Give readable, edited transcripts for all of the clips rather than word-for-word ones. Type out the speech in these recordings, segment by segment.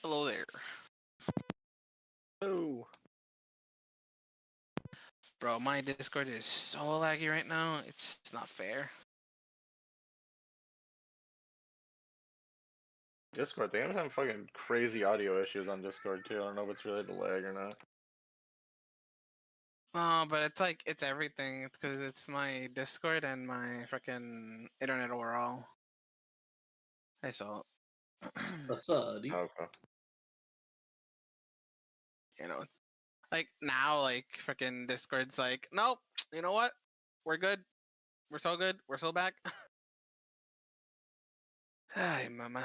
Hello there. Oh. Bro, my Discord is so laggy right now, it's not fair. Discord, they have fucking crazy audio issues on Discord too. I don't know if it's related to lag or not. Oh, but it's like, it's everything, because it's my Discord and my freaking internet overall. I saw What's up, dude? Okay. you know, like now, like freaking Discord's like, nope, you know what? We're good. We're so good. We're so back. Hi, mama.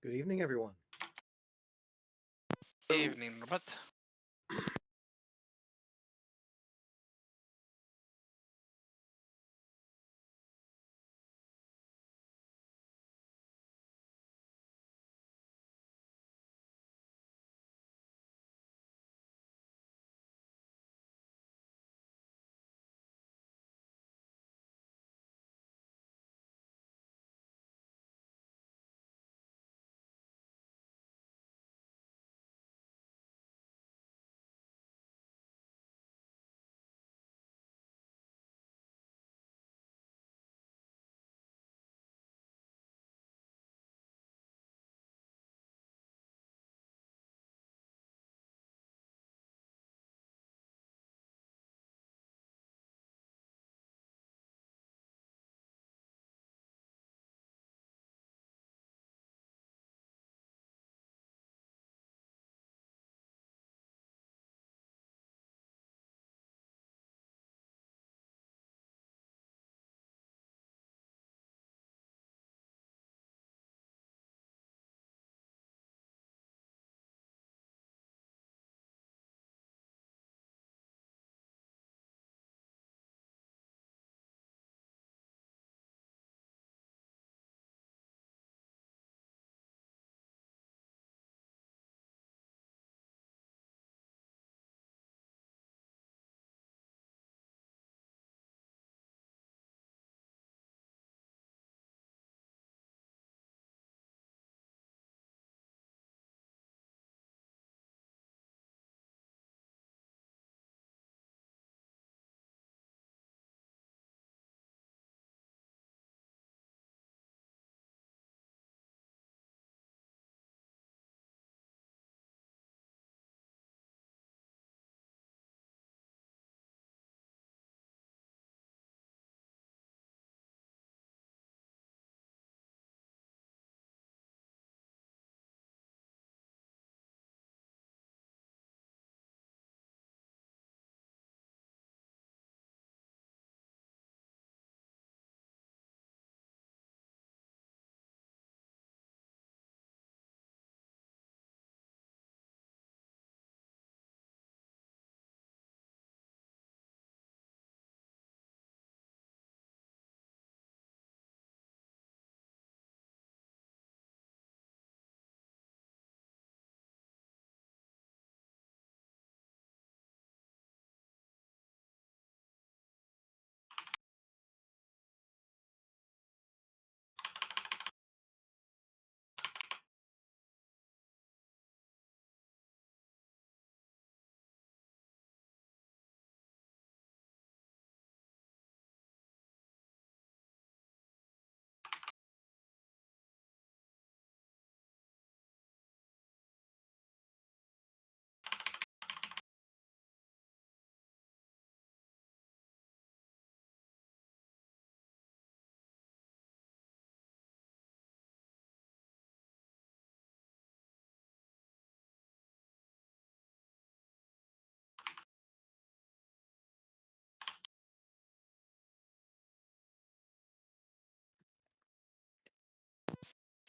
Good evening, everyone. Evening, Robert.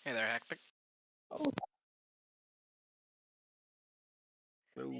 Hey there, Hectic. Oh, No.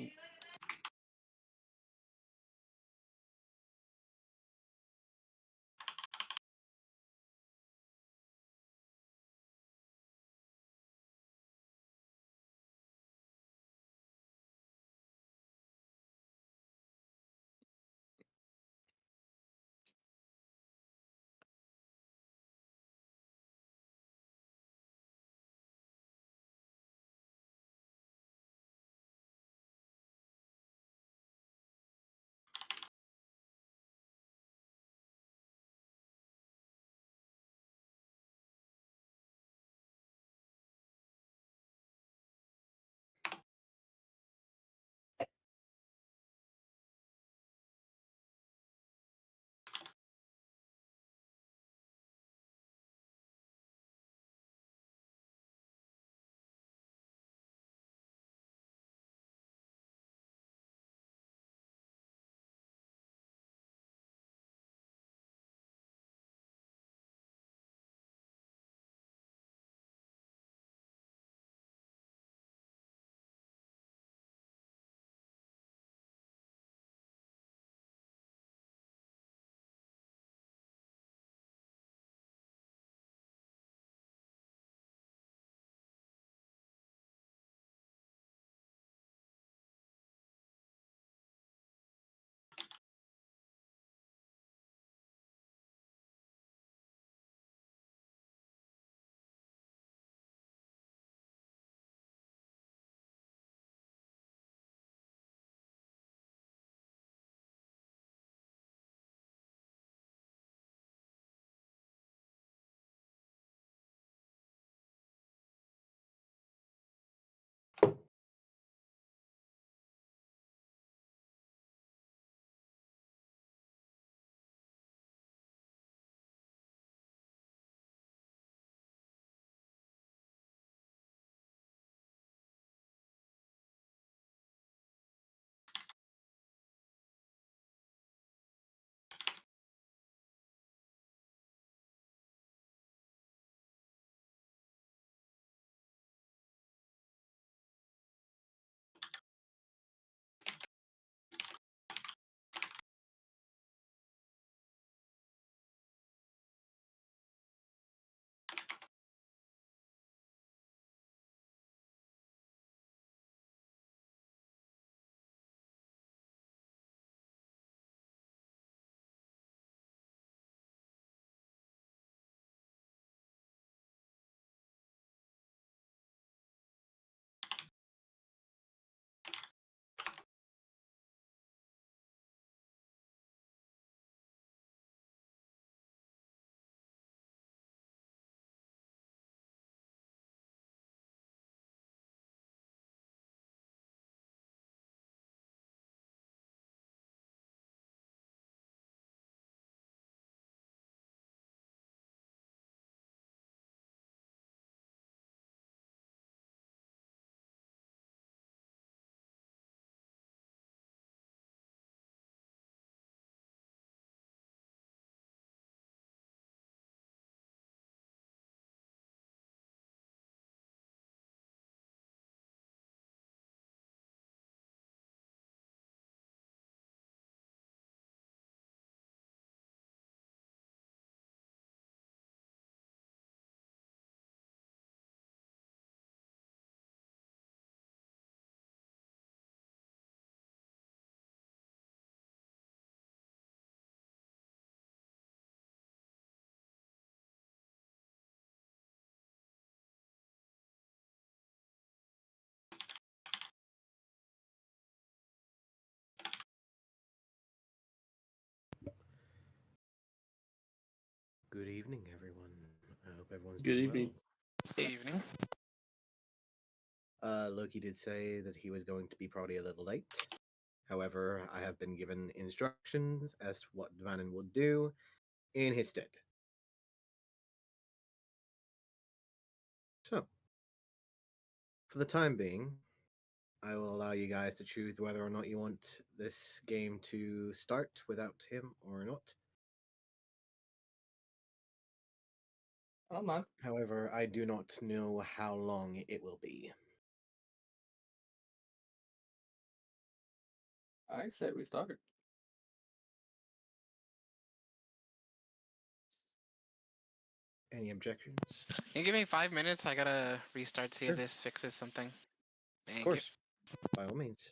Good evening, everyone. I hope everyone's Good doing evening. Evening. well. Loki did say that he was going to be probably a little late. However, I have been given instructions as to what Vanin will do in his stead. So, for the time being, I will allow you guys to choose whether or not you want this game to start without him or not. Oh man. However, I do not know how long it will be. I said we start. Any objections? Can you give me 5 minutes? I gotta restart, see Sure. if this fixes something. Of Thank you. course. By all means.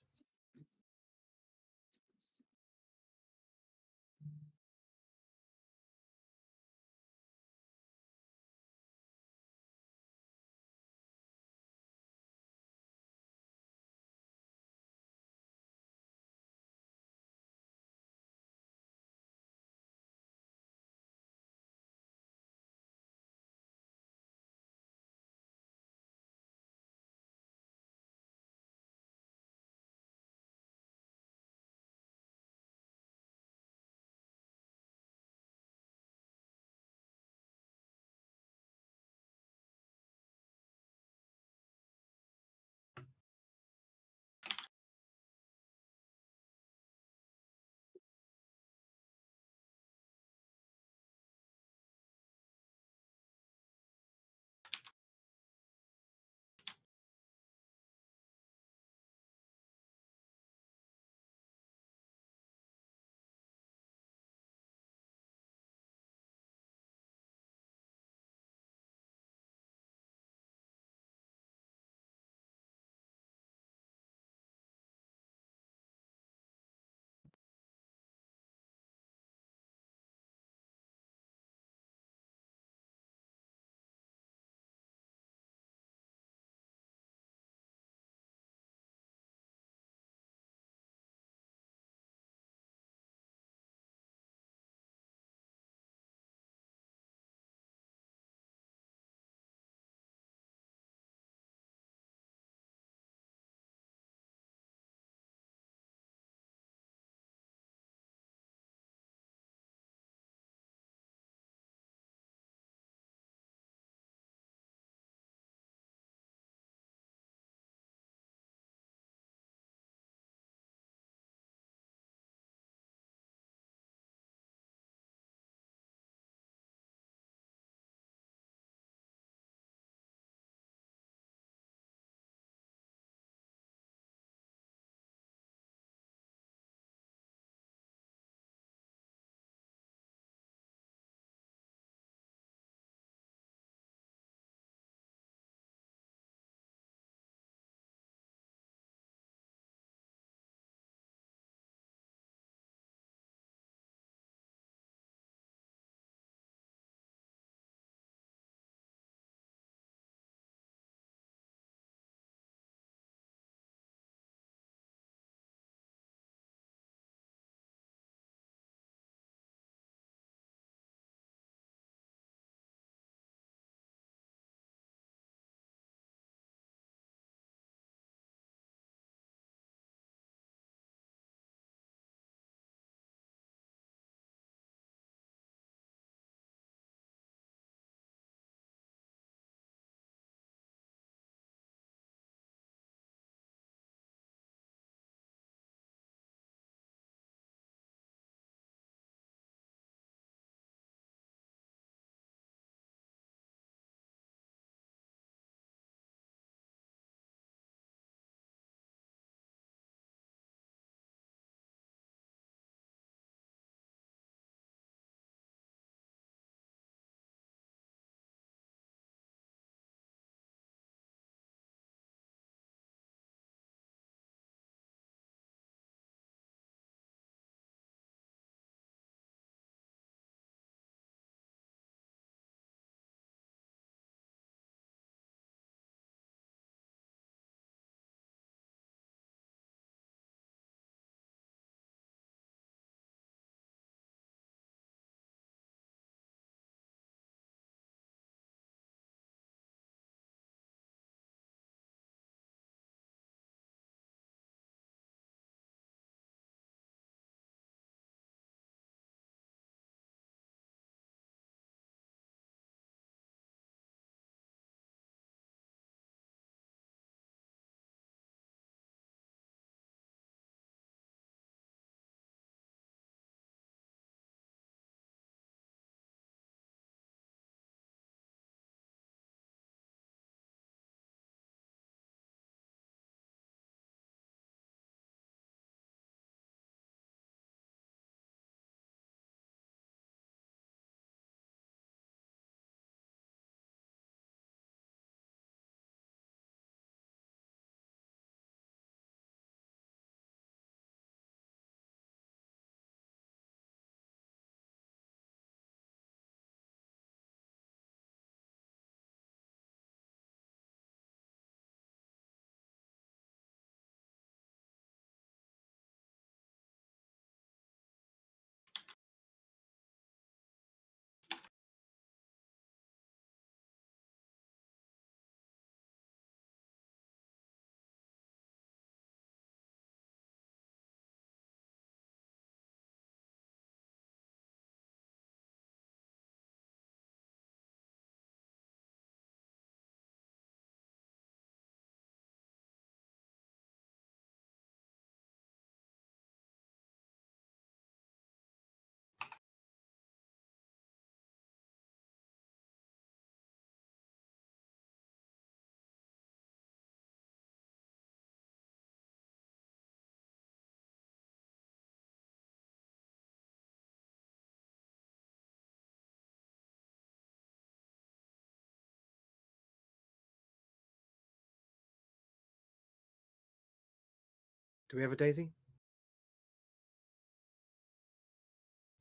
Do we have a Daisy?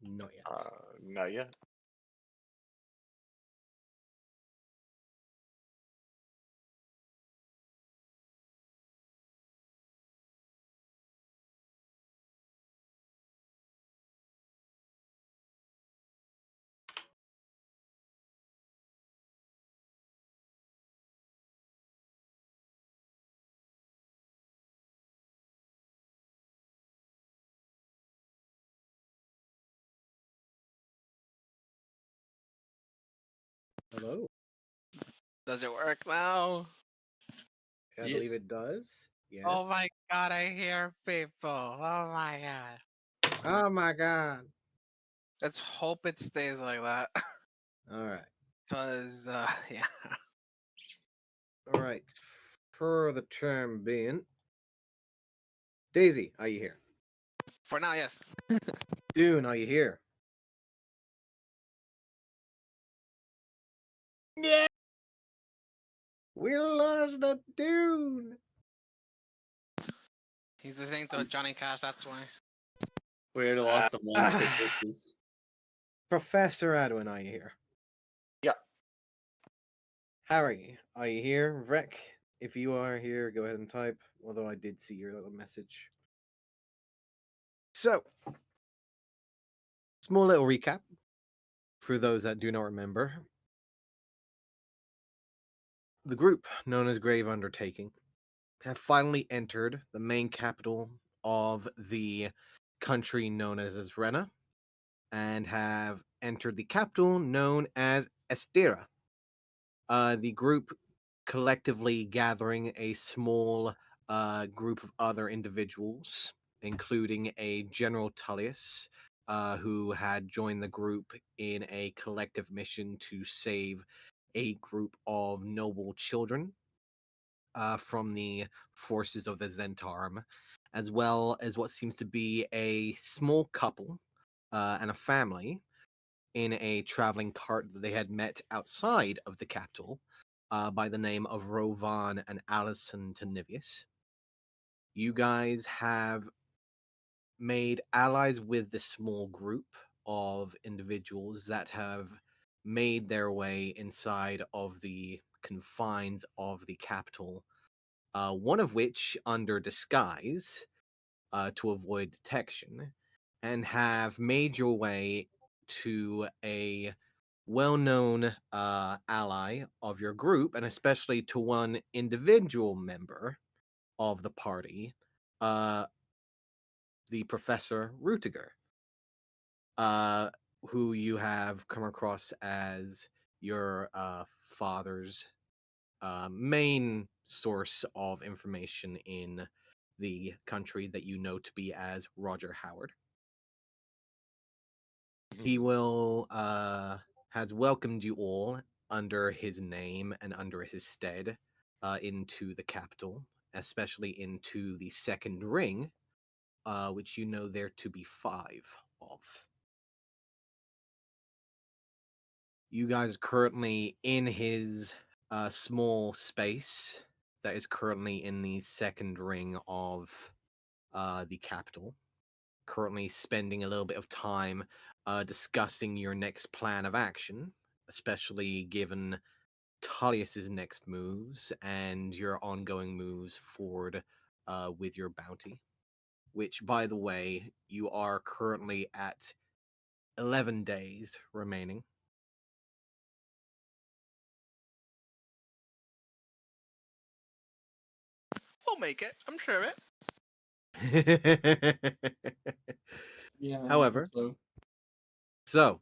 Not yet. Not yet. Hello. Does it work now? I believe Yes. it does. Yes. Oh my god, I hear people. Oh my god. Oh my god. Let's hope it stays like that. All right. Cause yeah. All right. For the term being, Daisy, are you here? For now, yes. Dune, are you here? Yeah. We lost the Dune. He's listening to Johnny Cash, that's why. We lost the monster bitches. Professor Edwin, are you here? Yeah. Harry, are you here? Vrek, if you are here, go ahead and type. Although I did see your little message. So, small little recap for those that do not remember. The group, known as Grave Undertaking, have finally entered the main capital of the country known as Essrena, and have entered the capital known as Estera. The group collectively gathering a small group of other individuals, including a General Tullius, who had joined the group in a collective mission to save a group of noble children from the forces of the Zentarm, as well as what seems to be a small couple and a family in a traveling cart that they had met outside of the capital by the name of Rovan and Alison Tanivius. You guys have made allies with this small group of individuals that have made their way inside of the confines of the capital, one of which under disguise to avoid detection, and have made your way to a well-known ally of your group, and especially to one individual member of the party, uh, the Professor Rutiger, uh, who you have come across as your father's main source of information in the country that you know to be as Roger Howard. He will has welcomed you all under his name and under his stead into the capital, especially into the second ring, which you know there to be 5 of. You guys are currently in his small space that is currently in the second ring of the capital. Currently spending a little bit of time discussing your next plan of action, especially given Tullius's next moves and your ongoing moves forward with your bounty. Which, by the way, you are currently at 11 days remaining. We'll make it. I'm sure of it. Yeah. I However, hope so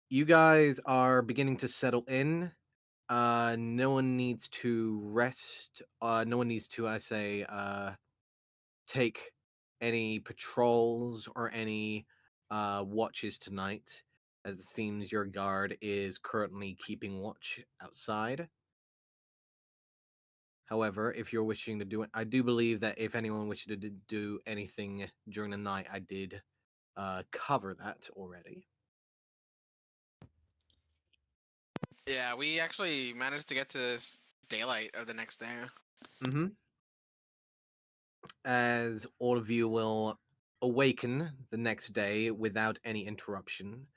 you guys are beginning to settle in. No one needs to rest. No one needs to, I say, take any patrols or any watches tonight, as it seems your guard is currently keeping watch outside. However, if you're wishing to do it, I do believe that if anyone wishes to do anything during the night, I did cover that already. Yeah, we actually managed to get to this daylight of the next day. Mm-hmm. as all of you will awaken the next day without any interruption,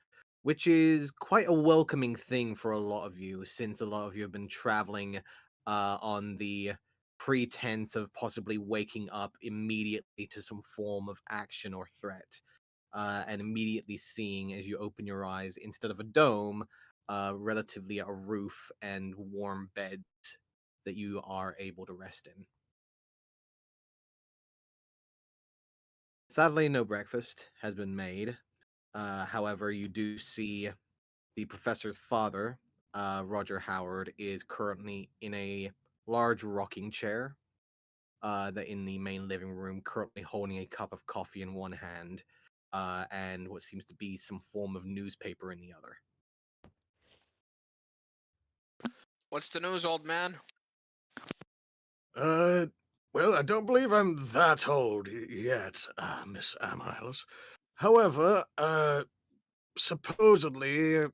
which is quite a welcoming thing for a lot of you, since a lot of you have been traveling on the pretense of possibly waking up immediately to some form of action or threat, and immediately seeing as you open your eyes, instead of a dome, relatively a roof and warm beds that you are able to rest in. Sadly, no breakfast has been made. However, you do see the professor's father, Roger Howard, is currently in a large rocking chair that in the main living room, currently holding a cup of coffee in one hand and what seems to be some form of newspaper in the other. What's the news, old man? Uh, well, I don't believe I'm that old yet, Miss Amiles. However, supposedly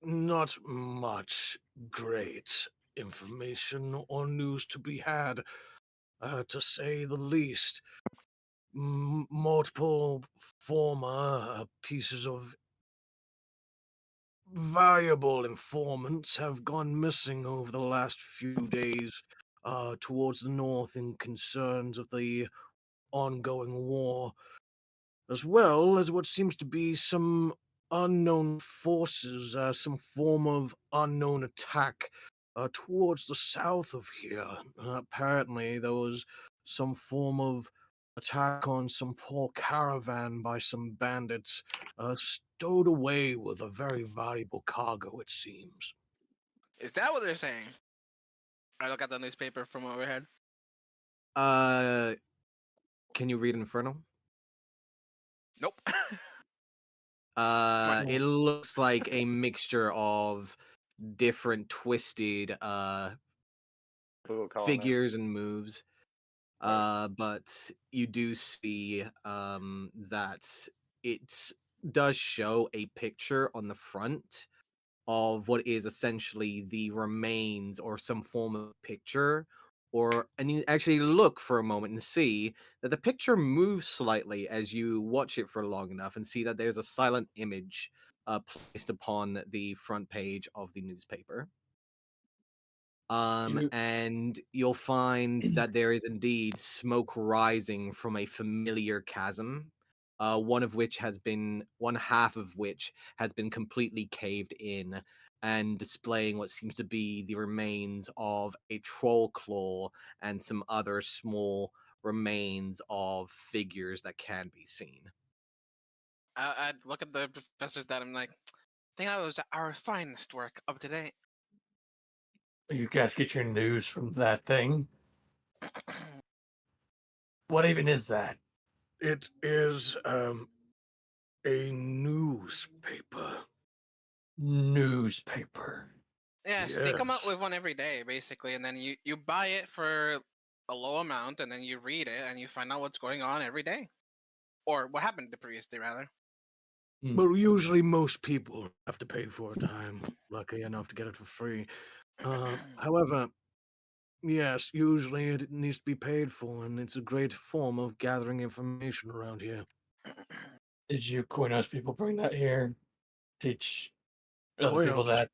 not much great information or news to be had, to say the least. Multiple former pieces of valuable informants have gone missing over the last few days, towards the north in concerns of the ongoing war, as well as what seems to be some unknown forces, some form of unknown attack towards the south of here. Apparently, there was some form of attack on some poor caravan by some bandits, stowed away with a very valuable cargo, it seems. Is that what they're saying? I look at the newspaper from overhead. Uh, can you read Infernal? Nope. It looks like a mixture of different twisted Google Calendar. figures and moves. But you do see that it does show a picture on the front of what is essentially the remains or some form of picture, and you actually look for a moment and see that the picture moves slightly as you watch it for long enough and see that there's a silent image placed upon the front page of the newspaper. And you'll find that there is indeed smoke rising from a familiar chasm, one half of which has been completely caved in and displaying what seems to be the remains of a troll claw and some other small remains of figures that can be seen. I'd look at the professor's dad. I'm like, I think that was our finest work up to date. You guys get your news from that thing? What even is that? It is, a newspaper. Newspaper. Yes, they come out Yes. with one every day, basically, and then you buy it for a low amount, and then you read it, and you find out what's going on every day, or what happened the previous day, rather. Well, usually most people have to pay for it. I'm lucky enough to get it for free. However, yes, usually it needs to be paid for, and it's a great form of gathering information around here. Did you Koinos people bring that here? Teach other people Koinos. that?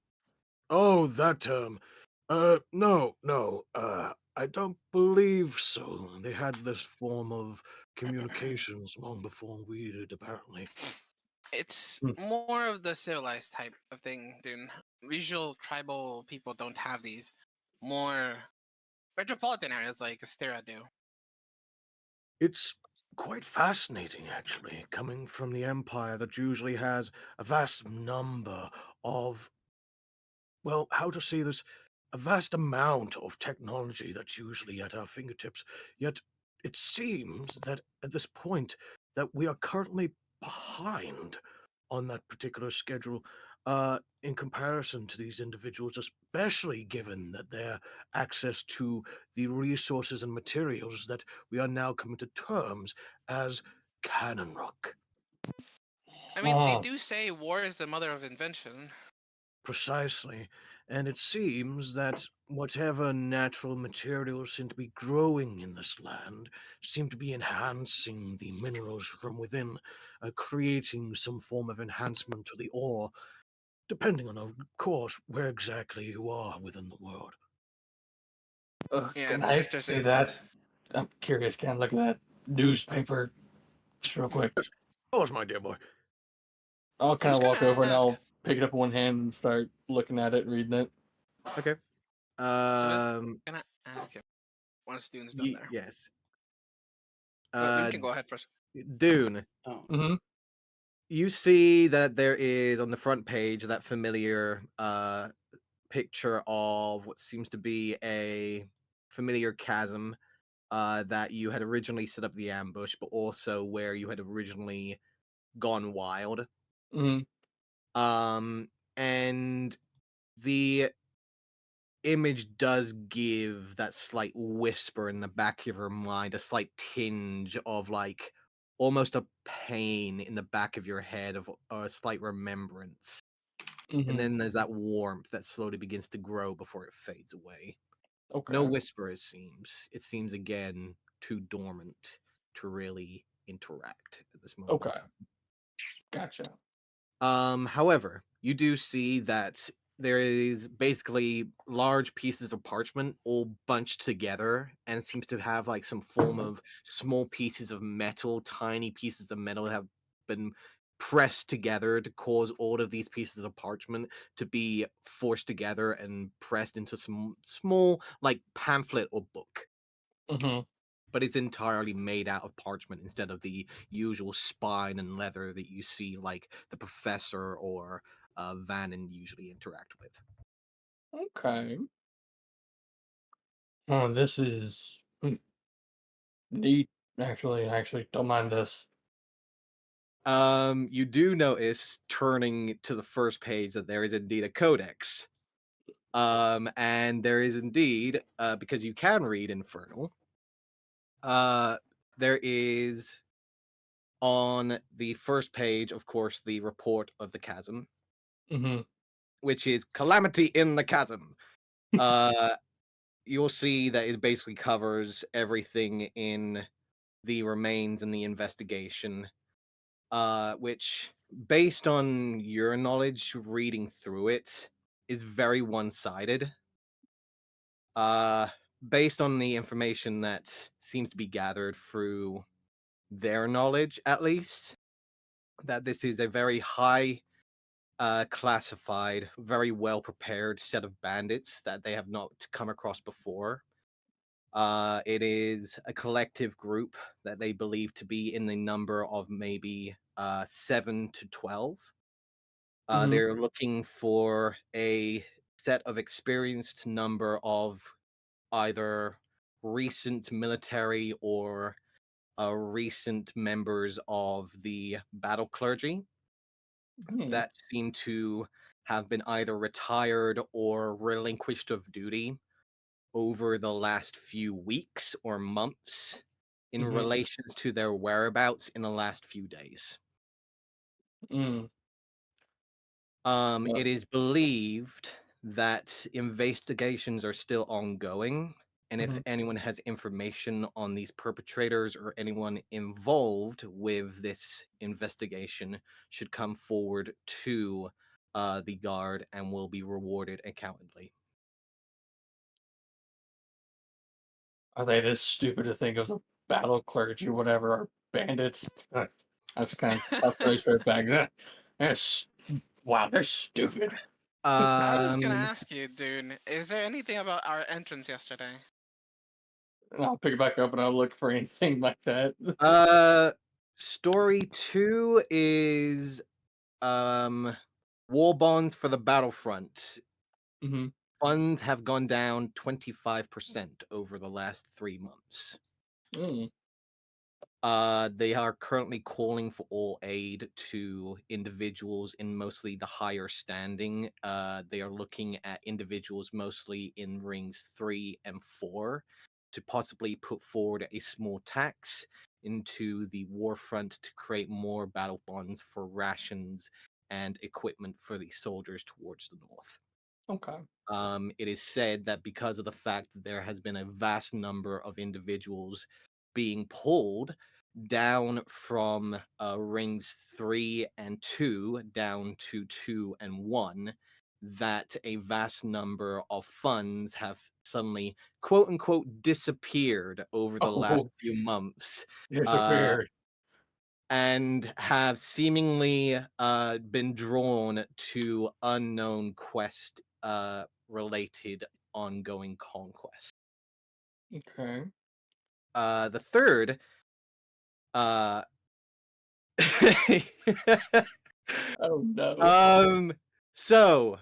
Oh, that term. No. I don't believe so. They had this form of communications long before we did, apparently. It's Hmm. more of the civilized type of thing, dude. Usual tribal people don't have these. More metropolitan areas like Astera do. It's quite fascinating, actually, coming from the Empire that usually has a vast number of, well, how to say this, a vast amount of technology that's usually at our fingertips. Yet it seems that at this point that we are currently behind on that particular schedule, in comparison to these individuals, especially given that their access to the resources and materials that we are now coming to terms as cannon rock. I mean, they do say war is the mother of invention. Precisely. and it seems that whatever natural materials seem to be growing in this land seem to be enhancing the minerals from within, creating some form of enhancement to the ore, depending on, of course, where exactly you are within the world. Yeah, Can the I sister see said that? I'm curious. Can I look at that newspaper just real quick? Of course, my dear boy. I'll I kind was of gonna walk over and ask. I'll pick it up in one hand and start looking at it, reading it. Okay. So I was gonna ask him once Dune's done there. Yes. No, Dune can go ahead first. Dune, Oh. Mm-hmm. you see that there is on the front page that familiar picture of what seems to be a familiar chasm that you had originally set up the ambush, but also where you had originally gone wild. Mm-hmm. And the image does give that slight whisper in the back of your mind, a slight tinge of like almost a pain in the back of your head of a slight remembrance. Mm-hmm. And then there's that warmth that slowly begins to grow before it fades away. Okay. No whisper, it seems. It seems again too dormant to really interact at this moment. in Okay. time. Gotcha. However, you do see that there is basically large pieces of parchment all bunched together and it seems to have like some form of small pieces of metal, tiny pieces of metal have been pressed together to cause all of these pieces of parchment to be forced together and pressed into some small like pamphlet or book, Mm-hmm. but it's entirely made out of parchment instead of the usual spine and leather that you see like the professor or Vannon usually interact with. Okay. Oh, this is neat. Actually, I actually don't mind this. You do notice turning to the first page that there is indeed a codex. And there is indeed, because you can read Infernal, there is on the first page, of course, the report of the chasm, Mm-hmm. which is Calamity in the Chasm. You'll see that it basically covers everything in the remains and the investigation, which, based on your knowledge reading through it, is very one-sided. Uh, Based on the information that seems to be gathered through their knowledge, at least, that this is a very high classified, very well prepared set of bandits that they have not come across before. It is a collective group that they believe to be in the number of maybe 7 to 12. Mhm. They're looking for a set of experienced number of either recent military or recent members of the battle clergy Hmm. that seem to have been either retired or relinquished of duty over the last few weeks or months in Mhm. relation to their whereabouts in the last few days. Mm. It is believed that investigations are still ongoing, and if Mhm. anyone has information on these perpetrators or anyone involved with this investigation, should come forward to the guard and will be rewarded accountantly. Are they this stupid to think of the battle clergy, whatever, are bandits? That's kind of tough phrase for it back then. Wow, they're stupid. I was gonna Um, ask you, Dune, is there anything about our entrance yesterday? And I'll pick it back up and I'll look for anything like that. Story 2 is war bonds for the battlefront. Hmm. Funds have gone down 25% over the last 3 months. Mm. They are currently calling for all aid to individuals in mostly the higher standing. They are looking at individuals mostly in rings 3 and 4 to possibly put forward a small tax into the war front to create more battle bonds for rations and equipment for the soldiers towards the north. Okay. It is said that because of the fact that there has been a vast number of individuals being pulled down from rings 3 and 2 down to 2 and 1, that a vast number of funds have suddenly, quote unquote, disappeared over the last Oh, few months. disappeared. And have seemingly been drawn to unknown quest related ongoing conquest. Okay. The third uh Oh no. so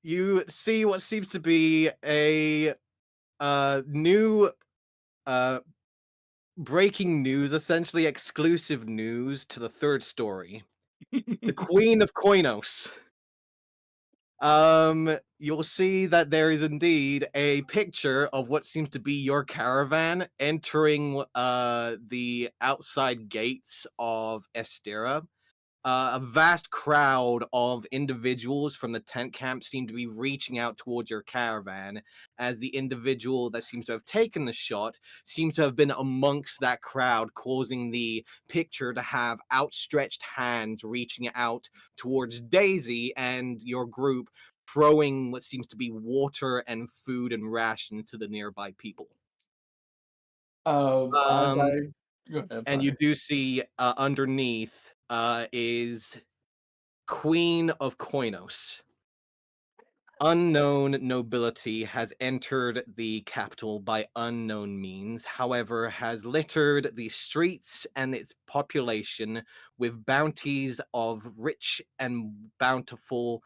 you see what seems to be a new uh breaking news, essentially exclusive news to the third story. The Queen of Koinos. You'll see that there is indeed a picture of what seems to be your caravan entering the outside gates of Estera. A vast crowd of individuals from the tent camp seem to be reaching out towards your caravan, as the individual that seems to have taken the shot seems to have been amongst that crowd, causing the picture to have outstretched hands reaching out towards Daisy and your group, throwing what seems to be water and food and rations to the nearby people. As Um, I go ahead, and you sorry. do see underneath is Queen of Koinos. Unknown nobility has entered the capital by unknown means, however, has littered the streets and its population with bounties of rich and bountiful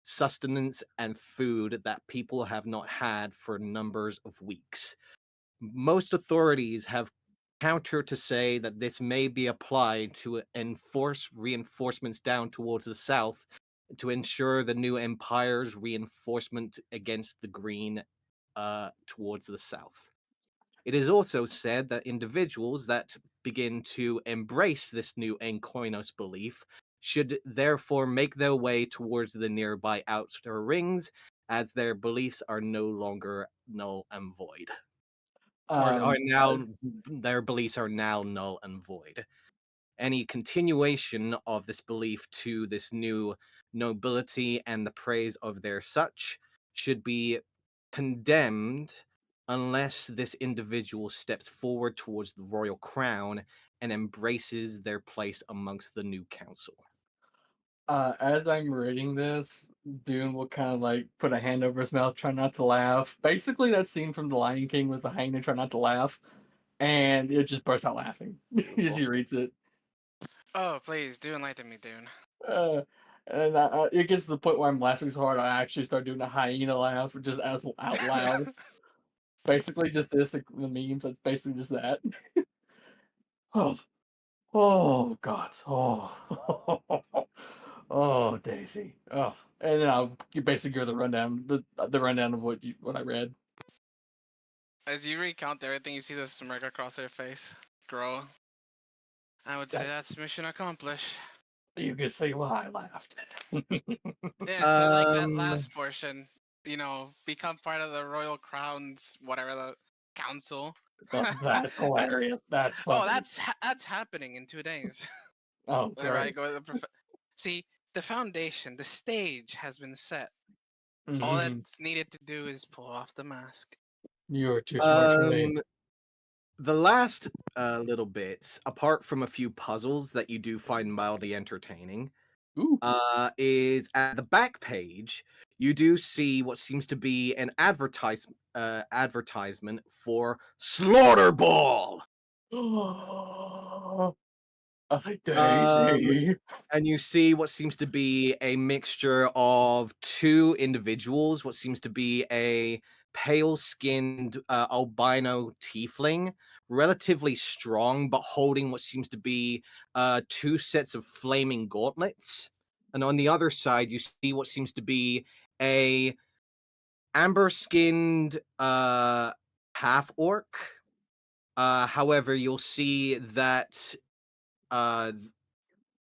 sustenance and food that people have not had for numbers of weeks. Most authorities have countered to say that this may be applied to enforce reinforcements down towards the south to ensure the new empire's reinforcement against the green towards the south. It is also said that individuals that begin to embrace this new Enkoinos belief should therefore make their way towards the nearby outer rings, as their beliefs are no longer null and void. Or are Um, uh, now their beliefs are now null and void. Any continuation of this belief to this new nobility and the praise of their such should be condemned unless this individual steps forward towards the royal crown and embraces their place amongst the new council. as I'm reading this, Dune will kind of like put a hand over his mouth, try not to laugh. Basically, that scene from The Lion King with the hyena try not to laugh, and it just bursts out laughing as he reads it. Oh, please do enlighten me, Dune. Uh, and it gets to the point where I'm laughing so hard I actually start doing a hyena laugh, just as out loud. Basically, just this, like, the memes. It's basically just that. Oh, oh, God. Oh, oh, Daisy. Oh, and then I'll basically give her the rundown of what I read. As you recount everything, you see the smirk across her face grow. I would say That's that's mission accomplished. you can see why I laughed. Yes, I like that Um, last portion. You know, become part of the royal crowns, whatever the council. That's hilarious. That's Oh, funny. that's happening in 2 days. Oh, Whenever I great. go to see the foundation, the stage has been set. All Hmm. that's needed to do is pull off the mask. You are too smart for me. the last little bits, apart from a few puzzles that you do find mildly entertaining, Ooh. is at the back page. You do see what seems to be an advertisement for Slaughter Ball. Oh, I like Um, Daisy. and you see what seems to be a mixture of two individuals, what seems to be a pale skinned albino tiefling, relatively strong, but holding what seems to be two sets of flaming gauntlets. And on the other side, you see what seems to be a amber skinned half orc. However, you'll see that uh,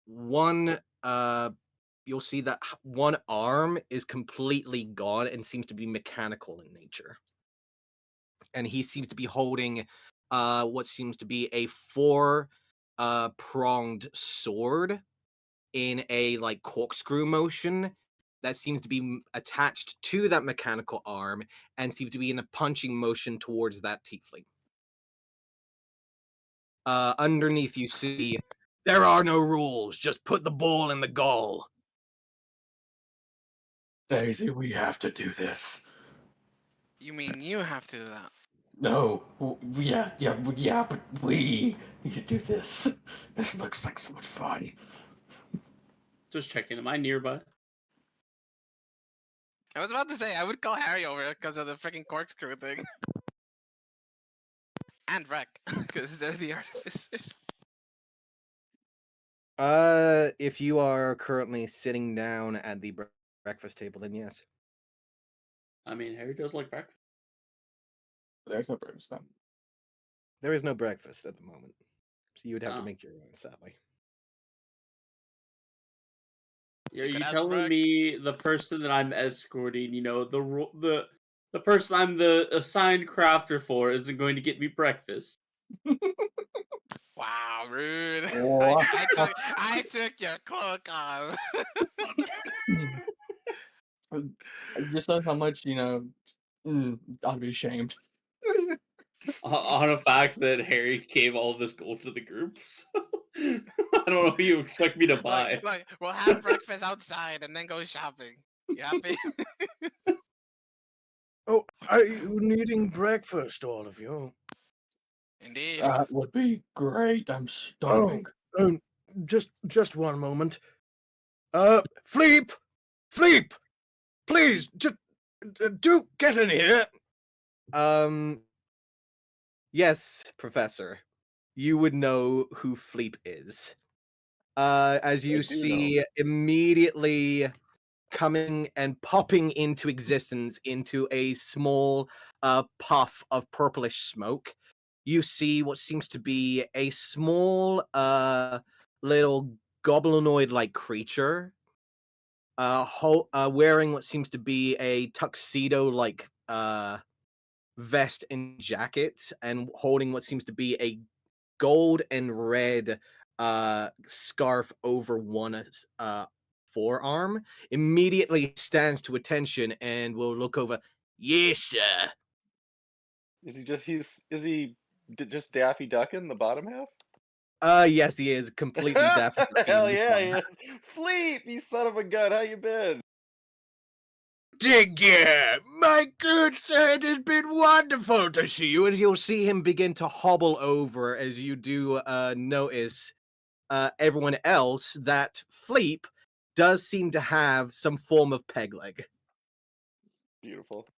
one you'll see that one arm is completely gone and seems to be mechanical in nature. And he seems to be holding what seems to be a four pronged sword in a like corkscrew motion that seems to be attached to that mechanical arm and seems to be in a punching motion towards that tiefling. Underneath you see, there are no rules, just put the ball in the goal. Daisy, we have to do this. You mean you have to do that? No, yeah, but we need to do this. This looks like so much fun. Just checking. Am I nearby? I was about to say I would call Harry over because of the freaking corkscrew thing. And Rec, because they're the artificers. If you are currently sitting down at the breakfast table, then yes. I mean, Harry does like breakfast. There's no breakfast time. There is no breakfast at the moment, so you would have to Oh. make your own, sadly. Are You could you ask telling Breck. me the person that I'm escorting, you know, the person I'm the assigned crafter for, isn't going to get me breakfast? Wow, rude. Oh. I took your cloak off. Just knows how much, I'd be ashamed. On a fact that Harry gave all of his gold to the groups. I don't know what you expect me to buy. like, we'll have breakfast outside and then go shopping. You happy? Oh, are you needing breakfast, all of you? Indeed. That would be great. I'm starving. Um, just one moment. Fleep! Fleep! Please, just do get in here. Yes, Professor. You would know who Fleep is. As I you do see immediately coming and popping into existence into a small puff of purplish smoke, you see what seems to be a small little goblinoid-like creature wearing what seems to be a tuxedo-like vest and jacket and holding what seems to be a gold and red scarf over one forearm, immediately stands to attention and will look over. Yes, sir. Is he just Daffy Duck in the bottom half? Yes, he is completely Daffy Duck. Hell yeah, he is. Fleep, you son of a gun, how you been? Digger, my good sir, it has been wonderful to see you. And you'll see him begin to hobble over as you do notice everyone else that Fleep does seem to have some form of peg leg. Beautiful.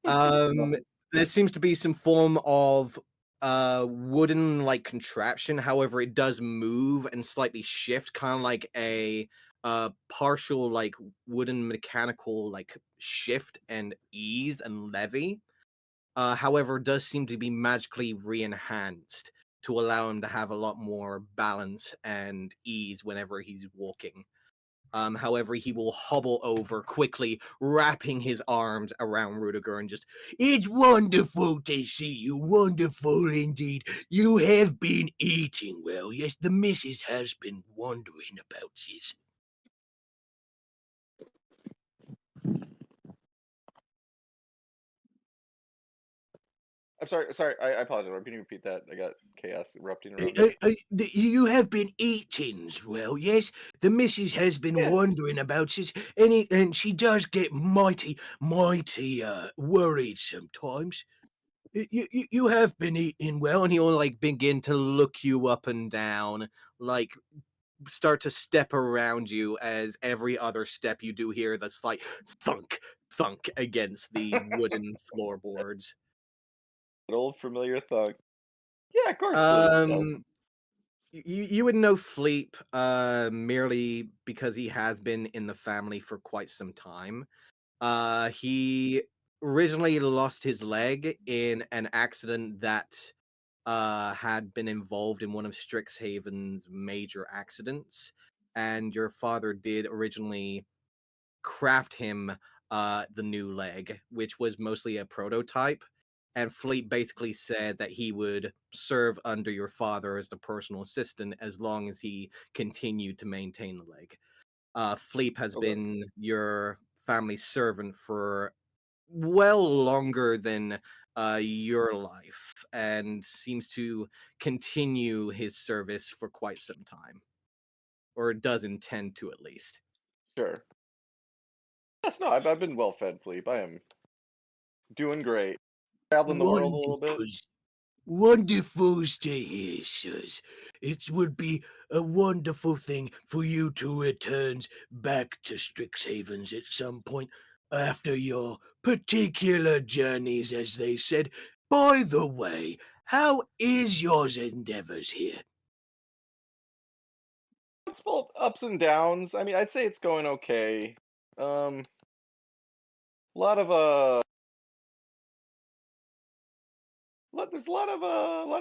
There seems to be some form of wooden like contraption. However, it does move and slightly shift, kind of like a partial like wooden mechanical like shift and ease and levy. However, it does seem to be magically re-enhanced to allow him to have a lot more balance and ease whenever he's walking. However, he will hobble over quickly, wrapping his arms around Rudiger and just, It's wonderful to see you, wonderful indeed. You have been eating well. Yes, the missus has been wondering about this. I'm sorry, I apologize. Can you repeat that? I got chaos erupting around me. You have been eating well, yes? The missus has been Yeah. wondering about it, and she does get mighty worried sometimes. You have been eating well, and he'll like begin to look you up and down, like start to step around you as every other step you do hear the slight thunk, thunk against the wooden floorboards. An old familiar thug. Yeah, of course. Fleep. You would know Fleep merely because he has been in the family for quite some time. He originally lost his leg in an accident that had been involved in one of Strixhaven's major accidents. and your father did originally craft him the new leg, which was mostly a prototype. And Fleet basically said that he would serve under your father as the personal assistant as long as he continued to maintain the leg. Fleep has Okay. been your family servant for well longer than your life and seems to continue his service for quite some time, or does intend to at least. Sure. Yes, no, I've been well fed, Fleep. I am doing great. Traveling the world a little bit. Wonderful stay here, sirs. It would be a wonderful thing for you to return back to Strixhaven at some point after your particular journeys, as they said. By the way, how is your endeavors here? It's full of ups and downs. I mean, I'd say it's going okay. A lot of there's a lot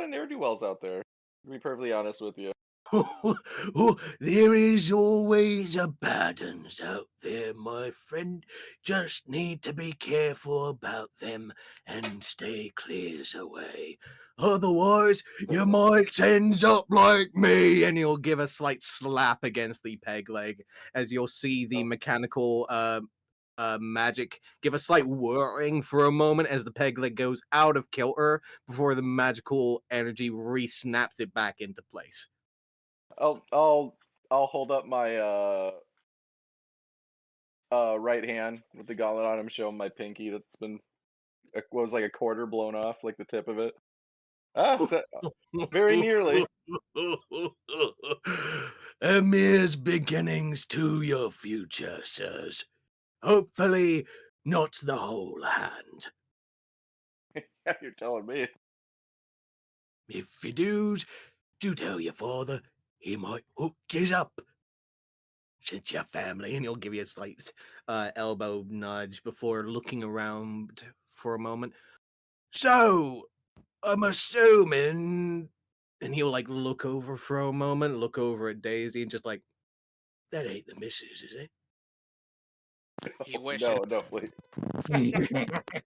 of ne'er do wells out there. To be perfectly honest with you. Oh, there is always a burdens out there, my friend. Just need to be careful about them and stay clear away. Otherwise, you might end up like me. And he'll give a slight slap against the peg leg as you'll see the Oh. mechanical magic give a slight whirring for a moment as the peg leg goes out of kilter before the magical energy re-snaps it back into place. I'll hold up my right hand with the gauntlet on him, show him my pinky that's been was like a quarter blown off, like the tip of it. Very nearly. A mere's beginnings to your future, sirs. Hopefully, not the whole hand. You're telling me. If you do tell your father, he might hook yous up. Since your family, And he'll give you a slight elbow nudge before looking around for a moment. so I'm assuming And he'll like look over for a moment, look over at Daisy, and just like, that ain't the missus, is it? He wishes. No, Fleet.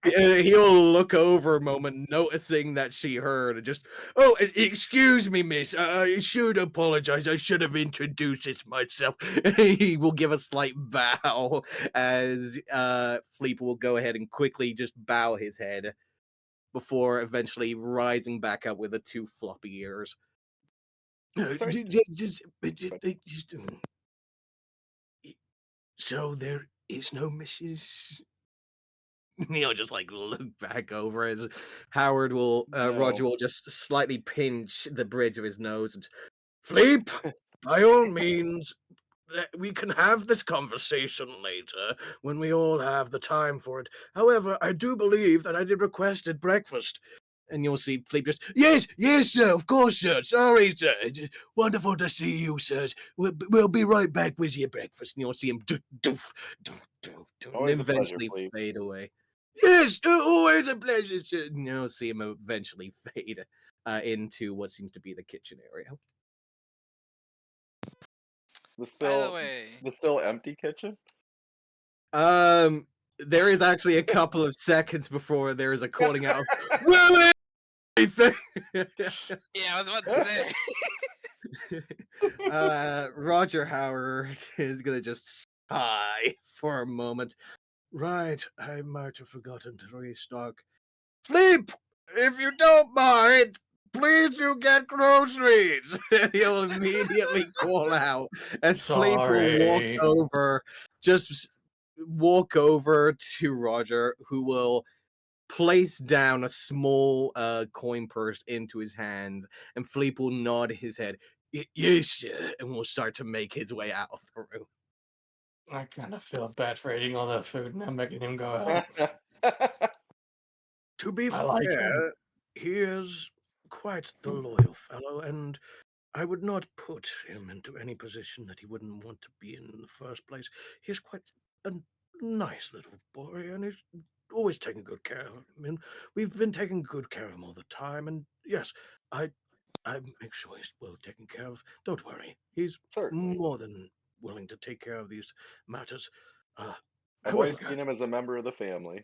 he'll look over a moment, noticing that she heard, and just, Oh, excuse me, miss. I should apologize. I should have introduced it myself. he will give a slight bow as Fleep will go ahead and quickly just bow his head before eventually rising back up with the two floppy ears. Sorry. So there is no Mrs. He'll just like look back over as Howard will, Roger No. will just slightly pinch the bridge of his nose and Fleep, by all means, We can have this conversation later when we all have the time for it. However, I do believe that I did request at breakfast. and you'll see Fleep just, Yes, sir. Of course, sir. Sorry, sir. Wonderful to see you, sirs. We'll be right back with your breakfast. and you'll see him doof, doof, doof, doof, doof, and Always a pleasure, eventually Fleet. fade away. Yes, always a pleasure, sir. And you'll see him eventually fade into what seems to be the kitchen area. By the way, The still empty kitchen. There is actually a couple of seconds before there is a calling out of, "Will anything?" yeah, I was about to say. Roger Howard is gonna just sigh for a moment. Right, I might have forgotten to restock. Fleep, if you don't mind, please do get groceries. He'll immediately call out as Fleep Sorry. just walk over to Roger, who will place down a small coin purse into his hand, and Fleep will nod his head, yes, sir, and will start to make his way out of the room. I kind of feel bad for eating all that food and I'm making him go out. To be I like fair, him. he is quite the loyal fellow, and I would not put him into any position that he wouldn't want to be in the first place. He's quite a nice little boy, and he's always taking good care of him. And we've been taking good care of him all the time. And yes, I I make sure he's well taken care of. Don't worry. He's Certainly. more than willing to take care of these matters. I've always However, seen him as a member of the family.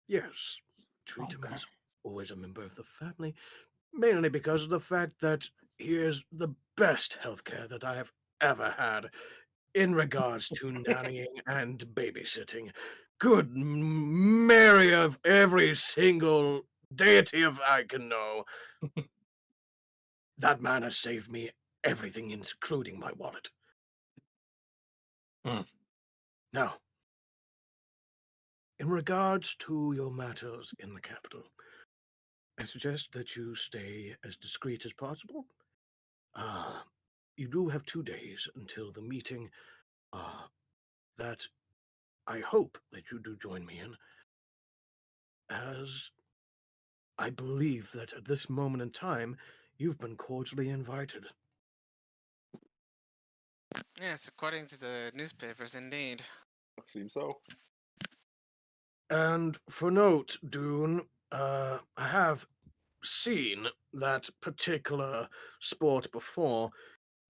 yes, treat him Okay. as always a member of the family, mainly because of the fact that he is the best healthcare that I have ever had in regards to nannying and babysitting. Good Mary of every single deity of I can know. That man has saved me everything, including my wallet. Hmm. Now, in regards to your matters in the capital, I suggest that you stay as discreet as possible. Uh, you do have 2 days until the meeting that I hope that you do join me in, as I believe that at this moment in time, you've been cordially invited. Yes, according to the newspapers, indeed. Seems so. And for note, Dune, I have seen that particular sport before.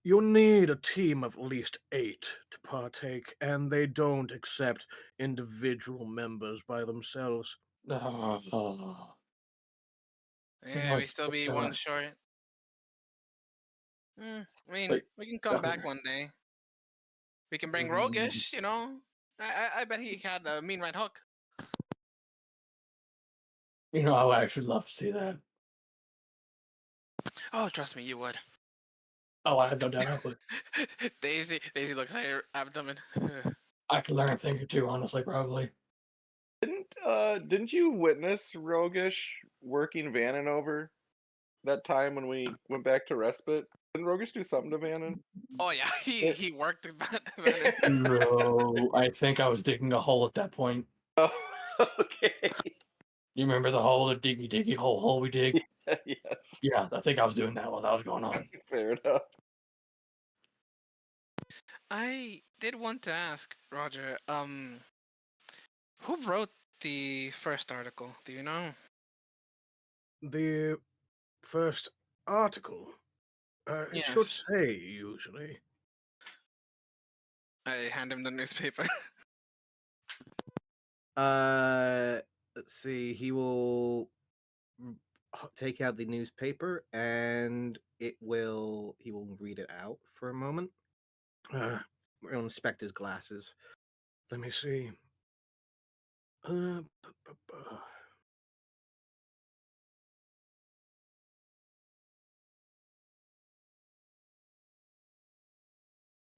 You'll need a team of at least 8 to partake, and they don't accept individual members by themselves. Oh, Yeah, we still be one short. I mean, Like, we can come back okay. one day. We can bring Mm, Rogish, you know. I bet he had a mean right hook. I would actually love to see that. Oh, trust me, you would. Oh, I have no doubt I would. Daisy looks at her abdomen. I could learn a thing or two, honestly, probably. Didn't you witness Rogish working Vannon over that time when we went back to respite? Didn't Rogish do something to Vannon? Oh yeah, It- he worked Vannon. No, I think I was digging a hole at that point. Oh, okay. You remember the hole, the diggy hole we dig? Yes. Yeah, I think I was doing that while that was going on. Fair enough. I did want to ask Roger, who wrote the first article? Do you know? The first article, it should Yes. say usually. I hand him the newspaper. Let's see. He will take out the newspaper and he will read it out for a moment. Uh, We'll inspect his glasses. Let me see. Uh,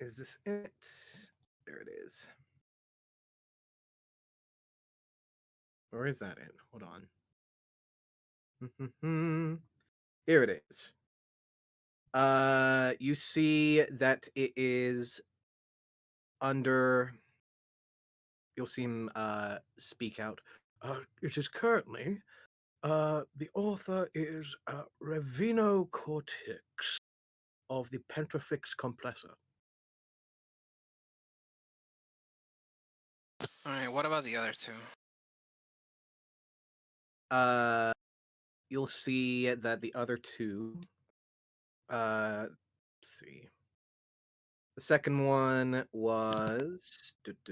Is this it? There it is. Or is that it? Hold on. Here it is. You see that it is under. You'll see him speak out. it is currently, the author is Revino Cortix of the Pentrafix Compressor. All right. What about the other two? You'll see that the other two. Let's see. The second one was the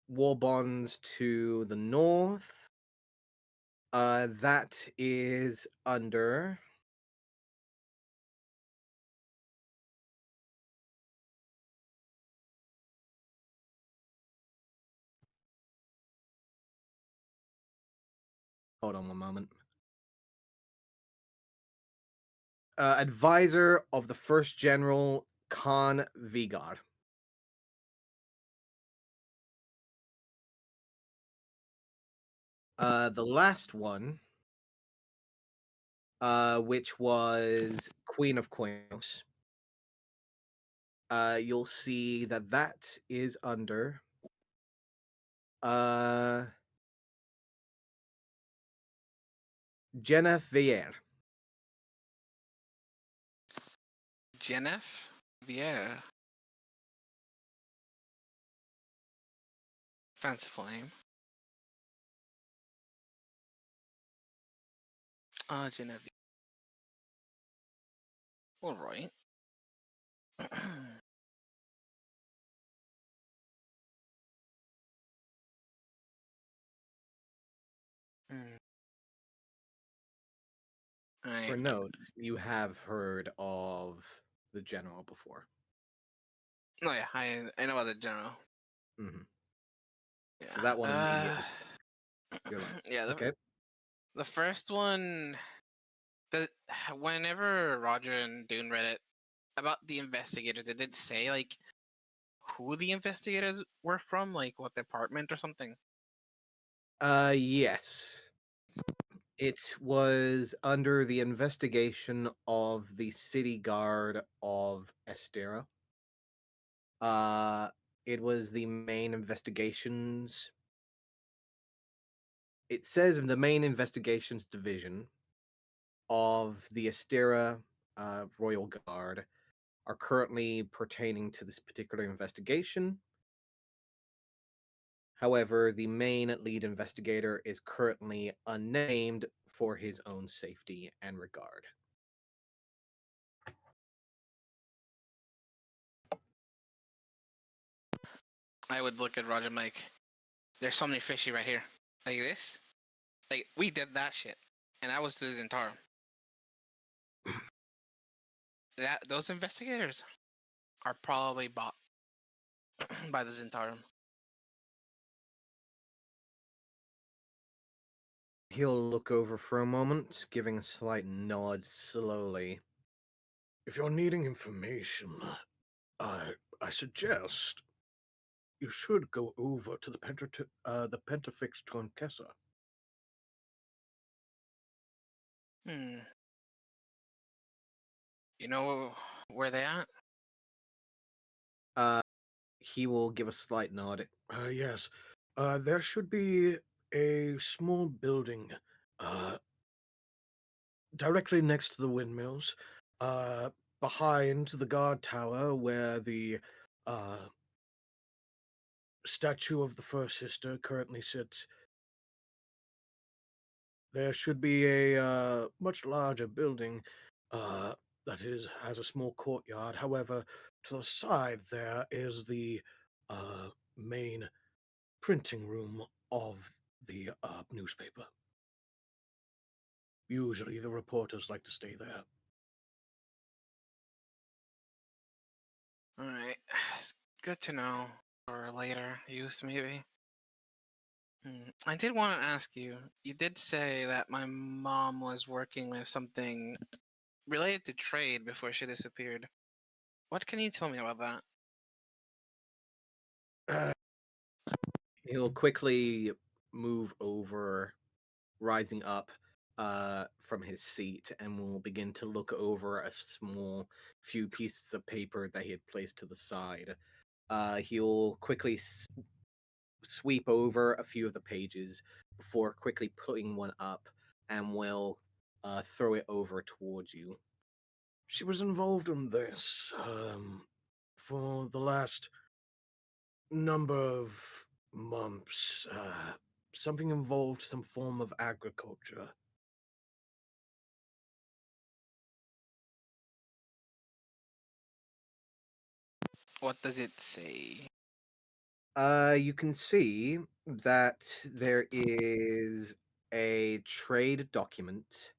war bonds to the north. That is under. Hold on one moment. Advisor of the first general Khan Vigar. The last one, which was Queen of Koinos. You'll see that that is under Genevieve. Jenef? Yeah. Fanciful name. Genevieve. All right. Hmm. For Right. notes, you have heard of the general before. Oh yeah, I know about the general. Hmm. Yeah. So that one immediately. You're like, yeah. okay. The first one, the whenever Roger and Dune read it about the investigators, did it say like who the investigators were from, like what department or something? Yes. It was under the investigation of the city guard of Estera. Uh, it was the main investigations. It says the main investigations division of the Estera Royal Guard are currently pertaining to this particular investigation. However, the main lead investigator is currently unnamed for his own safety and regard. I would look at Roger and like, there's something fishy right here. Like this? Like we did that shit. And that was to Zentarum. Those investigators are probably bought by the Zentarum. He'll look over for a moment, giving a slight nod slowly. If you're needing information, I suggest you should go over to the Pentafix Tronkessa. Hmm. You know where they at? He will give a slight nod. Yes. There should be a small building directly next to the windmills, uh, behind the guard tower where the uh, statue of the first sister currently sits. There should be a much larger building that has a small courtyard. However, to the side there is the main printing room of the newspaper. Usually, the reporters like to stay there. All right. Good to know for later use, maybe. I did want to ask you. You did say that my mom was working with something related to trade before she disappeared. What can you tell me about that? Uh, He'll quickly move over, rising up from his seat, and will begin to look over a small few pieces of paper that he had placed to the side. He'll quickly sweep over a few of the pages before quickly putting one up and will throw it over towards you. she was involved in this for the last number of months. Something involved some form of agriculture. What does it say? You can see that there is a trade document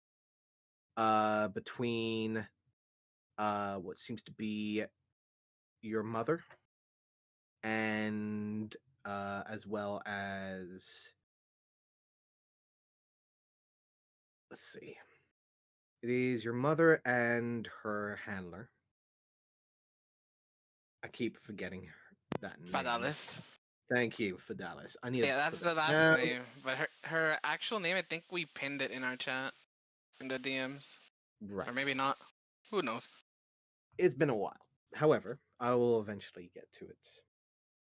between what seems to be your mother and as well as, let's see, it is your mother and her handler. I keep forgetting that name. Fadalis. Thank you, Fidelis. I need Yeah, to that's put the that last down. name. But her actual name, I think we pinned it in our chat in the DMs, Right. or maybe not. Who knows? It's been a while. However, I will eventually get to it.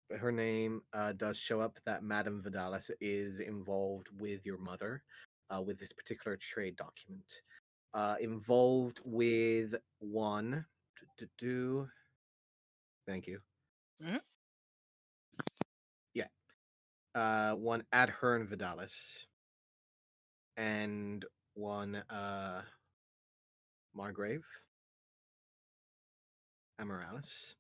But her name does show up that Madame Vidalis is involved with your mother with this particular trade document. Involved with one. Thank you. Mhm. Yeah. One Adhern Vidalis. And one Margrave, Amaralis.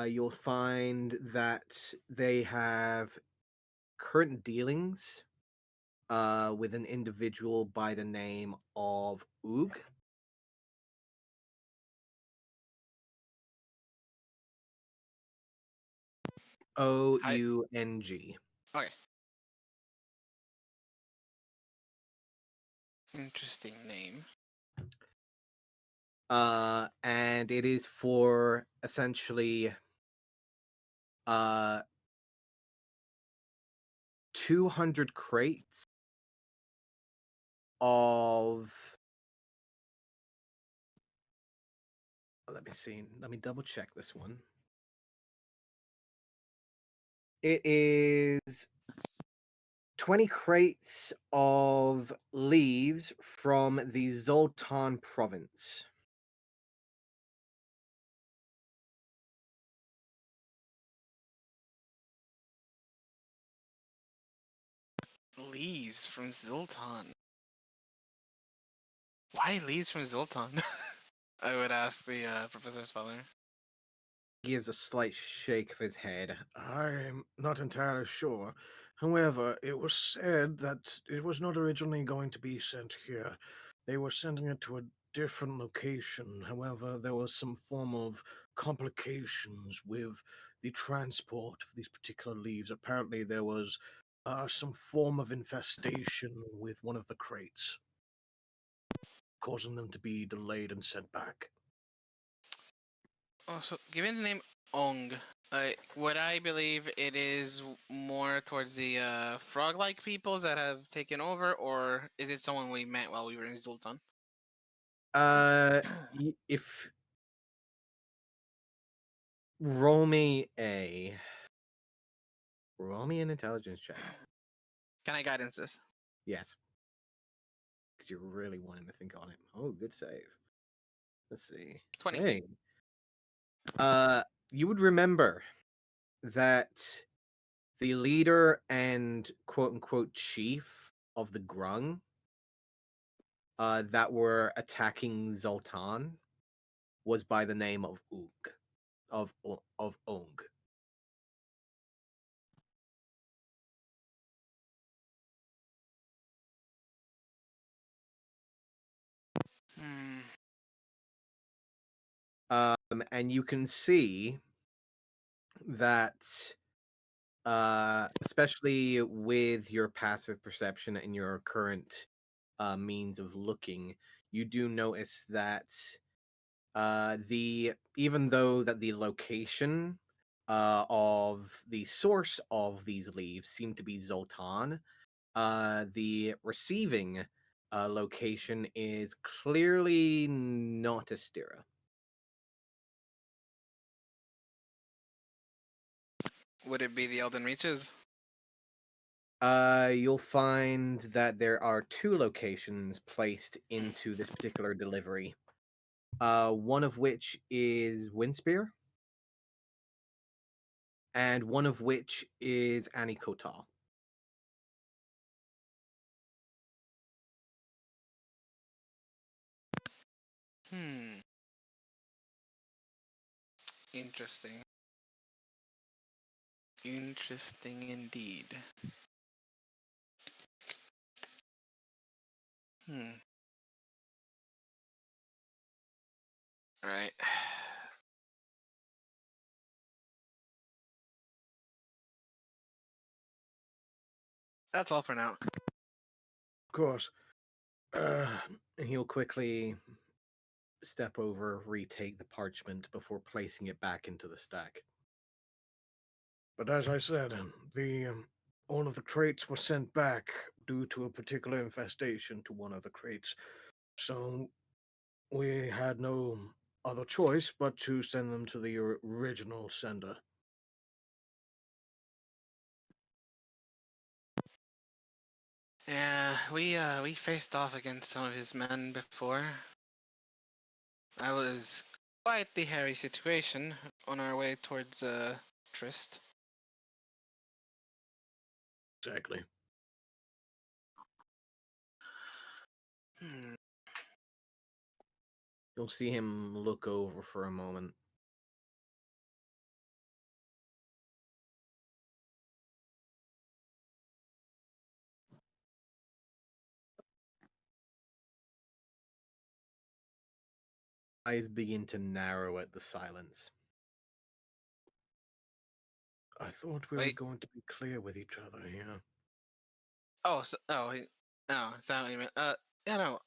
You'll find that they have current dealings with an individual by the name of Oog. Oung. Okay. Interesting name. And it is for essentially 200 crates of. Let me see. Let me double check this one. It is 20 crates of leaves from the Zoltan province. Leaves from Zoltan. Why leaves from Zoltan? I would ask the professor's father. Gives a slight shake of his head. I'm not entirely sure. However, it was said that it was not originally going to be sent here. They were sending it to a different location. However, there was some form of complications with the transport of these particular leaves. Apparently, there was some form of infestation with one of the crates, causing them to be delayed and sent back. Also, given the name Ong, would I believe it is more towards the frog-like peoples that have taken over, or is it someone we met while we were in Zoltan? If roll me a roll me an intelligence check. Can I guidance this? Yes, because you're really wanting to think on it. Oh, good save. Let's see. 20. Hey, you would remember that the leader and quote unquote chief of the Grung that were attacking Zoltan was by the name of Ook, of Ong. Hmm. And you can see that, especially with your passive perception and your current means of looking, you do notice that the even though that the location of the source of these leaves seem to be Zoltan, the receiving location is clearly not Astera. Would it be the Elden Reaches? You'll find that there are two locations placed into this particular delivery. One of which is Windspear, and one of which is Anikotal. Hmm. Interesting. Interesting indeed. Hmm. All right. That's all for now. Of course. And he'll quickly step over, retake the parchment before placing it back into the stack. But as I said, the all of the crates were sent back due to a particular infestation to one of the crates. So we had no other choice but to send them to the original sender. Yeah, we faced off against some of his men before. I was quite the hairy situation on our way towards Trist. Exactly. Hmm. You'll see him look over for a moment. Eyes begin to narrow at the silence. I thought we were Wait. going to be clear with each other here. Oh, no, is that what you meant? Yeah, no.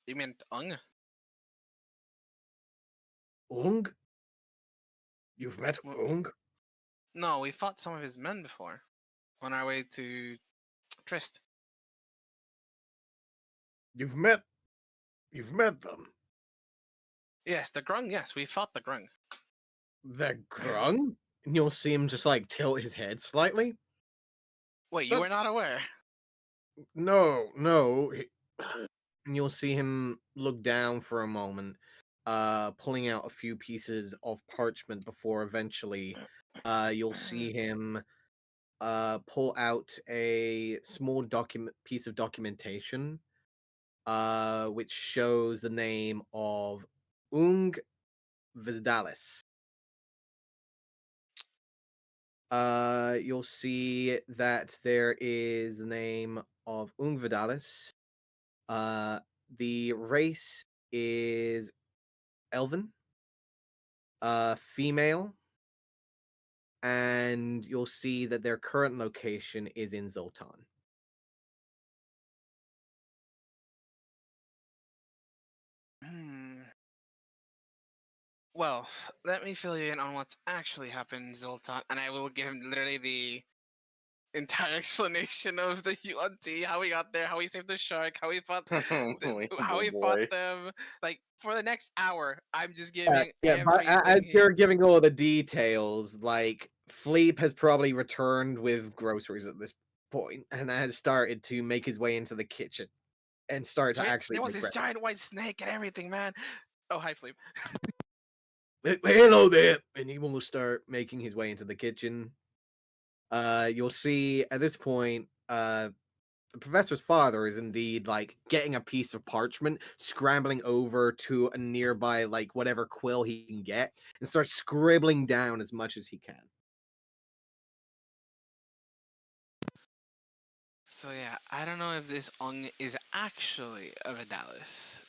You meant Ung? Ung? You've met Well, Ung? no, we fought some of his men before. On our way to Trist. You've met them. Yes, the Grung, yes, we fought the Grung. They're Grung? And you'll see him just like tilt his head slightly. Wait, you That- were not aware? No. And you'll see him look down for a moment, pulling out a few pieces of parchment before eventually you'll see him pull out a small piece of documentation which shows the name of Ung Vidalis. You'll see that there is the name of Ung Vidalis. The race is Elven, female, and you'll see that their current location is in Zoltan. Hmm. Well, let me fill you in on what's actually happened, Zoltan, and I will give him literally the entire explanation of the UNT, how we got there, how we saved the shark, how we fought, how we fought boy. them. Like for the next hour, I'm just Yeah, giving yeah, but as everything you're here. giving all the details, like Fleep has probably returned with groceries at this point and has started to make his way into the kitchen and start So to yeah, actually there was make this giant white snake and everything, man. Oh, hi, Fleep. hello there, and he will start making his way into the kitchen. You'll see at this point, the professor's father is indeed like getting a piece of parchment, scrambling over to a nearby like whatever quill he can get, and starts scribbling down as much as he can. So yeah, I don't know if this Ung is actually a Vidalis.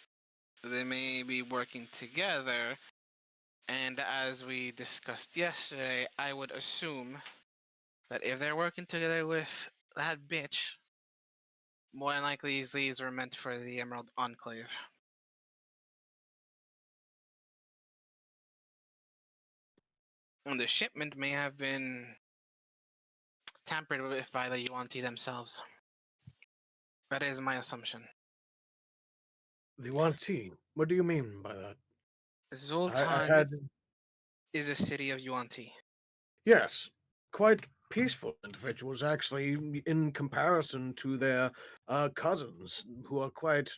They may be working together, and as we discussed yesterday, I would assume that if they're working together with that bitch, more than likely these leaves were meant for the Emerald Enclave. And the shipment may have been tampered with by the Yuan-Ti themselves. That is my assumption. The Yuan-Ti? What do you mean by that? I Zoltan had... is a city of Yuan-Ti. Yes, quite peaceful individuals, actually, in comparison to their cousins, who are quite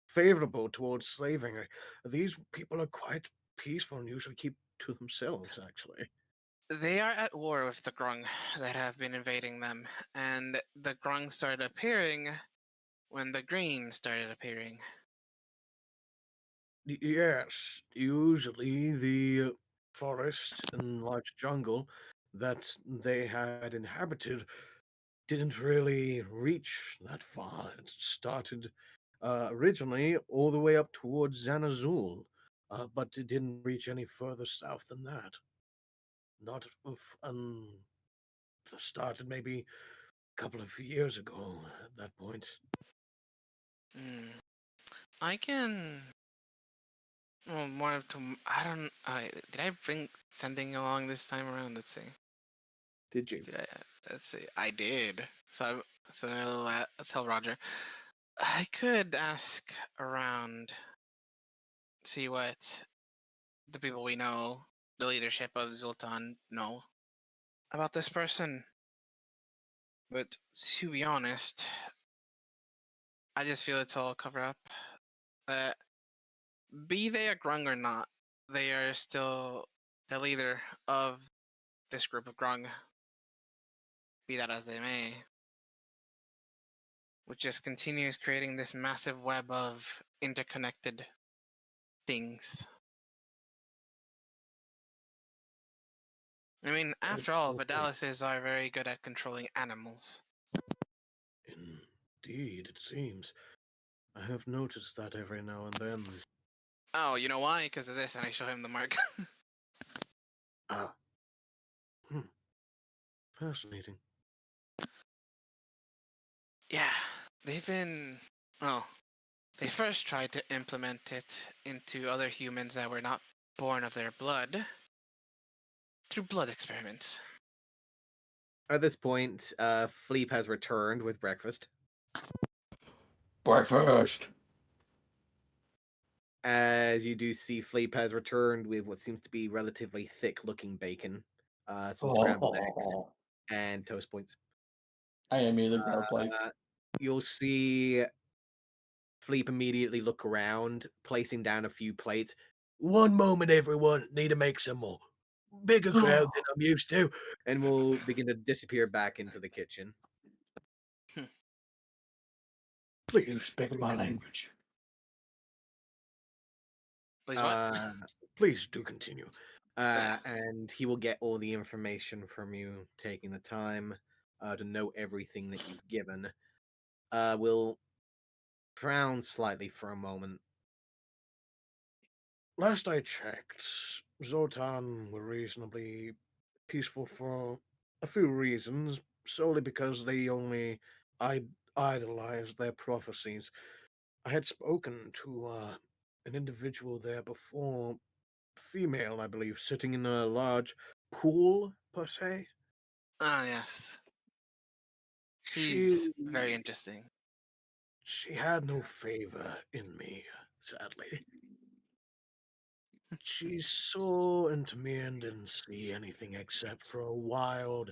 favorable towards slaving. These people are quite peaceful and usually keep to themselves, actually. They are at war with the Grung that have been invading them, and the Grung started appearing when the Green started appearing. Yes, usually the forest and large jungle that they had inhabited didn't really reach that far. It started originally all the way up towards Zanazul, but it didn't reach any further south than that. Not started maybe a couple of years ago at that point. Hmm. I can. Well, more to. I don't. Did I bring sending along this time around? Let's see. Did you? Did I? Let's see. I did. So I'll tell Roger. I could ask around, see what the people we know, the leadership of Zoltan, know about this person. But to be honest, I just feel it's all cover up. That be they a Grung or not, they are still the leader of this group of Grung. Be that as they may. which just continues creating this massive web of interconnected things. I mean, after all, Vidalises are very good at controlling animals. Indeed, it seems. I have noticed that every now and then. Oh, you know why? Because of this, and I show him the mark. Ah. Hmm. Fascinating. Yeah, they've been. Well, they first tried to implement it into other humans that were not born of their blood through blood experiments. At this point, Fleep has returned with breakfast. Breakfast. As you do see, Fleep has returned with what seems to be relatively thick-looking bacon, some scrambled eggs, and toast points. I immediately grab a plate. You'll see Fleep immediately look around, placing down a few plates. One moment, everyone. Need to make some more. Bigger crowd than I'm used to. And will begin to disappear back into the kitchen. Please, Respect my language. Please what? please do continue. And he will get all the information from you, taking the time to know everything that you've given. Will frown slightly for a moment. Last I checked, Zotan were reasonably peaceful for a few reasons, solely because they only idolized their prophecies. I had spoken to an individual there before, female, I believe, sitting in a large pool, per se. Ah, yes. She She's very interesting. she had no favor in me, sadly. She saw into me and didn't see anything except for a wild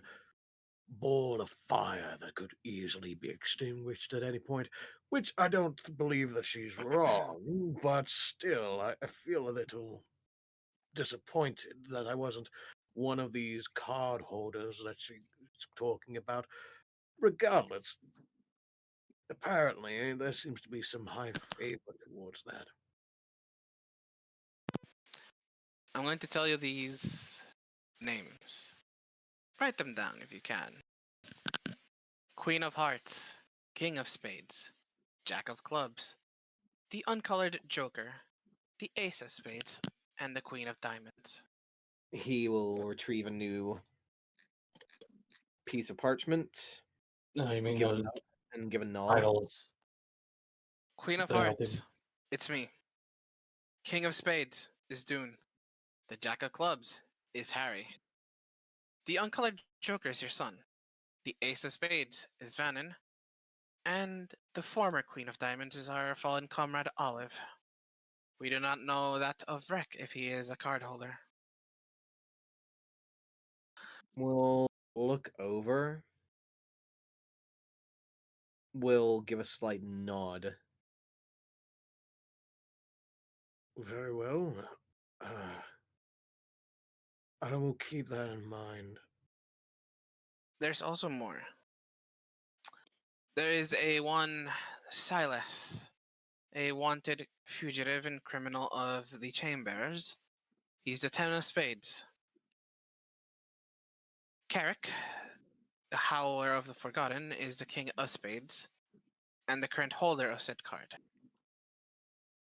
ball of fire that could easily be extinguished at any point, which I don't believe that she's wrong, but still, I feel a little disappointed that I wasn't one of these card holders that she's talking about. Regardless, apparently there seems to be some high favor towards that. I'm going to tell you these names. Write them down if you can. Queen of Hearts, King of Spades, Jack of Clubs, the Uncolored Joker, the Ace of Spades, and the Queen of Diamonds. He will retrieve a new piece of parchment, No, you mean give a those nod, and give a nod. titles? Queen of They all Hearts, do. it's me. King of Spades is Dune. The Jack of Clubs is Harry. The Uncolored Joker is your son. The Ace of Spades is Vannon. And the former Queen of Diamonds is our fallen comrade Olive. We do not know that of Rek if he is a card holder. We'll look over. Will give a slight nod. Very well. Uh, I will keep that in mind. There's also more. There is a one Silas, a wanted fugitive and criminal of the Chamberers. He's the Ten of Spades. Carrick, the Howler of the Forgotten, is the King of Spades, and the current holder of said card.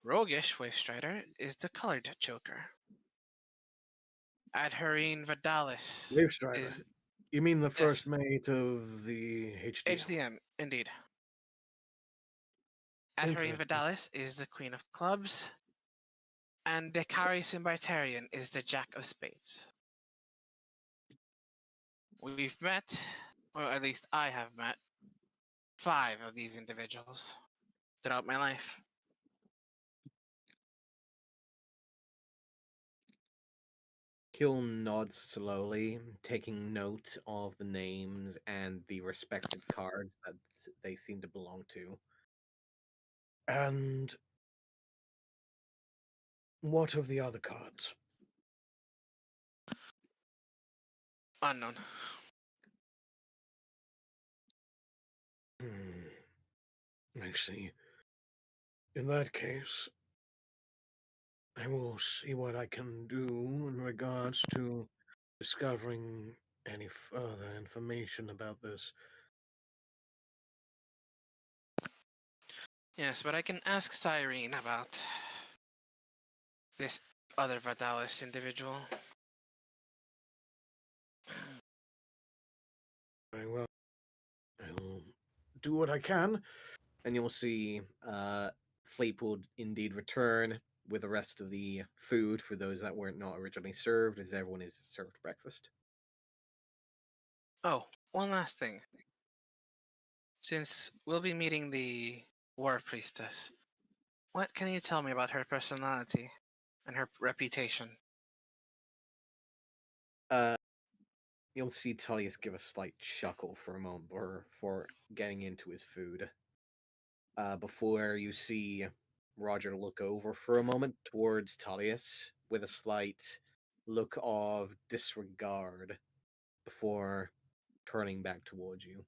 Roguish Wavestrider is the Colored Joker. Adherine Vidalis Wave Strider. is You mean the yes, first mate of the HDM? HDM, indeed. Adherine Interesting. Vidalis is the Queen of Clubs, and the Decari Symbiotarian is the Jack of Spades. We've met, or at least I have met, 5 of these individuals throughout my life. He'll nod slowly, taking note of the names and the respective cards that they seem to belong to. And what of the other cards? Unknown. Hmm. I see. In that case, I will see what I can do in regards to discovering any further information about this. Yes, but I can ask Cyrene about this other Vadalis individual. Very well. I'll do what I can. And you'll see Fleet will indeed return with the rest of the food for those that weren't not originally served, as everyone is served breakfast. Oh, one last thing. Since we'll be meeting the War Priestess, what can you tell me about her personality and her reputation? Uh, you'll see Tullius give a slight chuckle for a moment, or for getting into his food. Before you see Roger look over for a moment towards Tullius with a slight look of disregard before turning back towards you.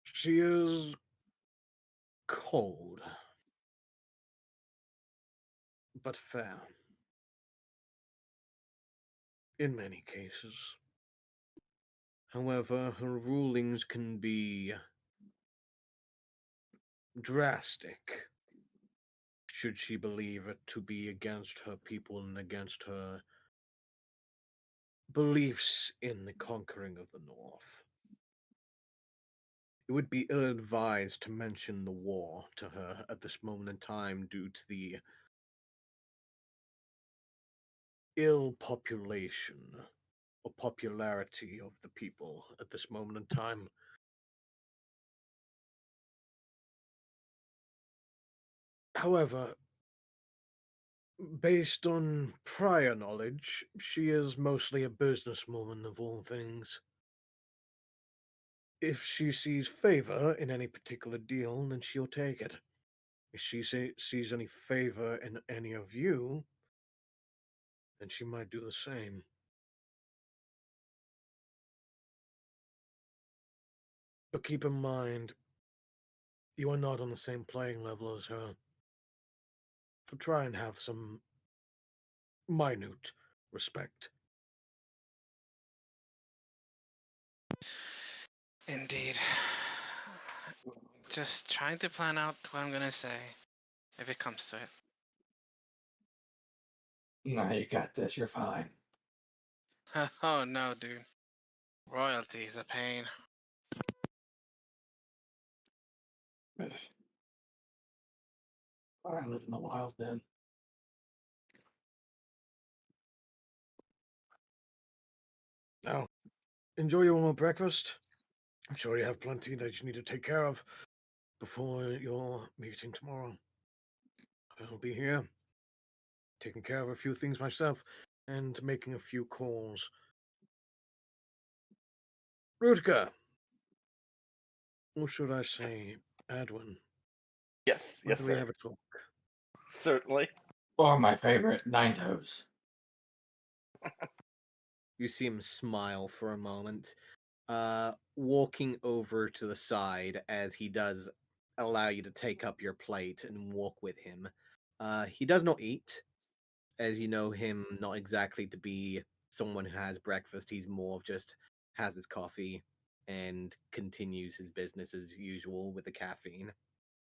She is cold, but fair. In many cases. However, her rulings can be drastic should she believe it to be against her people and against her beliefs in the conquering of the North. It would be ill advised to mention the war to her at this moment in time due to the ill population or popularity of the people at this moment in time. However, based on prior knowledge, she is mostly a businesswoman of all things. If she sees favor in any particular deal, then she'll take it. If she sees any favor in any of you, then she might do the same. But keep in mind, you are not on the same playing level as her. So try and have some minute respect. Indeed. Just trying to plan out what I'm gonna say, if it comes to it. Nah, you got this. You're fine. Oh no, dude. Royalty is a pain. I live in the wild then. Now, enjoy your warm breakfast. I'm sure you have plenty that you need to take care of before your meeting tomorrow. I'll be here, taking care of a few things myself and making a few calls. Rutger, or should I say Adwin? Yes, Why yes, don't we sir. have a talk? Certainly. Or my favorite, Nine Toes. You see him smile for a moment, walking over to the side as he does allow you to take up your plate and walk with him. He does not eat, as you know him not exactly to be someone who has breakfast. He's more of just has his coffee and continues his business as usual with the caffeine.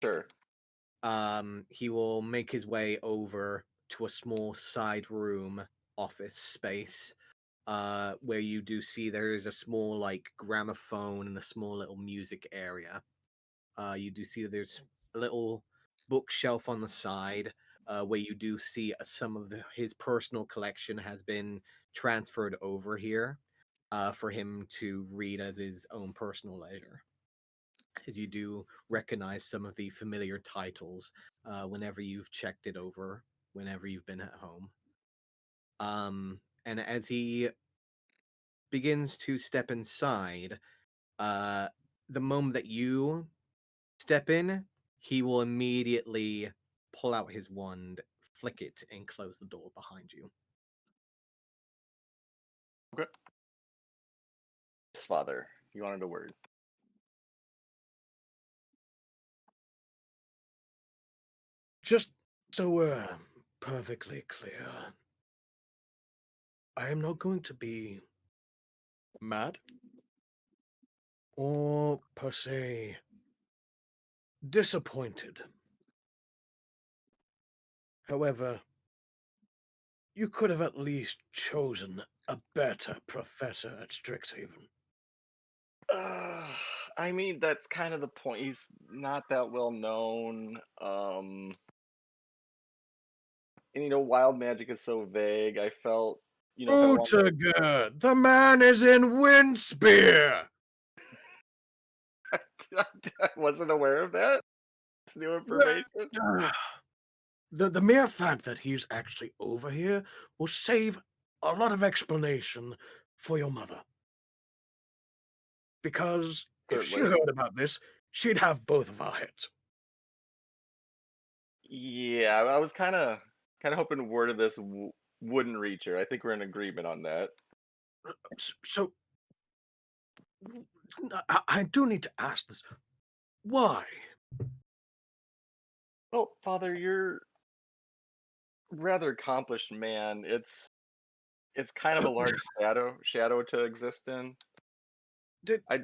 Sure. He will make his way over to a small side room office space, where you do see there is a small like gramophone and a small little music area. You do see that there's a little bookshelf on the side, where you do see some of his personal collection has been transferred over here, for him to read as his own personal leisure. As you do recognize some of the familiar titles, whenever you've checked it over, whenever you've been at home. And as he begins to step inside, uh, the moment that you step in, he will immediately pull out his wand, flick it, and close the door behind you. Okay. Yes, Father. You wanted a word. Just so we're perfectly clear, I am not going to be mad or per se disappointed. However, you could have at least chosen a better professor at Strixhaven. Uh, I mean, that's kind of the point. He's not that well known. And wild magic is so vague. I felt, if I wanted, Otager, the man is in Windspear! I wasn't aware of that. It's new Well, information. the mere fact that he's actually over here will save a lot of explanation for your mother. Because if she Certainly. heard about this, she'd have both of our heads. Yeah, I was kind of hoping word of this wouldn't reach her. I think we're in agreement on that. So, I do need to ask this. Why? Well, Father, you're a rather accomplished man. It's kind of a large shadow to exist in. Did I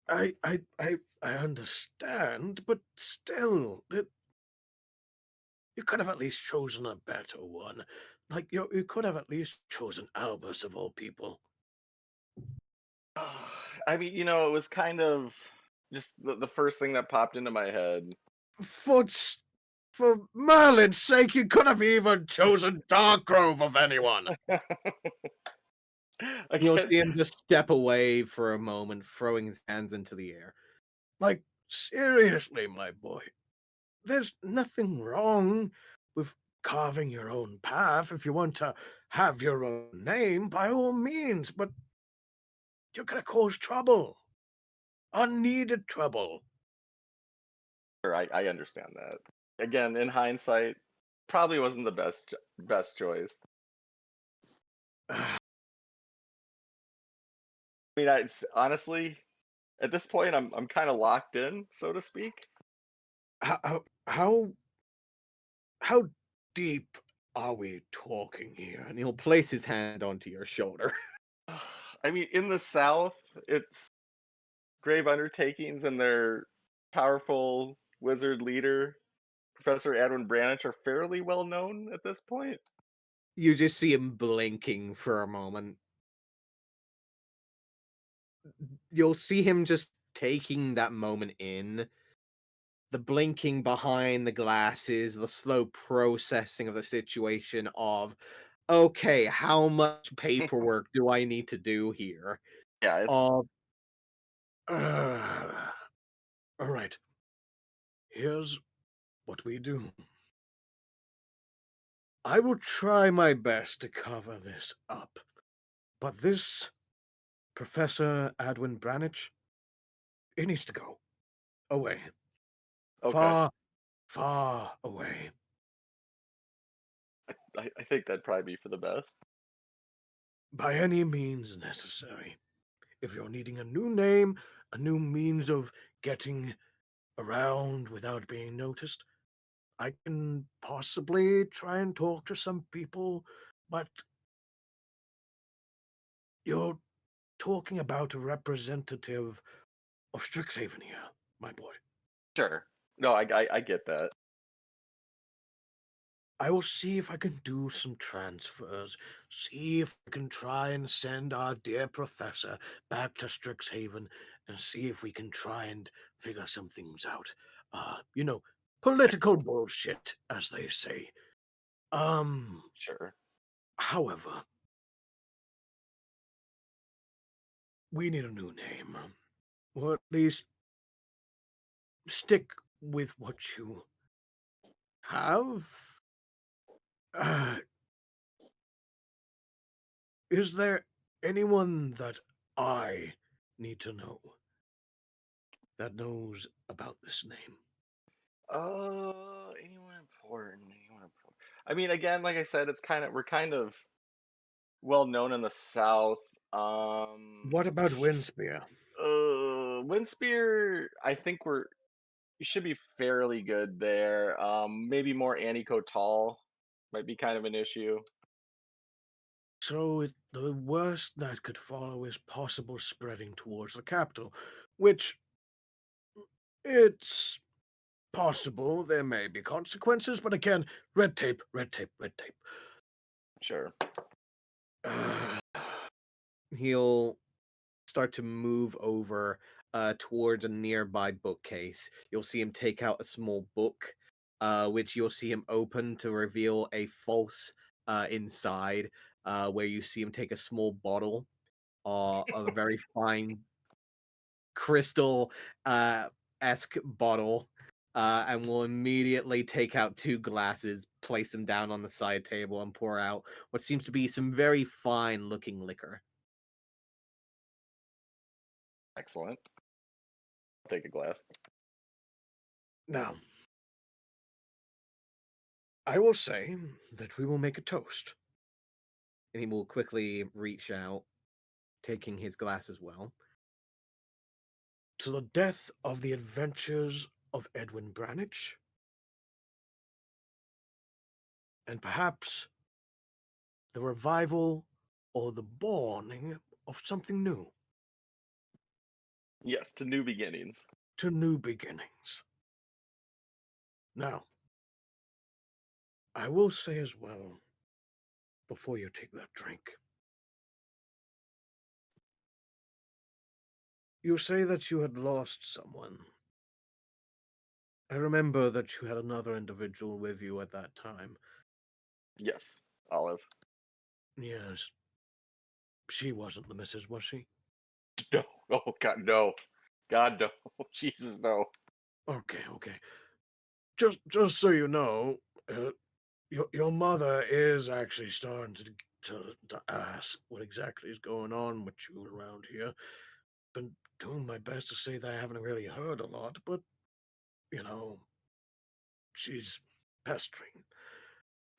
I understand, but still, you could have at least chosen a better one. Like you could have at least chosen Albus of all people. I mean, it was kind of just the first thing that popped into my head. For for Merlin's sake, you could have even chosen Darkgrove of anyone. You'll Again, see him just step away for a moment, throwing his hands into the air. Like seriously, my boy, there's nothing wrong with carving your own path if you want to have your own name, by all means. But you're gonna cause trouble, unneeded trouble. sure, I understand that. Again, in hindsight, probably wasn't the best choice. I mean, honestly, at this point, I'm kind of locked in, so to speak. How how deep are we talking here? And he'll place his hand onto your shoulder. I mean, in the South, it's grave undertakings, and their powerful wizard leader, Professor Edwin Branich, are fairly well known at this point. You just see him blinking for a moment. You'll see him just taking that moment in. The blinking behind the glasses, the slow processing of the situation of, okay, how much paperwork do I need to do here? Yeah, it's Of Uh, all right. Here's what we do. I will try my best to cover this up, but this Professor Adwin Branich, he needs to go away, okay. far, far away. I think that'd probably be for the best. By any means necessary. If you're needing a new name, a new means of getting around without being noticed, I can possibly try and talk to some people, but you're talking about a representative of Strixhaven here, my boy. Sure. No, I get that. I will see if I can do some transfers, see if I can try and send our dear professor back to Strixhaven, and see if we can try and figure some things out. Political bullshit, as they say. Sure. However, we need a new name, or at least stick with what you have. Uh, is there anyone that I need to know that knows about this name? Anyone important? Anyone important? I mean, again, like I said, we're kind of well known in the South. What about Windspear? Windspear, I think we're you should be fairly good there. Maybe more Anikotal might be kind of an issue. So the worst that could follow is possible spreading towards the capital, which it's possible there may be consequences, but again, red tape, red tape, red tape. Sure. He'll start to move over towards a nearby bookcase. You'll see him take out a small book, which you'll see him open to reveal a false inside, where you see him take a small bottle of a very fine crystal esque bottle, and will immediately take out 2 glasses, place them down on the side table, and pour out what seems to be some very fine looking liquor. Excellent. I'll take a glass. Now, I will say that we will make a toast. And he will quickly reach out, taking his glass as well. To the death of the adventures of Edwin Branich, and perhaps the revival or the dawning of something new, Yes, to new beginnings. to new beginnings. Now, I will say as well, before you take that drink, you say that you had lost someone. I remember that you had another individual with you at that time. Yes, Olive. Yes. She wasn't the missus, was she? No. Oh God, no. God, no. Jesus, no. Okay, okay. Just so you know, your mother is actually starting to ask what exactly is going on with you around here. Been doing my best to say that I haven't really heard a lot, but you know, she's pestering.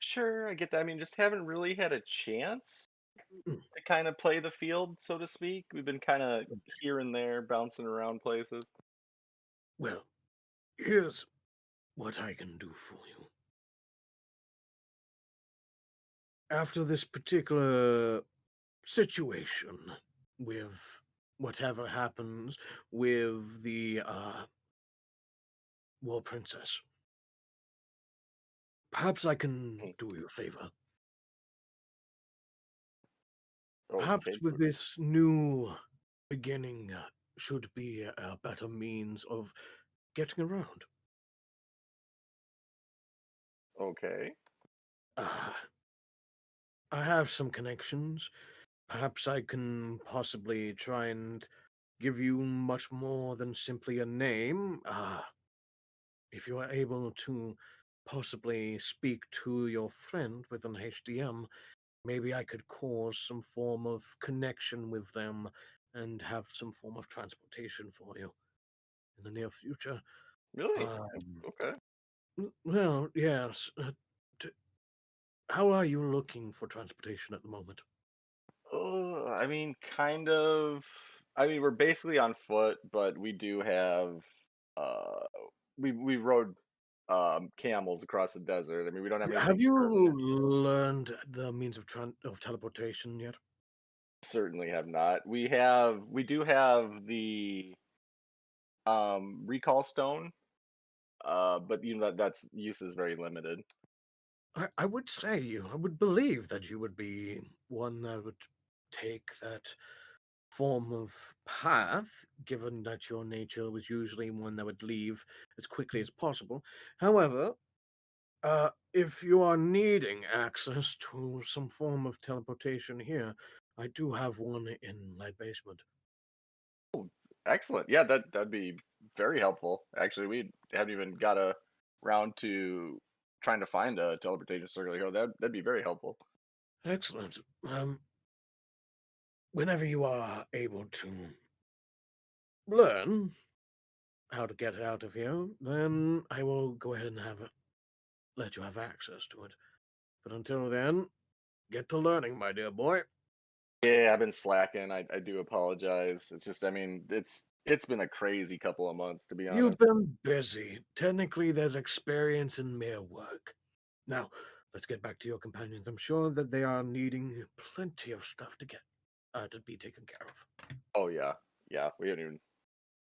Sure, I get that. I mean, just haven't really had a chance Mm, to kind of play the field, so to speak. We've been kind of here and there, bouncing around places. Well, here's what I can do for you. After this particular situation with whatever happens with the War Princess, perhaps I can Mm, do you a favor. okay. Perhaps with this new beginning should be a better means of getting around. Okay. Uh, I have some connections. Perhaps I can possibly try and give you much more than simply a name. If you are able to possibly speak to your friend with an HDM, maybe I could cause some form of connection with them and have some form of transportation for you in the near future. Really? Um, Okay. well, yes. D- how are you looking for transportation at the moment? I mean, kind of. I mean, we're basically on foot, but we do have. Uh, we rode camels across the desert. I mean, we don't have Have anything you permanent. learned the means of teleportation yet? Certainly have not. We do have the recall stone, but you know that's use is very limited. I would say I would believe that you would be one that would take that form of path, given that your nature was usually one that would leave as quickly as possible. However, if you are needing access to some form of teleportation here, I do have one in my basement. Excellent. Yeah, that'd be very helpful. Actually, we haven't even got a round to trying to find a teleportation circle here. That'd be very helpful. Excellent. Whenever you are able to learn how to get out of here, then I will go ahead and let you have access to it. But until then, get to learning, my dear boy. Yeah, I've been slacking. I do apologize. It's just, I mean, it's It's been a crazy couple of months, to be You've honest. been busy. Technically, there's experience in mere work. Now, let's get back to your companions. I'm sure that they are needing plenty of stuff to be taken care of. Oh yeah, yeah. We haven't even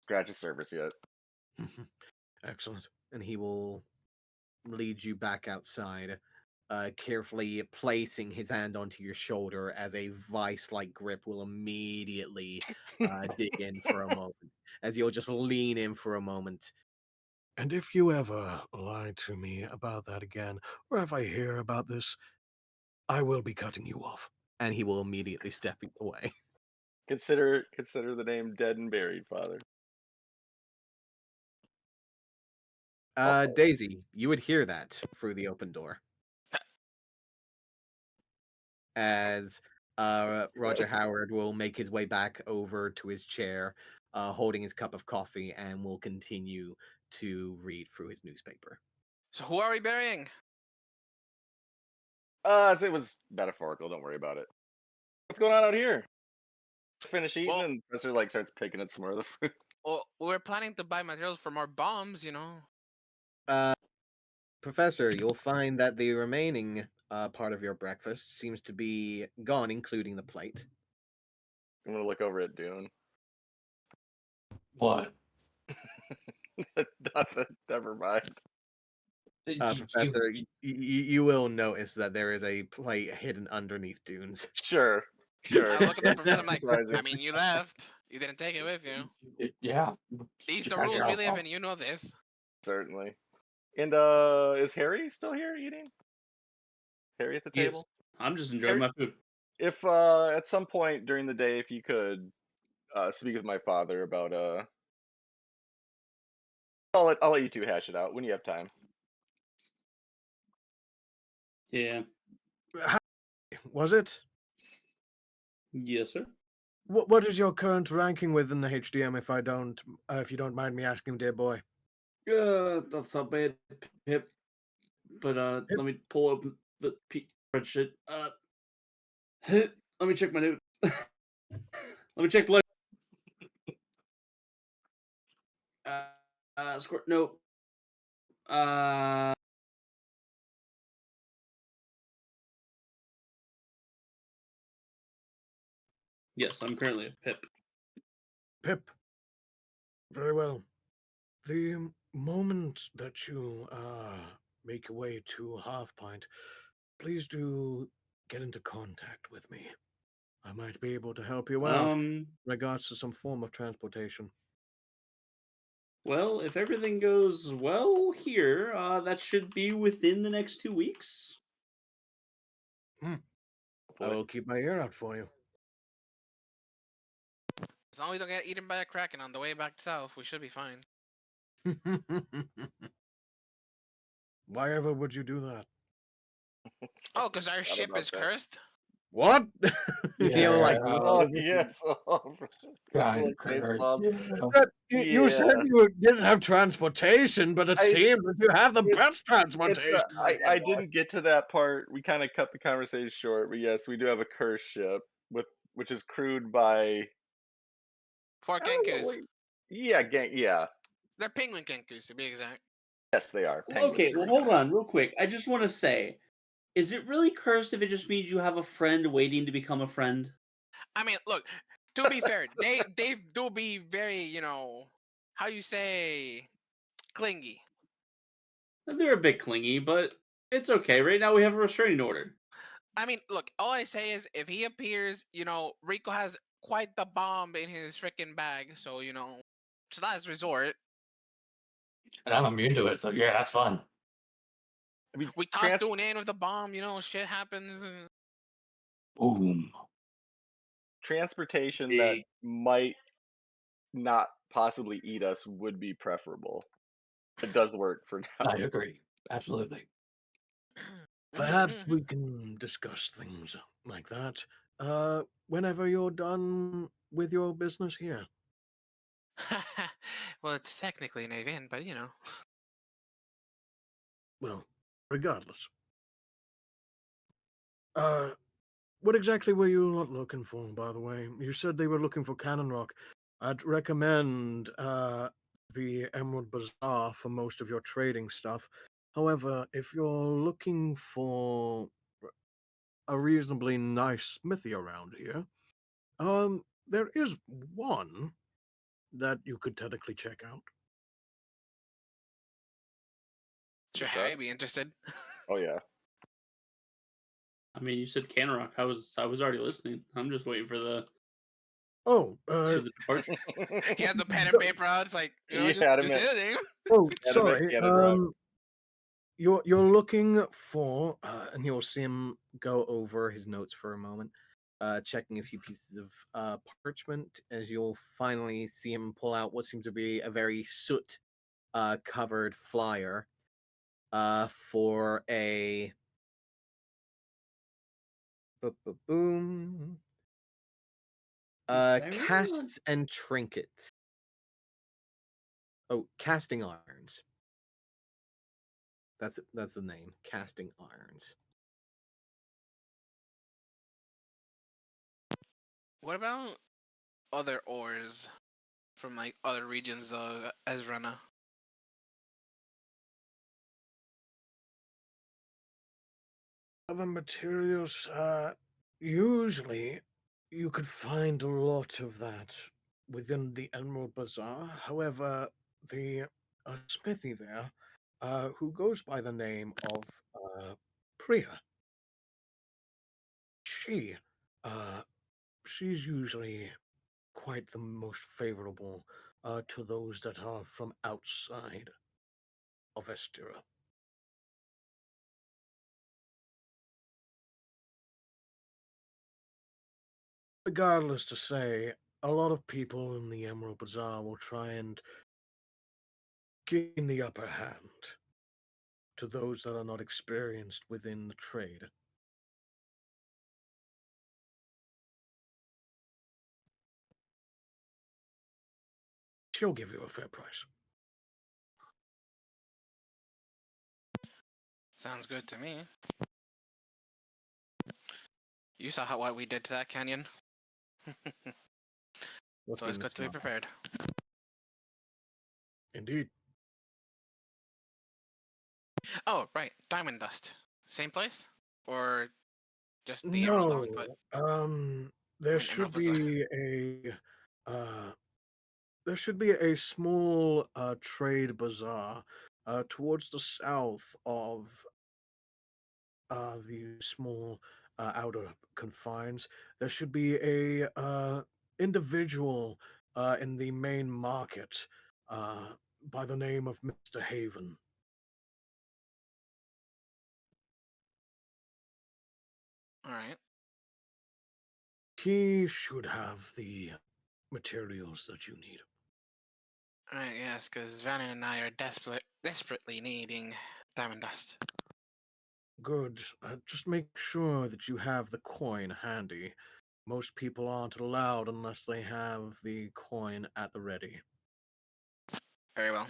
scratched the surface yet. Excellent. And he will lead you back outside, carefully placing his hand onto your shoulder as a vice-like grip will immediately dig in for a moment, as you'll just lean in for a moment. And if you ever lie to me about that again, or if I hear about this, I will be cutting you off. And he will immediately step away. Consider the name dead and buried, Father. Also, Daisy, you would hear that through the open door. As Roger Yes. Howard will make his way back over to his chair, holding his cup of coffee, and will continue to read through his newspaper. So who are we burying? It was metaphorical. Don't worry about it. What's going on out here? Let's finish eating, Well- and Professor starts picking at some more of the fruit. Well, we're planning to buy materials for more bombs, you know. Professor, you'll find that the remaining part of your breakfast seems to be gone, including the plate. I'm gonna look over at Dune. What? Nothing. Never mind. Professor, you will notice that there is a plate hidden underneath Dunes. Sure. Sure. I look at the professor. I'm like, Surprising. I mean, you left. You didn't take it with you. Yeah. These Just the gotta rules get we off live home. in. You know this. Certainly. And is Harry still here eating? Harry at the Yes, table? I'm just enjoying my food. If at some point during the day, if you could speak with my father about I'll let you two hash it out when you have time. Yeah. How was it? Yes, sir. What is your current ranking within the HDM? If you don't mind me asking, dear boy. That's not bad, Pip. But Pip? let me pull open the spreadsheet. Let me check my notes. Let me check blood. Score. No. Uh. Yes, I'm currently a Pip. Pip. Very well. The moment that you make your way to Half Pint, please do get into contact with me. I might be able to help you out in regards to some form of transportation. Well, if everything goes well here, that should be within the next 2 weeks. I will keep my ear out for you. As long as we don't get eaten by a kraken on the way back south, we should be fine. Why ever would you do that? Oh, because our ship about is that. cursed. What? He'll like Oh look at you. yes. God, Like Kurt. baseball. You said Yeah. you didn't have transportation, but it I- seems that you have the it's- best transportation. I didn't get to that part. We kind of cut the conversation short, but yes, we do have a curse ship which is crewed by Four I don't know, kenkus. yeah. They're penguin kenkus, to be exact. Yes, they are. Okay, Penguins. well, hold on, real quick. I just want to say, is it really cursed if it just means you have a friend waiting to become a friend? I mean, look. To be fair, they do be very, you know, how you say, clingy. They're a bit clingy, but it's okay. Right now we have a restraining order. I mean, look. All I say is, if he appears, you know, Rico has quite the bomb in his freaking bag. So you know, it's last resort. And I'm immune to it, so yeah, that's fun. I mean, We toss Dune in with the bomb. You know, shit happens. Boom. transportation that might not possibly eat us would be preferable. It does work for now. I agree. Absolutely. Perhaps we can discuss things like that whenever you're done with your business here. Well, it's technically an event, but you know. Well, regardless. What exactly were you not looking for, by the way? You said they were looking for Cannon Rock. I'd recommend the Emerald Bazaar for most of your trading stuff. However, if you're looking for a reasonably nice smithy around here, there is one that you could technically check out. Should What's Harry that? be interested? Oh yeah. I mean, you said Can Rock. I was already listening. I'm just waiting for the Oh, for the departure. He had the pen and paper out. It's like, You just had him just at say the name. sorry. Cannon Rock. You're looking for, and you'll see him go over his notes for a moment, checking a few pieces of parchment, as you'll finally see him pull out what seems to be a very soot covered flyer for a boom Very casts and trinkets. Oh, casting irons. That's the name. Casting irons. What about other ores from like other regions of Ezrena? Other materials, usually you could find a lot of that within the Emerald Bazaar. However, the smithy there, who goes by the name of Priya, she, uh, she's usually quite the most favorable to those that are from outside of Estira. Regardless to say, a lot of people in the Emerald Bazaar will try and gain the upper hand to those that are not experienced within the trade. She'll give you a fair price. Sounds good to me. You saw what we did to that canyon. Let's So give it's him a good to be smile. prepared. Indeed. Oh, right. Diamond dust. Same place? Or just the Emerald No, Output? there Right, Emerald should Bazaar. be uh, a small trade bazaar towards the south of the small outer confines. There should be a individual in the main market uh, by the name of Mr. Haven. Alright. He should have the materials that you need. Alright, yes, because Vannon and I are desperately needing diamond dust. Good. Just make sure that you have the coin handy. Most people aren't allowed unless they have the coin at the ready. Very well.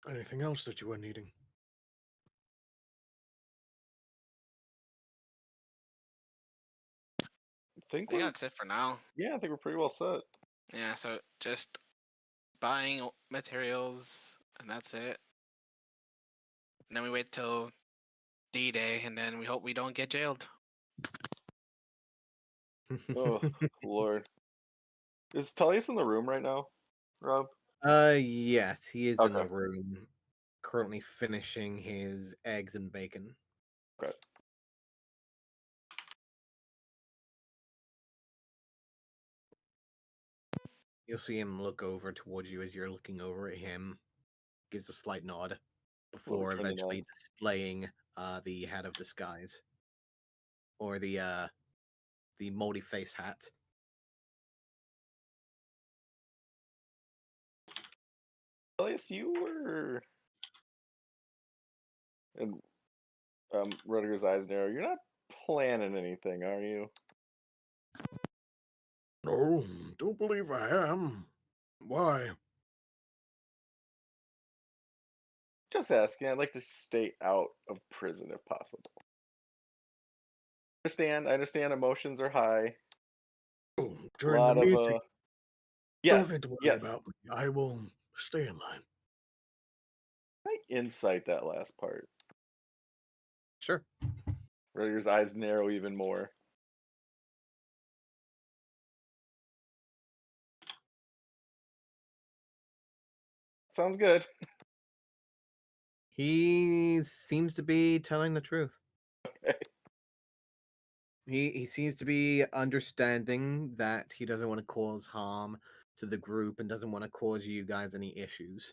Anything else that you are needing? I think I think we're that's it for now. yeah, I think we're pretty well set. Yeah, so just buying materials, and that's it. And then we wait till D-Day, and then we hope we don't get jailed. Oh Lord. Is Tullius in the room right now, Rob? Yes, he is in Okay. the room, currently finishing his eggs and bacon. Okay. You'll see him look over towards you as you're looking over at him, gives a slight nod We'll before return the nod. eventually displaying the hat of disguise. Or the moldy face hat. Tullius, you were and Rudiger's eyes narrow. You're not planning anything, are you? No, don't believe I am. Why? Just asking. I'd like to stay out of prison if possible. I understand emotions are high. Oh, A during the lot of meeting, don't yes, need to worry yes. about me. I will stay in line. I insight that last part. Sure. Rudyard's eyes narrow even more. Sounds good. He seems to be telling the truth. Okay. He seems to be understanding that he doesn't want to cause harm to the group and doesn't want to cause you guys any issues,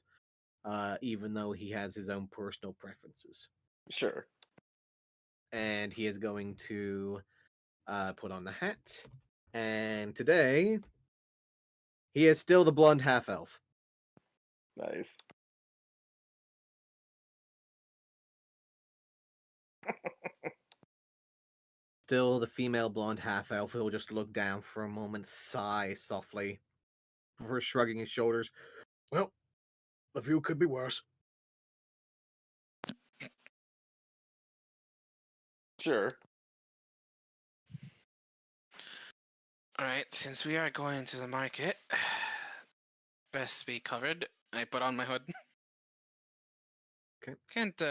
even though he has his own personal preferences. Sure. And he is going to put on the hat. And today, he is still the blonde half elf. Nice. Still the female blonde half elf who will just look down for a moment, sigh softly, before shrugging his shoulders. Well, the view could be worse. Sure. All right, since we are going to the market, best be covered. I put on my hood. Okay. Can't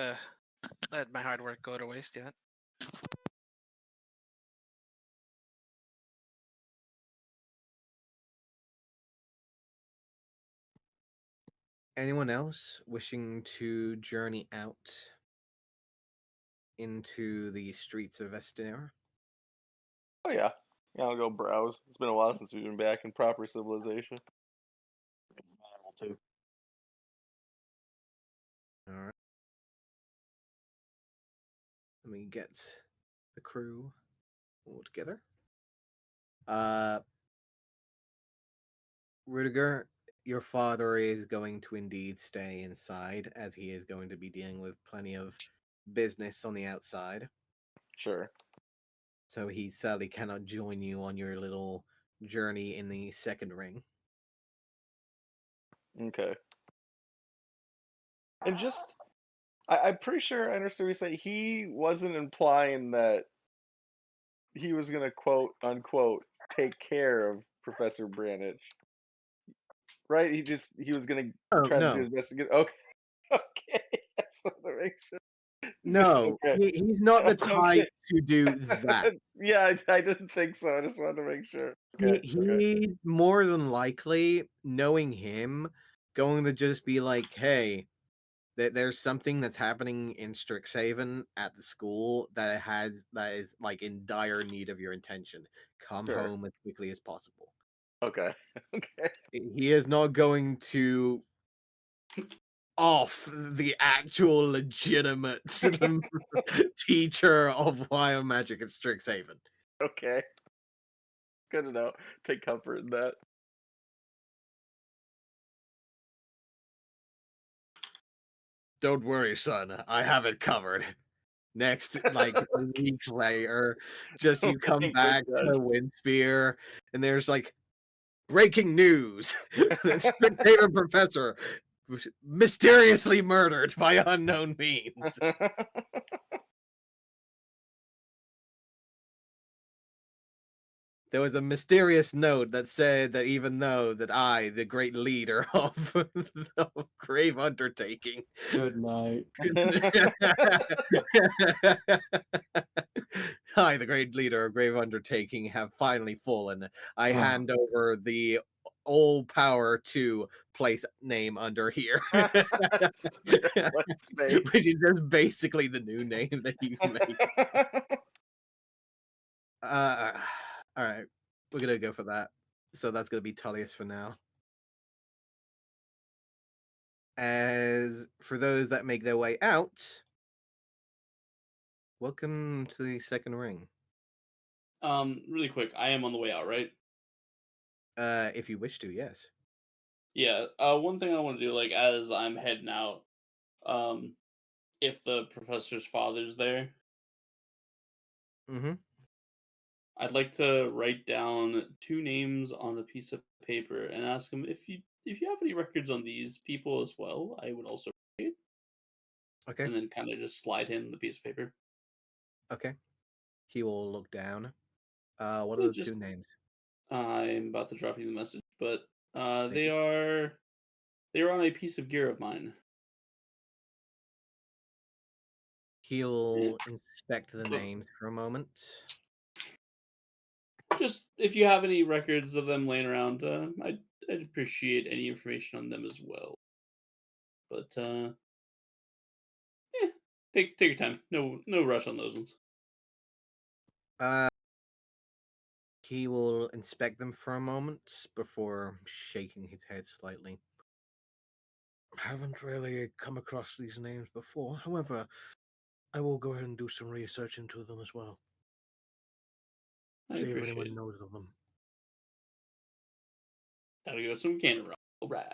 let my hard work go to waste yet. Anyone else wishing to journey out into the streets of Estinera? Oh yeah. Yeah, I'll go browse. It's been a while since we've been back in proper civilization. Too. All right. Let me get the crew all together. Rudiger, your father is going to indeed stay inside, as he is going to be dealing with plenty of business on the outside. Sure. So he sadly cannot join you on your little journey in the second ring. Okay. And just I'm pretty sure I understood what you say. He wasn't implying that he was gonna quote unquote take care of Professor Branich. Right? He was gonna Oh try to do no, his best to get okay. Okay. I just wanted to make sure. no, Okay. he's not the Okay. type to do that. Yeah, I didn't think so. I just wanted to make sure. Okay. Okay. He's more than likely, knowing him, going to just be like, "Hey, there's something that's happening in Strixhaven at the school that is like in dire need of your attention. Come Sure. home as quickly as possible." Okay. Okay. He is not going to off the actual legitimate teacher of wild magic at Strixhaven. Okay. Good to know. Take comfort in that. Don't worry, son. I have it covered. Next, like a week later, just you come Thank good back to God. Windspear, and there's like breaking news: Strixhaven professor mysteriously murdered by unknown means. There was a mysterious note that said that even though that I, the great leader of the grave undertaking, Good night. I, the great leader of grave undertaking, have finally fallen. I Ah, hand over the all power to place name under here, What space? which is just basically the new name that you make. Uh, all right, we're gonna go for that. So that's gonna be Tullius for now. As for those that make their way out, welcome to the second ring. Really quick, I am on the way out, right? If you wish to, yes. Yeah. One thing I want to do, like, as I'm heading out, um, if the professor's father's there, Mm-hmm. I'd like to write down two names on a piece of paper and ask him if you have any records on these people as well. I would also appreciate. Okay. and then kind of just slide him the piece of paper. Okay. He will look down. What are Yeah, the just two names? I'm about to drop you the message, but Thank they you. are on a piece of gear of mine. And He'll inspect the so names for a moment. just if you have any records of them laying around, I'd appreciate any information on them as well. But yeah, take your time. No rush on those ones. Uh, he will inspect them for a moment before shaking his head slightly. Haven't really come across these names before. However, I will go ahead and do some research into them as well. I See if appreciate anyone it. knows of them. That'll give us some cannon roll. All right.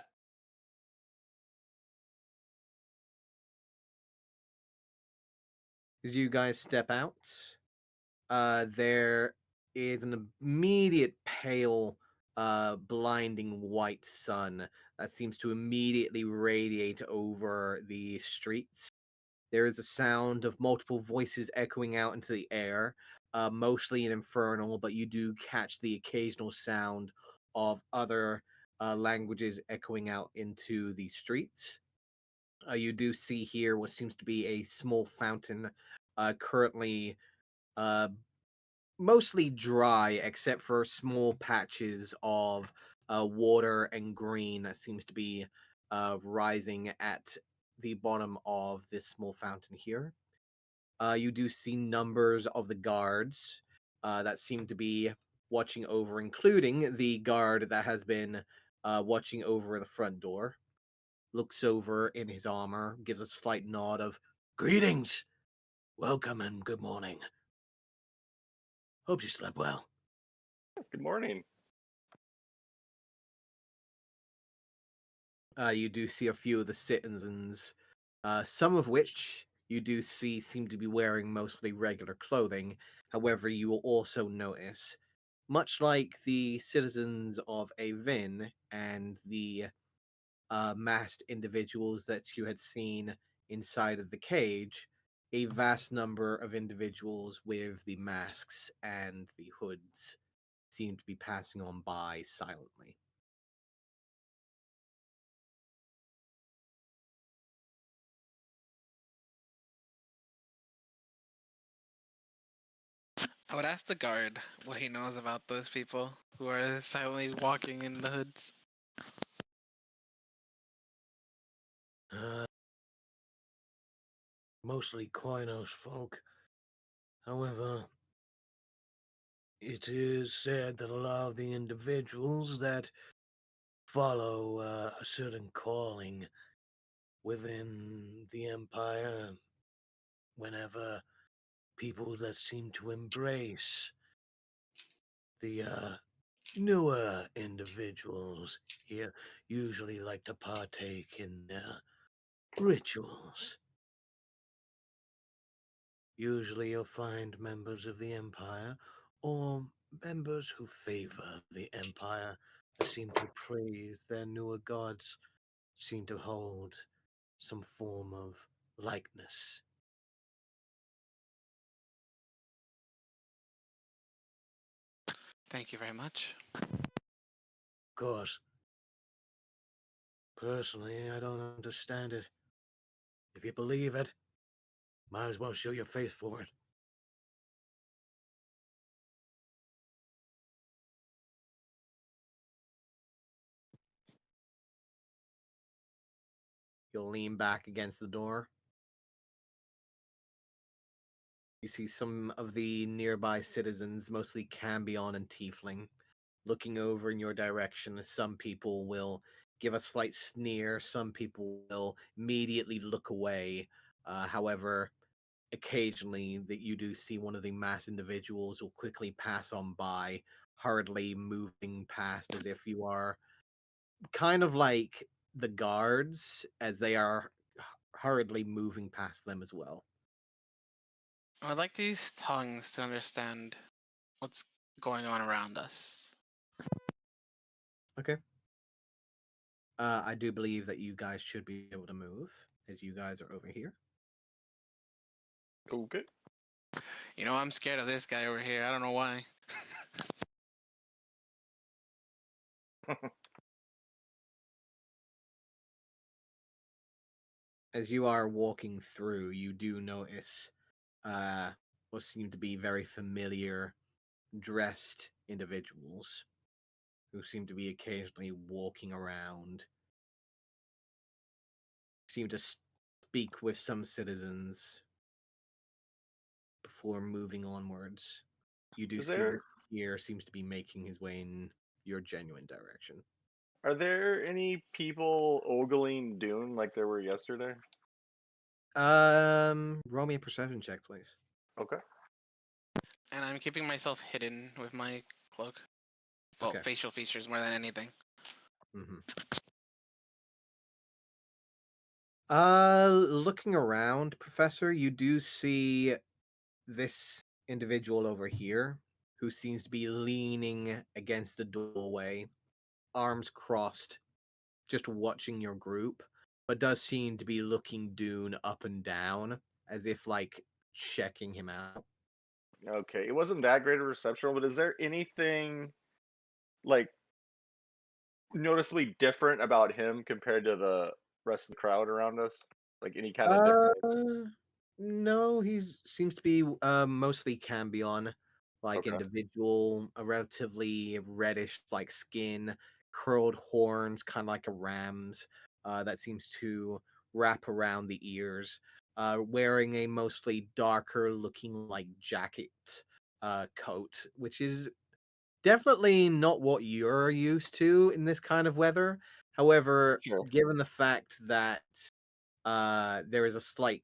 As you guys step out, there is an immediate pale, blinding white sun that seems to immediately radiate over the streets. There is a sound of multiple voices echoing out into the air, mostly in infernal, but you do catch the occasional sound of other languages echoing out into the streets. You do see here what seems to be a small fountain, currently uh, mostly dry, except for small patches of water and green that seems to be rising at the bottom of this small fountain here. You do see numbers of the guards that seem to be watching over, including the guard that has been watching over the front door. Looks over in his armor, gives a slight nod of Greetings! Welcome and good morning. Hope you slept well. Yes, good morning. you do see a few of the citizens, some of which you do see seem to be wearing mostly regular clothing. However, you will also notice, much like the citizens of Avin and the masked individuals that you had seen inside of the cage, a vast number of individuals with the masks and the hoods seem to be passing on by silently. I would ask the guard what he knows about those people who are silently walking in the hoods. Uh, Mostly Koinos folk. However, it is said that a lot of the individuals that follow a certain calling within the Empire, whenever people that seem to embrace the newer individuals here usually like to partake in their rituals. Usually you'll find members of the Empire or members who favor the Empire that seem to praise their newer gods, seem to hold some form of likeness. Thank you very much. Of course, personally, I don't understand it. If you believe it, might as well show your face for it. You'll lean back against the door. You see some of the nearby citizens, mostly Cambion and Tiefling, looking over in your direction. Some people will give a slight sneer, some people will immediately look away. However, occasionally that you do see one of the mass individuals will quickly pass on by, hurriedly moving past as if you are kind of like the guards as they are hurriedly moving past them as well. I would like to use tongues to understand what's going on around us. Okay. I do believe that you guys should be able to move as you guys are over here. Okay. You know, I'm scared of this guy over here. I don't know why. As you are walking through, you do notice what seem to be very familiar dressed individuals who seem to be occasionally walking around, seem to speak with some citizens before moving onwards. You do Is see there that here seems to be making his way in your genuine direction. are there any people ogling Dune like there were yesterday? Roll me a perception check, please. Okay. And I'm keeping myself hidden with my cloak. Well, Okay. facial features more than anything. Mm-hmm. Looking around, Professor, you do see this individual over here who seems to be leaning against the doorway, arms crossed, just watching your group, but does seem to be looking Dune up and down as if like checking him out. Okay. It wasn't that great a reception, but is there anything like noticeably different about him compared to the rest of the crowd around us? Like any kind of different? Uh, no, he seems to be mostly Cambion, like Okay. individual, a relatively reddish like skin, curled horns, kind of like a ram's. That seems to wrap around the ears. Wearing a mostly darker looking like jacket coat, which is definitely not what you're used to in this kind of weather. However, Sure. given the fact that there is a slight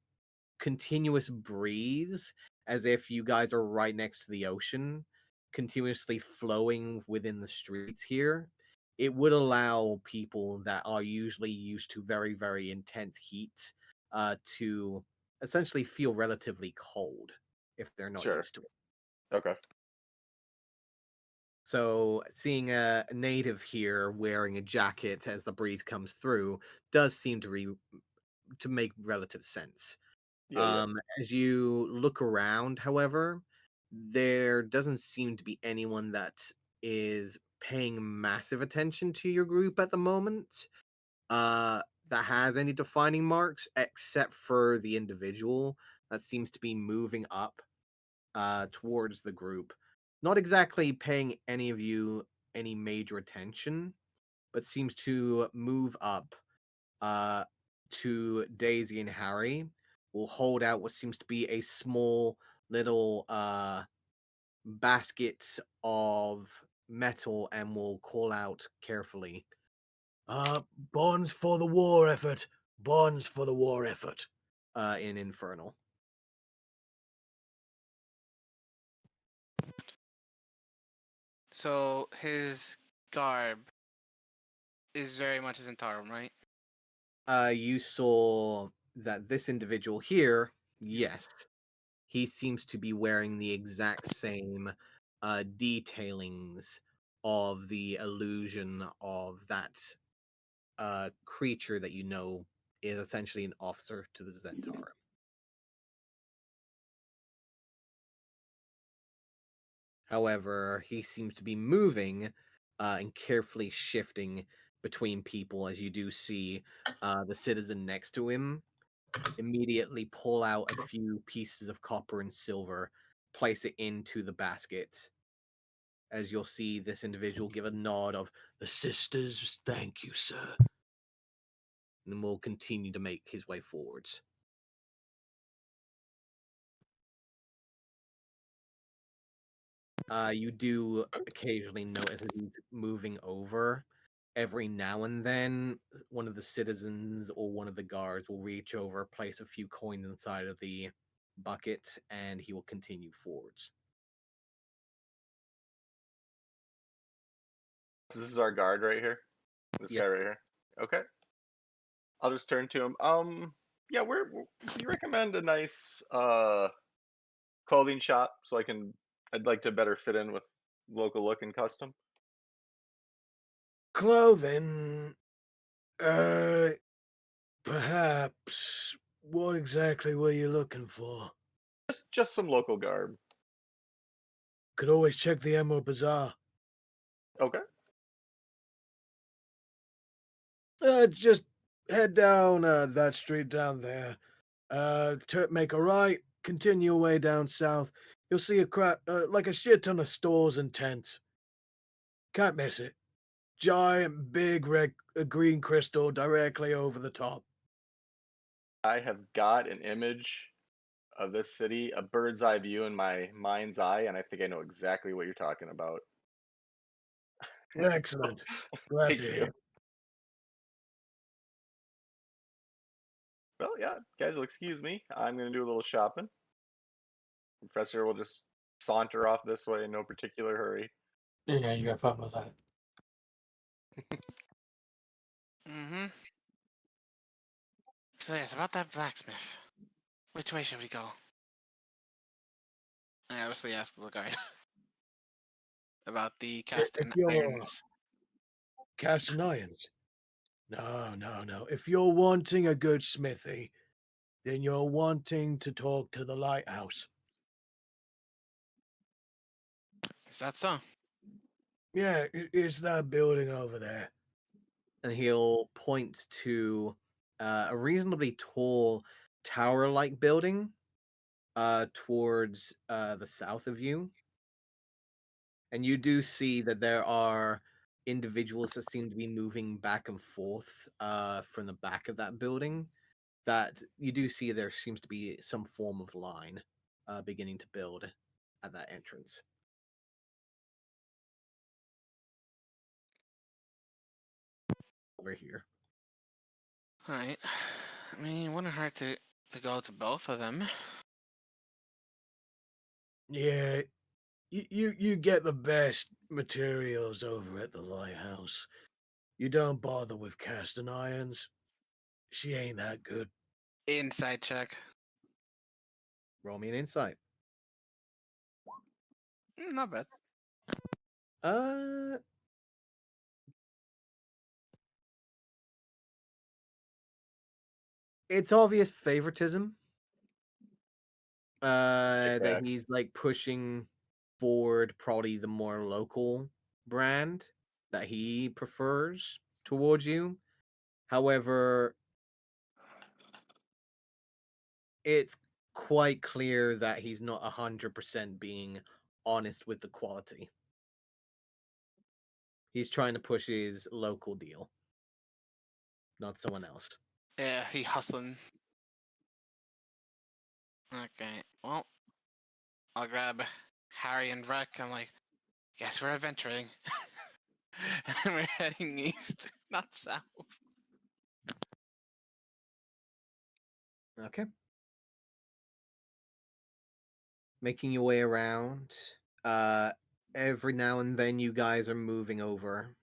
continuous breeze as if you guys are right next to the ocean, continuously flowing within the streets here. It would allow people that are usually used to very, very intense heat to essentially feel relatively cold if they're not Sure. used to it. Okay. So seeing a native here wearing a jacket as the breeze comes through does seem to make relative sense. Yeah, yeah. As you look around, however, there doesn't seem to be anyone that is paying massive attention to your group at the moment. That has any defining marks, except for the individual that seems to be moving up towards the group. Not exactly paying any of you any major attention, but seems to move up uh, to Daisy and Harry. Will hold out what seems to be a small little basket of metal and will call out carefully. Uh, bonds for the war effort. Bonds for the war effort. In Infernal. So his garb is very much his Zentarum, right? You saw that this individual here, yes, he seems to be wearing the exact same detailings of the illusion of that creature that you know is essentially an officer to the Zentarum. However, he seems to be moving and carefully shifting between people as you do see the citizen next to him immediately pull out a few pieces of copper and silver, place it into the basket. As you'll see this individual give a nod of, The sisters, thank you, sir. and will continue to make his way forwards. You do occasionally notice that he's moving over. Every now and then, one of the citizens or one of the guards will reach over, place a few coins inside of the bucket, and he will continue forwards. This is our guard right here. This Yeah. guy right here. Okay. I'll just turn to him. Yeah, do you recommend a nice clothing shop so I'd like to better fit in with local look and custom? Clothing. Uh, perhaps. What exactly were you looking for? just some local garb. Could always check the Emerald Bazaar. Okay. Just head down that street down there. Make a right, continue away down south. You'll see like a shit ton of stores and tents. Can't miss it. Giant, big, green crystal directly over the top. I have got an image of this city, a bird's eye view in my mind's eye, and I think I know exactly what you're talking about. Excellent. Glad Thank to you. hear. Well, yeah, guys will excuse me. I'm going to do a little shopping. Professor will just saunter off this way in no particular hurry. Yeah, you got fun with that. Mm-hmm. So yes, about that blacksmith. Which way should we go? I obviously asked the guard about the cast If and you're irons. casting irons. No. If you're wanting a good smithy, then you're wanting to talk to the lighthouse. Is that so? Yeah, it's that building over there. And he'll point to a reasonably tall tower-like building towards the south of you. And you do see that there are individuals that seem to be moving back and forth from the back of that building. That you do see there seems to be some form of line beginning to build at that entrance. Over here. Alright. I mean, it wouldn't hurt to go to both of them. Yeah, you get the best materials over at the lighthouse. You don't bother with casting irons. She ain't that good. Inside check. Roll me an insight. Not bad. Uh, it's obvious favoritism. That Kickback. he's like pushing forward probably the more local brand that he prefers towards you. However, it's quite clear that he's not 100% being honest with the quality. He's trying to push his local deal, not someone else. Yeah, he hustling. Okay, well, I'll grab Harry and Rec. I'm like, guess we're adventuring. And we're heading east, not south. Okay. Making your way around. Every now and then you guys are moving over.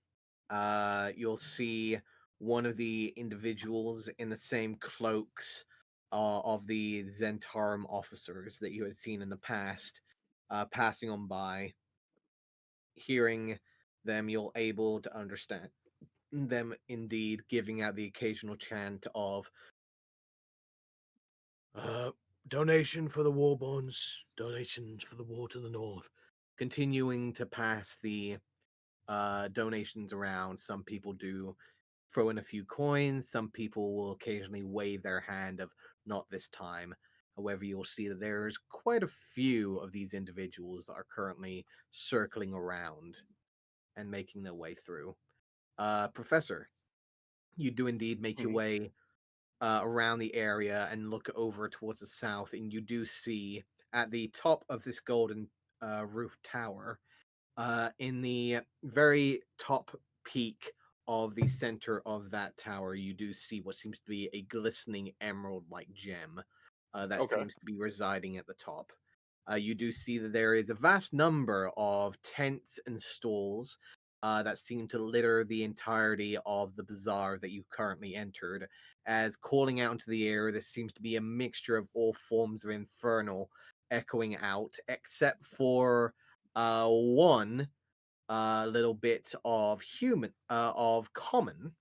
You'll see one of the individuals in the same cloaks of the Zentarum officers that you had seen in the past, passing on by. Hearing them, you'll able to understand them indeed giving out the occasional chant of Donation for the war bonds, donations for the war to the north. continuing to pass the donations around. Some people do throw in a few coins. Some people will occasionally wave their hand of not this time. However, you'll see that there's quite a few of these individuals that are currently circling around and making their way through. Professor, you do indeed make your Mhm. way around the area and look over towards the south, and you do see at the top of this golden roof tower, in the very top peak of the center of that tower, you do see what seems to be a glistening emerald-like gem that Okay. seems to be residing at the top. You do see that there is a vast number of tents and stalls that seem to litter the entirety of the bazaar that you currently entered. As calling out into the air, there seems to be a mixture of all forms of infernal echoing out, except for one little bit of common,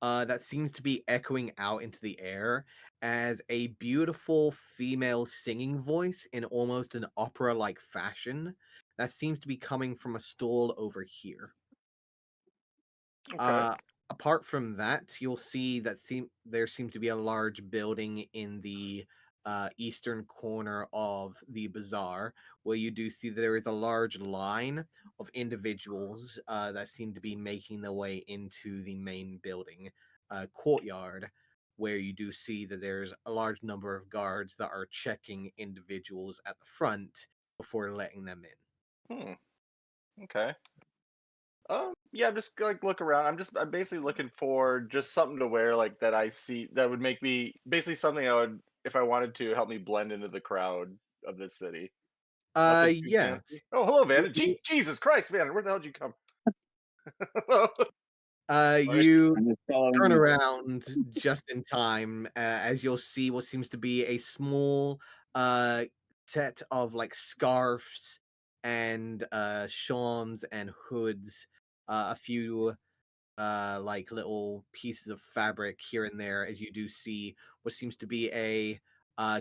that seems to be echoing out into the air as a beautiful female singing voice in almost an opera-like fashion that seems to be coming from a stall over here. Okay. Apart from that, you'll see that there seems to be a large building in the eastern corner of the bazaar, where you do see there is a large line of individuals that seem to be making their way into the main building courtyard, where you do see that there's a large number of guards that are checking individuals at the front before letting them in. Okay. Yeah, I'm just like look around. I'm basically looking for just something to wear like that I see that would make me basically something I would if I wanted to help me blend into the crowd of this city. Nothing too fancy. Yes. Oh, hello, Vanna. You, Jesus Christ, Vanna, where the hell did you come? Hello. Sorry. you I'm just following turn you. around just in time as you'll see what seems to be a small uh set of like scarves and shawls and hoods, a few like little pieces of fabric here and there as you do see what seems to be a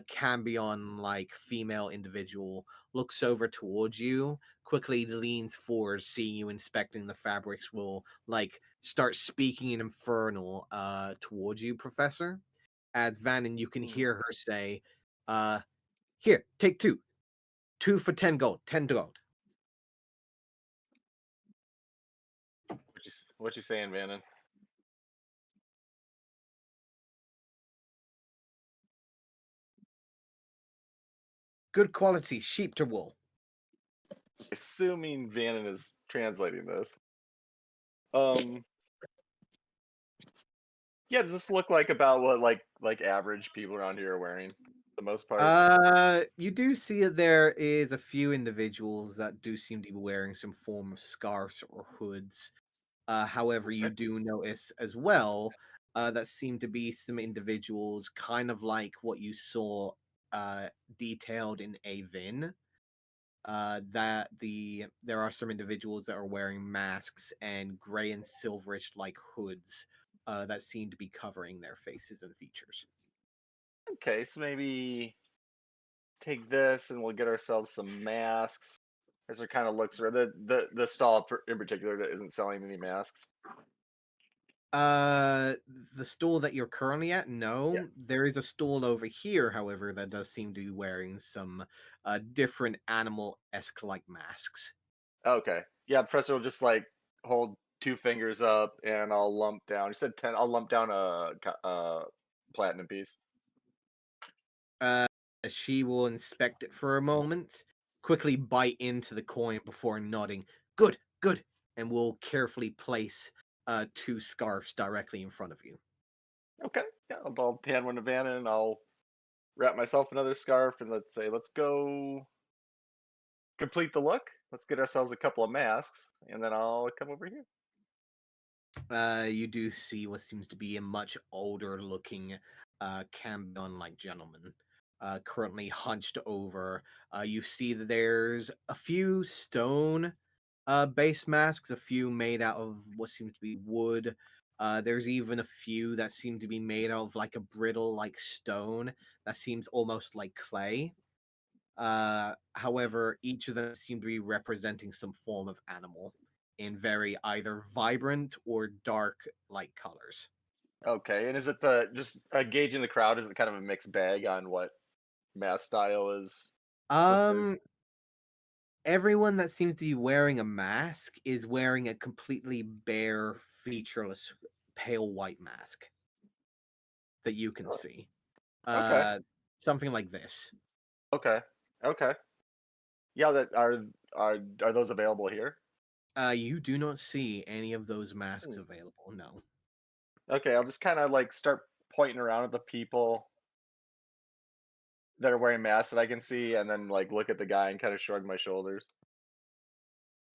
cambion like female individual looks over towards you, quickly leans forward, seeing you inspecting the fabrics, will like start speaking in infernal towards you, Professor. As Vannon, you can Hmm. hear her say, uh here, take two. Two for 10 gold. 10 gold. What you saying, Vanna? Good quality sheep to wool. Assuming Vanna is translating this. Um. Yeah, does this look like about what like average people around here are wearing, for the most part? You do see that there is a few individuals that do seem to be wearing some form of scarves or hoods. However, you Okay. do notice as well that seem to be some individuals, kind of like what you saw uh, detailed in Avin. There are some individuals that are wearing masks and gray and silverish like hoods that seem to be covering their faces and features. Okay, so maybe take this and we'll get ourselves some masks. As it kind of looks around the stall in particular that isn't selling any masks. Uh, the stall that you're currently at, Yeah. no. There is a stall over here, however, that does seem to be wearing some different animal-esque like masks. Okay. Yeah, Professor will just like hold two fingers up and I'll lump down. You said 10. I'll lump down a platinum piece. Uh, she will inspect it for a moment, quickly bite into the coin before nodding. Good, good, and will carefully place two scarves directly in front of you. Okay. Yeah, I'll hand one to Vanna and I'll wrap myself another scarf and let's go complete the look. Let's get ourselves a couple of masks and then I'll come over here. You do see what seems to be a much older looking Cambion like gentleman, currently hunched over. You see that there's a few stone base masks, a few made out of what seems to be wood. There's even a few that seem to be made out of like a brittle like stone that seems almost like clay. However, each of them seem to be representing some form of animal in very either vibrant or dark light colors. Okay. And is it the just gauging the crowd? Is it kind of a mixed bag on what mask style is preferred? Um, Everyone that seems to be wearing a mask is wearing a completely bare, featureless, pale white mask that you can Really? see. Okay. Uh, Something like this. Okay. Okay. Yeah, that are those available here? You do not see any of those masks Hmm. available. No. Okay, I'll just kind of like start pointing around at the people that are wearing masks that I can see, and then like look at the guy and kind of shrug my shoulders.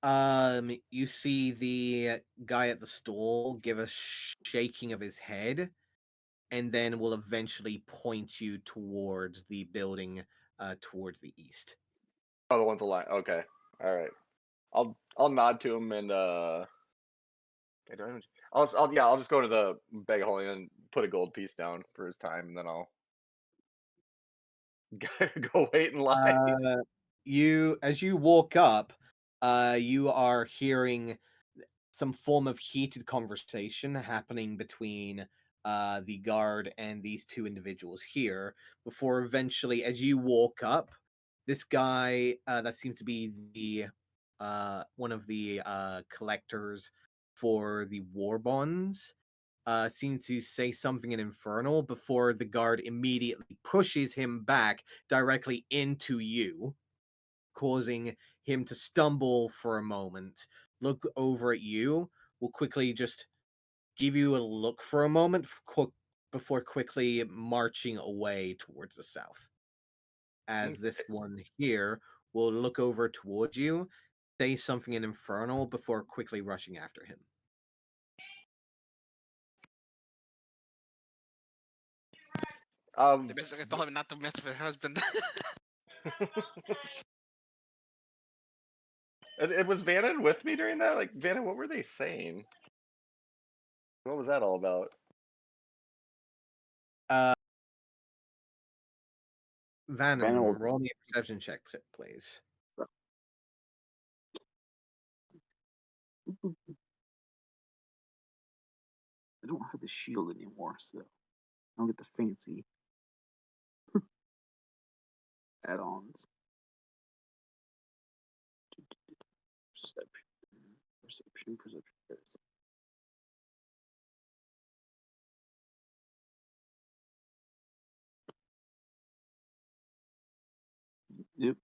You see the guy at the stall give a shaking of his head, and then will eventually point you towards the building, towards the east. Oh, the one with the line. Okay, all right. I'll nod to him and I'll just go to the bag of holding and put a gold piece down for his time, and then I'll go wait in line. As you walk up, you are hearing some form of heated conversation happening between the guard and these two individuals here before eventually, as you walk up, this guy that seems to be the one of the collectors for the war bonds seems to say something in infernal before the guard immediately pushes him back directly into you, causing him to stumble for a moment, look over at you, will quickly just give you a look for a moment before quickly marching away towards the south. As this one here will look over towards you, say something in infernal before quickly rushing after him. They basically told him not to mess with her husband. And it was Vannon with me during that. Like Vannon, what were they saying? What was that all about? Vanham, roll me a perception check, please. I don't have the shield anymore, so I don't get the fancy add-ons. Perception. Yep.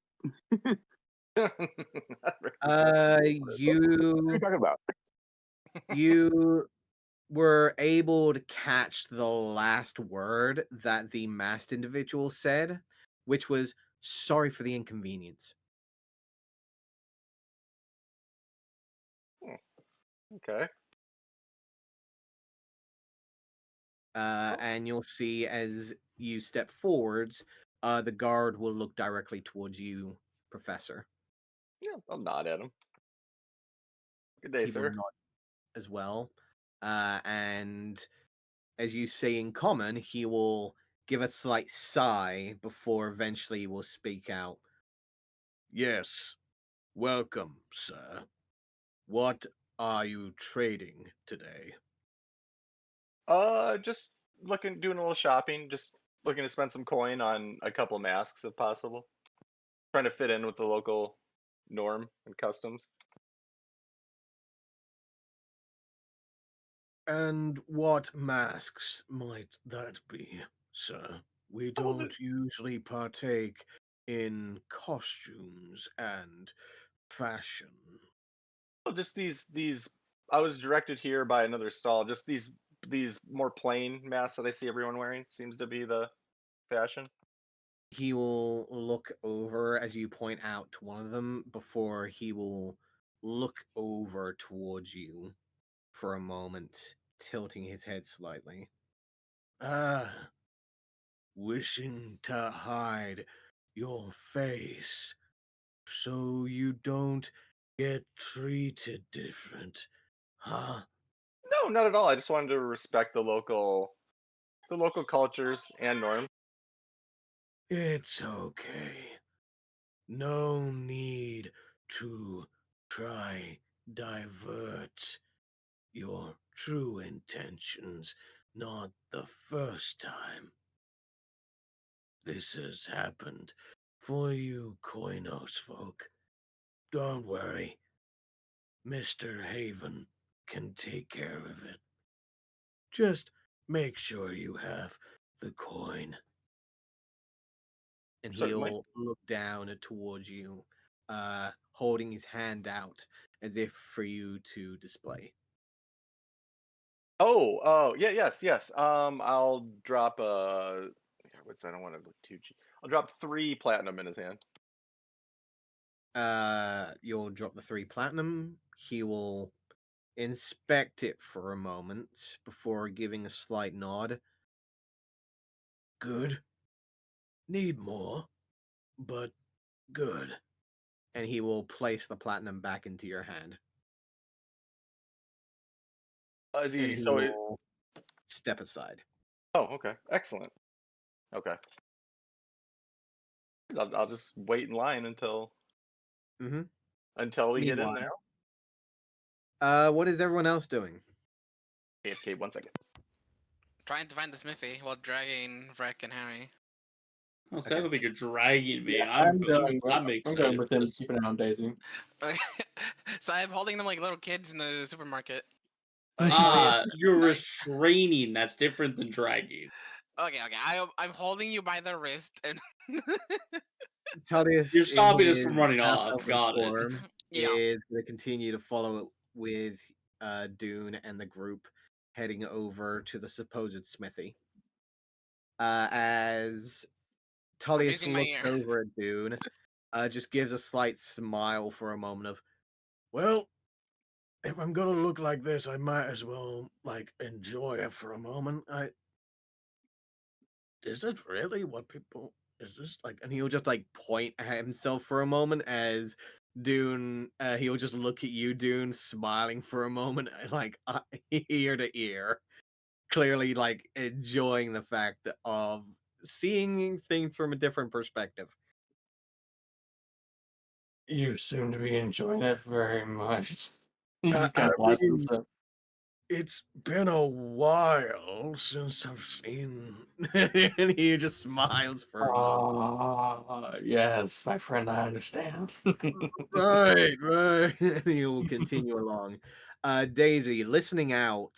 What are you talking about? You were able to catch the last word that the masked individual said, which was sorry for the inconvenience. Okay. And you'll see as you step forwards, the guard will look directly towards you, Professor. Yeah, I'll nod at him. Good day, He will sir. nod as well. And as you say in common, he will give a slight sigh before eventually will speak out. Yes, welcome, sir. What are you trading today? Just doing a little shopping. Just looking to spend some coin on a couple masks if possible. Trying to fit in with the local norm and customs. And what masks might that be, sir? We Oh, don't usually partake in costumes and fashion. just these. I was directed here by another stall. Just these more plain masks that I see everyone wearing seems to be the fashion. He will look over as you point out to one of them before he will look over towards you for a moment, tilting his head slightly. Ah, wishing to hide your face so you don't get treated different, huh? No, not at all. I just wanted to respect the local cultures and norms. It's okay. No need to try divert your true intentions, not the first time. This has happened for you Koinos folk. Don't worry. Mr. Haven can take care of it. Just make sure you have the coin. And Certainly. he'll look down towards you, holding his hand out as if for you to display. Oh, yeah, yes. I'll drop what's that? I don't want to look too cheap. I'll drop 3 platinum in his hand. You'll drop the 3 platinum. He will inspect it for a moment before giving a slight nod. Good. Need more, but good. And he will place the platinum back into your hand. Is and he he so? will step aside. Oh, okay, excellent. Okay, I'll just wait in line until Mm-hmm. we get in Meanwhile, there. what is everyone else doing? AFK, 1 second. Trying to find the smithy while dragging Vrek and Harry. Oh, so I Okay. don't think you're dragging me. Yeah, I'm going excited with for him, this. keeping an eye on Daisy. So I'm holding them like little kids in the supermarket. You're restraining. That's different than dragging. Okay. I'm holding you by the wrist and Tullius, You're in stopping us his from running half off. elven Got it. form, yeah. is going to continue to follow with Dune and the group heading over to the supposed smithy. As Tullius using my looks ear. over at Dune, just gives a slight smile for a moment of, Well, if I'm gonna look like this, I might as well like enjoy it for a moment. Is it really what people? Is this like? and he'll just like point at himself for a moment as Dune, he'll just look at you, Dune, smiling for a moment, like ear to ear, clearly like enjoying the fact of seeing things from a different perspective. You seem to be enjoying it very much. He I just kind of laughs at mean, himself. it's been a while since I've seen. And he just smiles for a moment. Yes, my friend, I understand. Right, right. And he will continue along. Daisy, listening out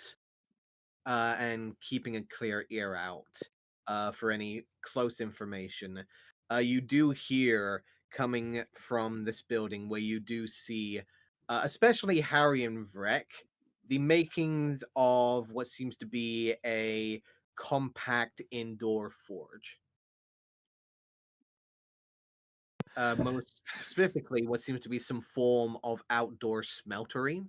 and keeping a clear ear out for any close information. You do hear coming from this building where you do see, especially Harry and Vrek, the makings of what seems to be a compact indoor forge. Most specifically, what seems to be some form of outdoor smeltery,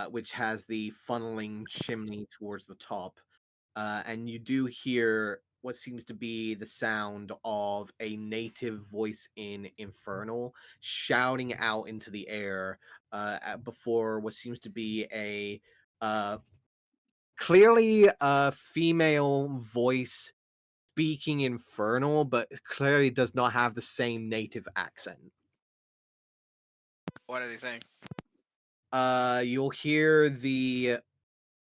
which has the funneling chimney towards the top. And you do hear what seems to be the sound of a native voice in Infernal shouting out into the air before what seems to be a clearly a female voice speaking Infernal, but clearly does not have the same native accent. What are they saying? You'll hear the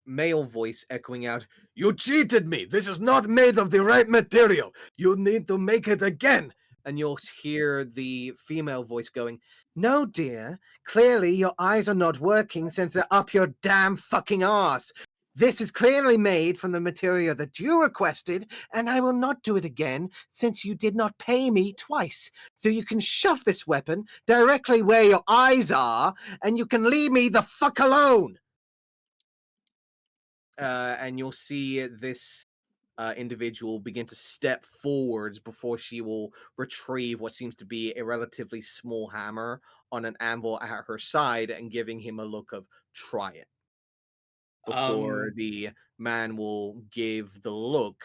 male voice echoing out, You cheated me! This is not made of the right material! You need to make it again! and you'll hear the female voice going, No, dear, clearly your eyes are not working since they're up your damn fucking ass. This is clearly made from the material that you requested, and I will not do it again since you did not pay me twice. So you can shove this weapon directly where your eyes are, and you can leave me the fuck alone. And you'll see this individual begin to step forwards before she will retrieve what seems to be a relatively small hammer on an anvil at her side and giving him a look of try it. Before the man will give the look,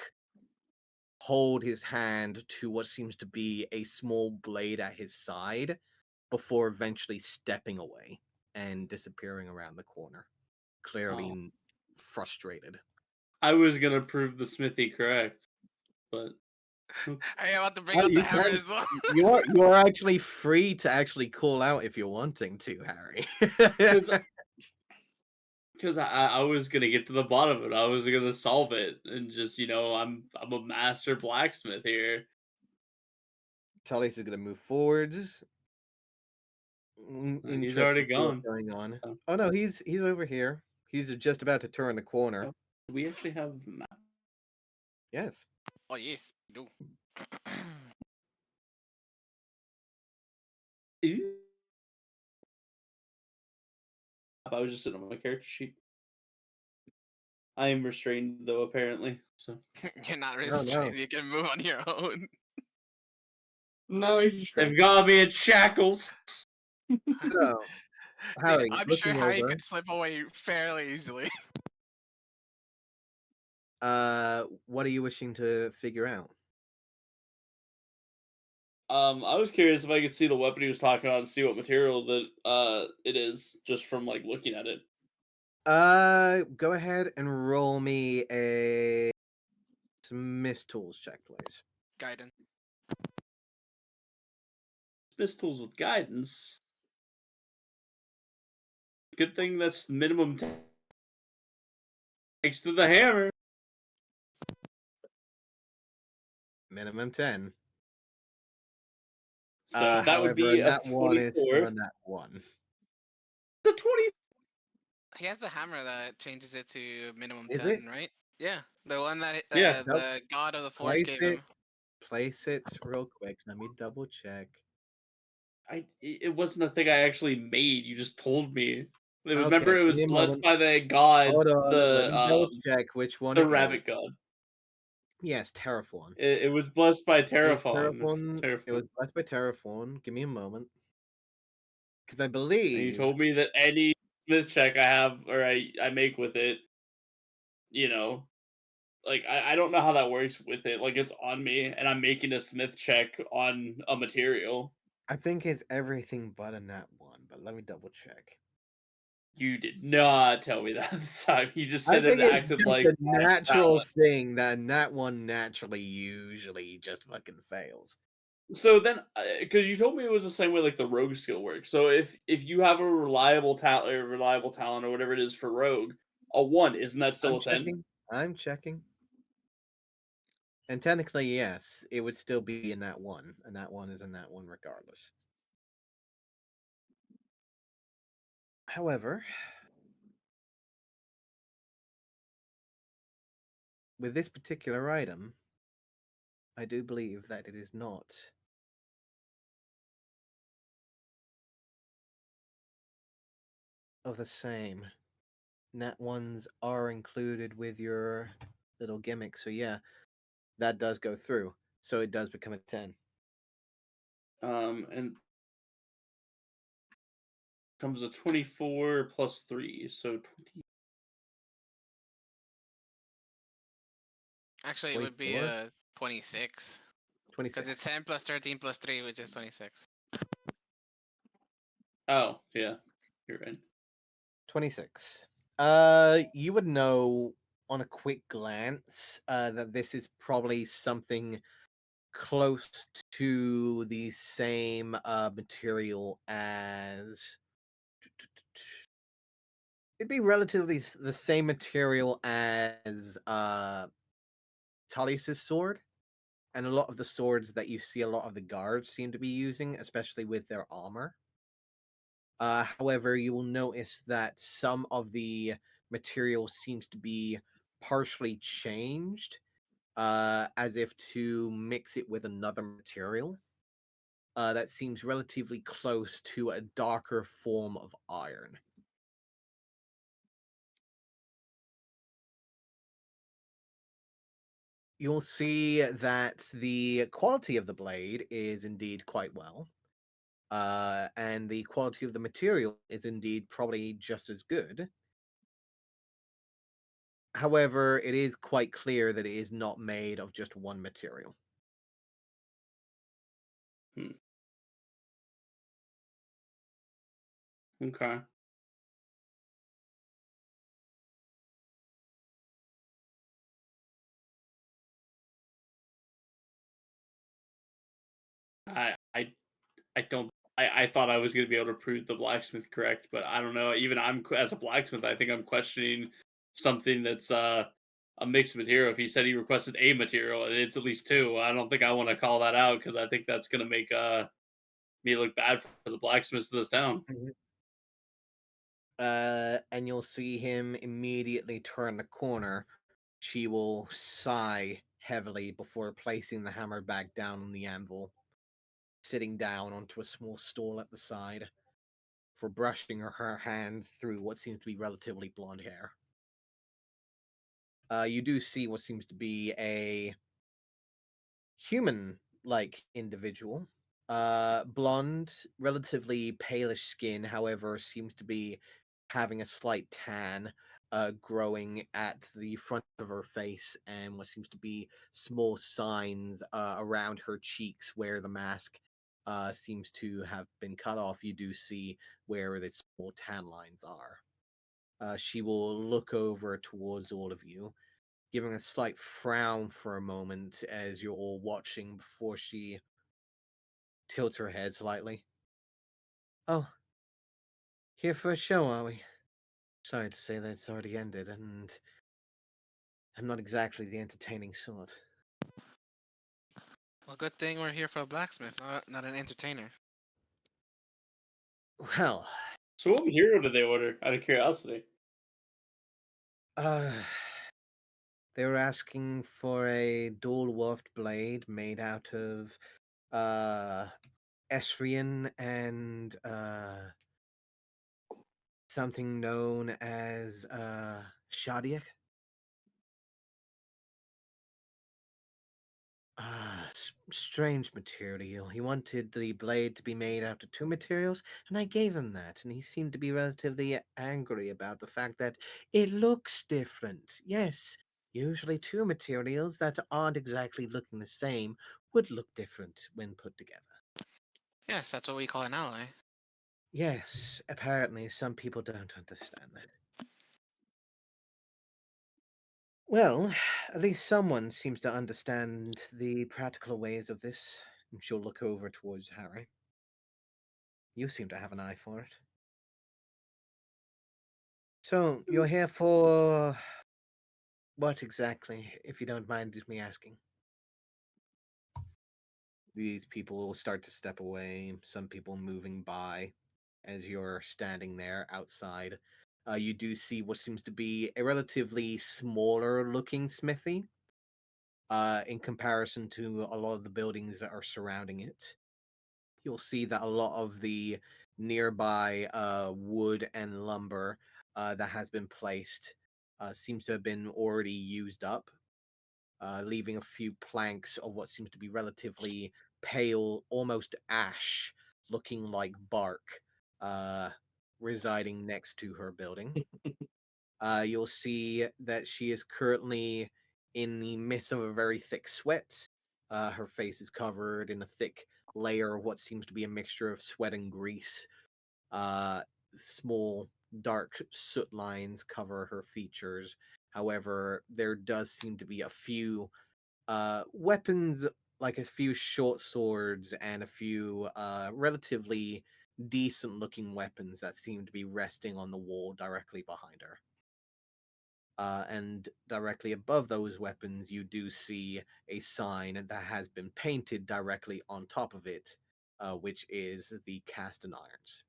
hold his hand to what seems to be a small blade at his side before eventually stepping away and disappearing around the corner, clearly frustrated. I was gonna prove the smithy correct, but Are you about to bring out the hammer as well? You are actually free to actually call out if you're wanting to, Harry. because I was gonna get to the bottom of it. I was gonna solve it, and just I'm a master blacksmith here. Tullius is going to move forwards. He's Interested already to see what's gone. going on. Oh. Oh no, he's over here. He's just about to turn the corner. Oh, we actually have map. Yes. Oh yes, do. I was just sitting on my character sheet. I am restrained though, apparently. So You're not no. restrained. You can move on your own. No, he's just they've got me in shackles. So, Dude, Harry, I'm sure looking Harry over. could slip away fairly easily. What are you wishing to figure out? I was curious if I could see the weapon he was talking about and see what material that it is, just from like looking at it. Go ahead and roll me a Smith's Tools check, please. Guidance. Pistols with guidance. Good thing that's minimum 10. Thanks to the hammer. Minimum 10. So that would However, be a that one is still 24. a nat 1. The 20. He has the hammer that changes it to minimum Is 10, it? right? Yeah, the one that Yeah. Nope. the god of the forge Place gave it. him. Place it real quick. Let me double check. It wasn't a thing I actually made. You just told me. Okay, Remember, it give was me a blessed moment. by the god, Hold on. Let me double check which one the it is. rabbit god. Yes, Terraform. It was blessed by It was Terraform. Terraform. It was blessed by Terraform. Give me a moment. Because I And you believe. told me that any Smith check I have or I make with it, you know, like I don't know how that works with it. Like it's on me, and I'm making a Smith check on a material. I think it's everything but a nat 1, but let me double check. You did not tell me that at the time. You just I said it think and it's acted just like a natural talent. thing that nat 1 naturally usually just fucking fails. So then, because you told me it was the same way like the rogue skill works. So if you have a reliable talent or whatever it is for rogue, a 1, isn't that still I'm a 10? checking. I'm checking. And technically, yes, it would still be a nat 1. A nat 1 is a nat 1 regardless. However, with this particular item, I do believe that it is not of the same. Nat 1s are included with your little gimmick, so yeah, that does go through. So it does become a 10. And comes a 24 plus 3, so 20. Actually, it would be 24? a 26. Because 26. it's 10 plus 13 plus 3, which is 26. Oh, yeah. You're right. 26. You would know on a quick glance that this is probably something close to the same material as. It'd be relatively the same material as Tullius's sword, and a lot of the swords that you see a lot of the guards seem to be using, especially with their armor. However, you will notice that some of the material seems to be partially changed, as if to mix it with another material. That seems relatively close to a darker form of iron. You'll see that the quality of the blade is indeed quite well. And the quality of the material is indeed probably just as good. However, it is quite clear that it is not made of just one material. Hmm. Okay. I I I don't. I thought I was going to be able to prove the blacksmith correct, but I don't know. Even as a blacksmith, I think I'm questioning something that's a mixed material. If he said he requested a material and it's at least two, I don't think I want to call that out because I think that's going to make me look bad for the blacksmiths of this town. And you'll see him immediately turn the corner. She will sigh heavily before placing the hammer back down on the anvil, sitting down onto a small stool at the side for brushing her hands through what seems to be relatively blonde hair. You do see what seems to be a human-like individual. Blonde, relatively palish skin, however, seems to be having a slight tan growing at the front of her face and what seems to be small signs around her cheeks where the mask seems to have been cut off. You do see where the small tan lines are. She will look over towards all of you, giving a slight frown for a moment as you're all watching before she tilts her head slightly. Oh, here for a show, are we? Sorry to say that it's already ended, and I'm not exactly the entertaining sort. Well, good thing we're here for a blacksmith, not an entertainer. Well, So what hero did they order? Out of curiosity. uh, they were asking for a dual warped blade made out of, Essrena and, something known as, Shadiak. Strange material. He wanted the blade to be made out of two materials, and I gave him that, and he seemed to be relatively angry about the fact that it looks different. Yes, usually two materials that aren't exactly looking the same would look different when put together. Yes, that's what we call an ally. Yes, apparently some people don't understand that. Well, at least someone seems to understand the practical ways of this. And she'll look over towards Harry. You seem to have an eye for it. So, you're here for what exactly, if you don't mind me asking? These people will start to step away, some people moving by as you're standing there outside. You do see what seems to be a relatively smaller looking smithy in comparison to a lot of the buildings that are surrounding it. You'll see that a lot of the nearby wood and lumber that has been placed seems to have been already used up, leaving a few planks of what seems to be relatively pale, almost ash, looking like bark, uh, residing next to her building. You'll see that she is currently in the midst of a very thick sweat. Her face is covered in a thick layer of what seems to be a mixture of sweat and grease. Uh, Small, dark soot lines cover her features. However, there does seem to be a few weapons, like a few short swords and a few relatively decent looking weapons that seem to be resting on the wall directly behind her. And directly above those weapons, you do see a sign that has been painted directly on top of it, which is the cast and irons.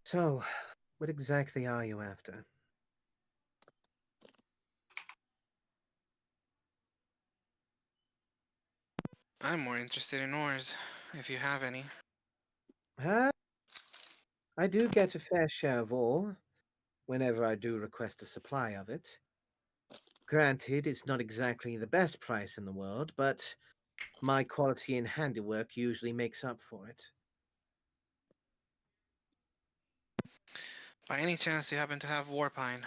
So, what exactly are you after? I'm more interested in ores, if you have any. Huh? I do get a fair share of ore whenever I do request a supply of it. Granted, it's not exactly the best price in the world, but my quality in handiwork usually makes up for it. By any chance, you happen to have warpine?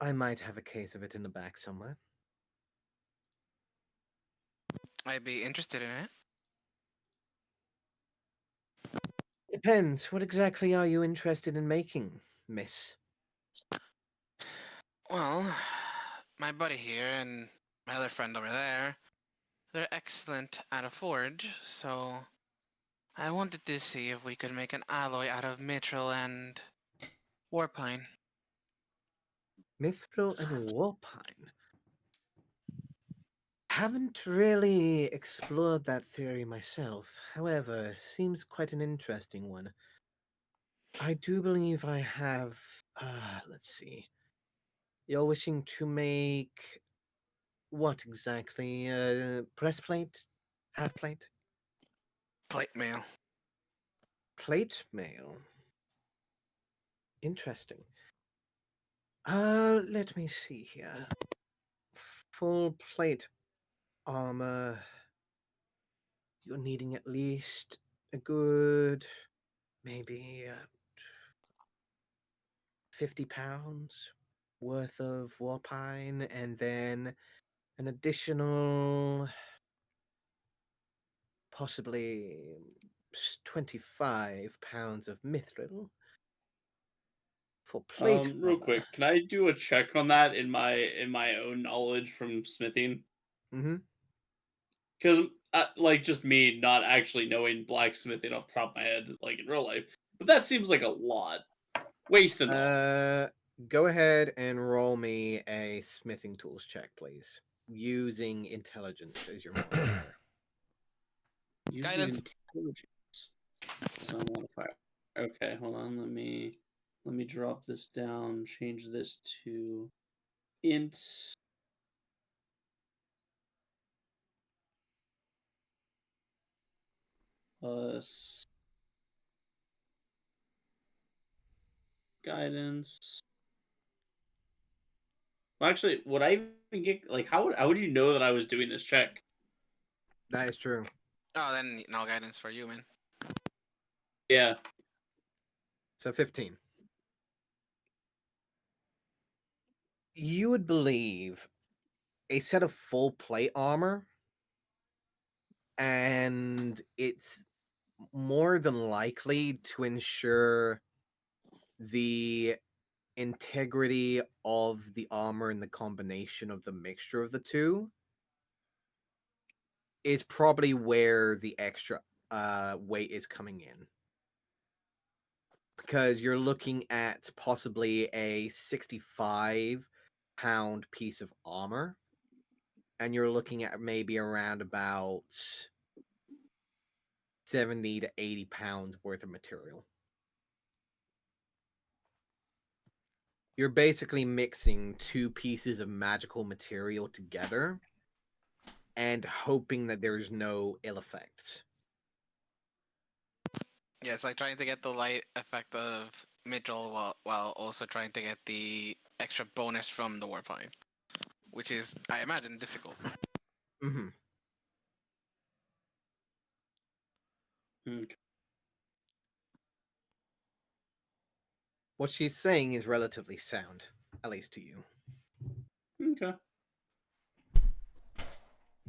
I might have a case of it in the back somewhere. I'd be interested in it. Depends. What exactly are you interested in making, miss? Well, my buddy here and my other friend over there, they're excellent at a forge, so I wanted to see if we could make an alloy out of mithril and warpine. Mithril and warpine. Haven't really explored that theory myself. However, seems quite an interesting one. I do believe I have. Let's see. You're wishing to make what exactly? Breastplate? Half plate? Plate mail. Plate mail. Interesting. Let me see here. Full plate armor. You're needing at least a good, maybe 50 pounds worth of warpine, and then an additional possibly 25 pounds of mithril for plate Real armor. quick, can I do a check on that in my own knowledge from smithing? Mm-hmm. Because like just me not actually knowing blacksmithing off the top of my head, like in real life, but that seems like a lot. Waste enough. Go ahead and roll me a smithing tools check, please, using intelligence as your modifier. Using Guidance. intelligence as a modifier. Okay, hold on. Let me drop this down. Change this to int. Plus guidance. Well, actually, would I even get like how would you know that I was doing this check? That is true. Oh, then no guidance for you, man. Yeah. So 15. You would believe a set of full plate armor, and it's more than likely to ensure the integrity of the armor and the combination of the mixture of the two is probably where the extra weight is coming in. Because you're looking at possibly a 65-pound piece of armor, and you're looking at maybe around about 70 to 80 pounds worth of material. You're basically mixing two pieces of magical material together and hoping that there's no ill effects. Yeah, it's like trying to get the light effect of Mitchell while also trying to get the extra bonus from the Warpine, which is, I imagine, difficult. Mm-hmm. Okay. What she's saying is relatively sound, at least to you. Okay.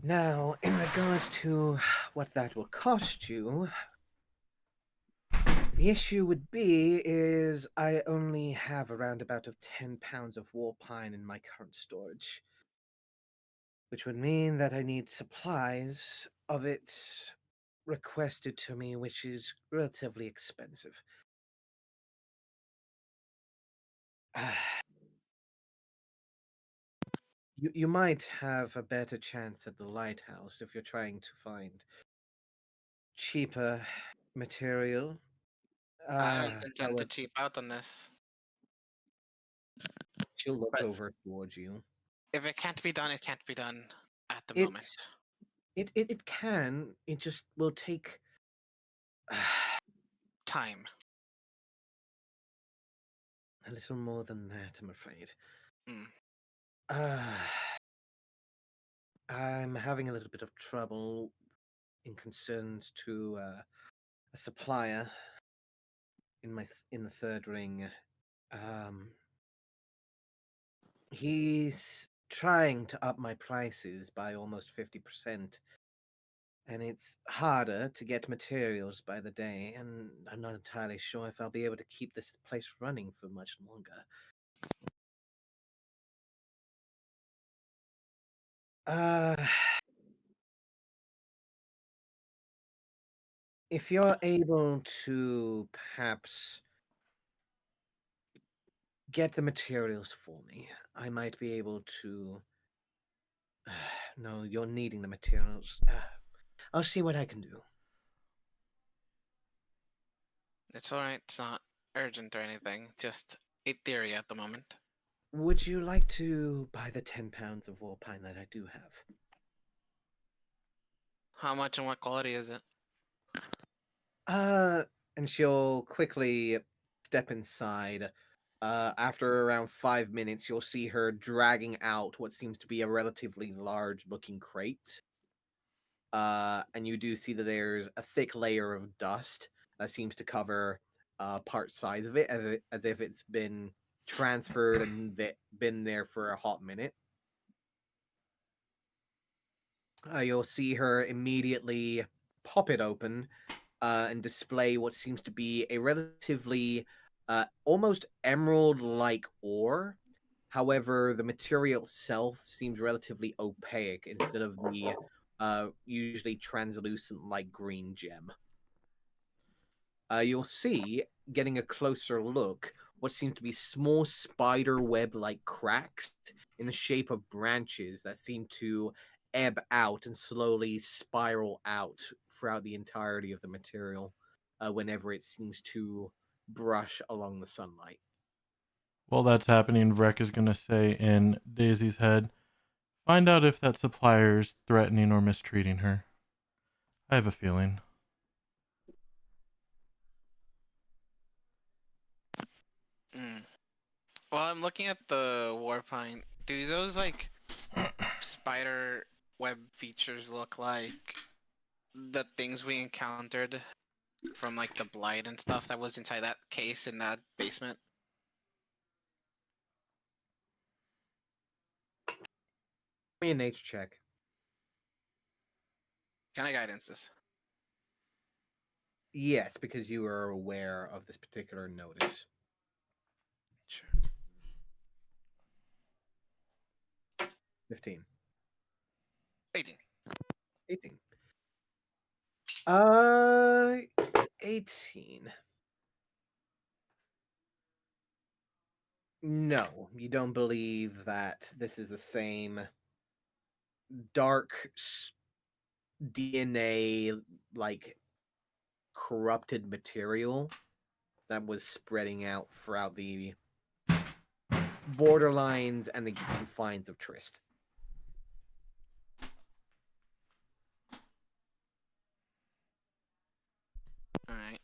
Now, in regards to what that will cost you, the issue would be is I only have around about of 10 pounds of warpine in my current storage, which would mean that I need supplies of it requested to me, which is relatively expensive. You might have a better chance at the lighthouse if you're trying to find cheaper material. I don't intend to However, cheap out on this. she'll look But over towards you. if it can't be done, it can't be done at the It moment. it can. It just will take Time. a little more than that, I'm afraid. Mm. I'm having a little bit of trouble in concerns to a supplier in the third ring. He's trying to up my prices by almost 50%, and it's harder to get materials by the day, and I'm not entirely sure if I'll be able to keep this place running for much longer. If you're able to perhaps get the materials for me, I might be able to. No, you're needing the materials. I'll see what I can do. It's alright, it's not urgent or anything, just a theory at the moment. Would you like to buy the 10 pounds of warpine that I do have? How much and what quality is it? And she'll quickly step inside. After around 5 minutes, you'll see her dragging out what seems to be a relatively large-looking crate. And you do see that there's a thick layer of dust that seems to cover part size of it, as if it's been transferred and been there for a hot minute. You'll see her immediately pop it open and display what seems to be a relatively almost emerald-like ore. However, the material itself seems relatively opaque instead of the usually translucent like green gem. You'll see, getting a closer look, what seem to be small spider web-like cracks in the shape of branches that seem to ebb out and slowly spiral out throughout the entirety of the material whenever it seems to brush along the sunlight. While that's happening, Vrek is going to say in Daisy's head, find out if that supplier's threatening or mistreating her. I have a feeling. Mm. Well, I'm looking at the Warpine. Do those like spider web features look like the things we encountered from like the blight and stuff that was inside that case in that basement? Give me a nature check. Can I guidance this? Yes, because you are aware of this particular notice. Sure. 15. 18. 18. 18. No, you don't believe that this is the same dark DNA, like corrupted material that was spreading out throughout the borderlines and the confines of Trist. All right.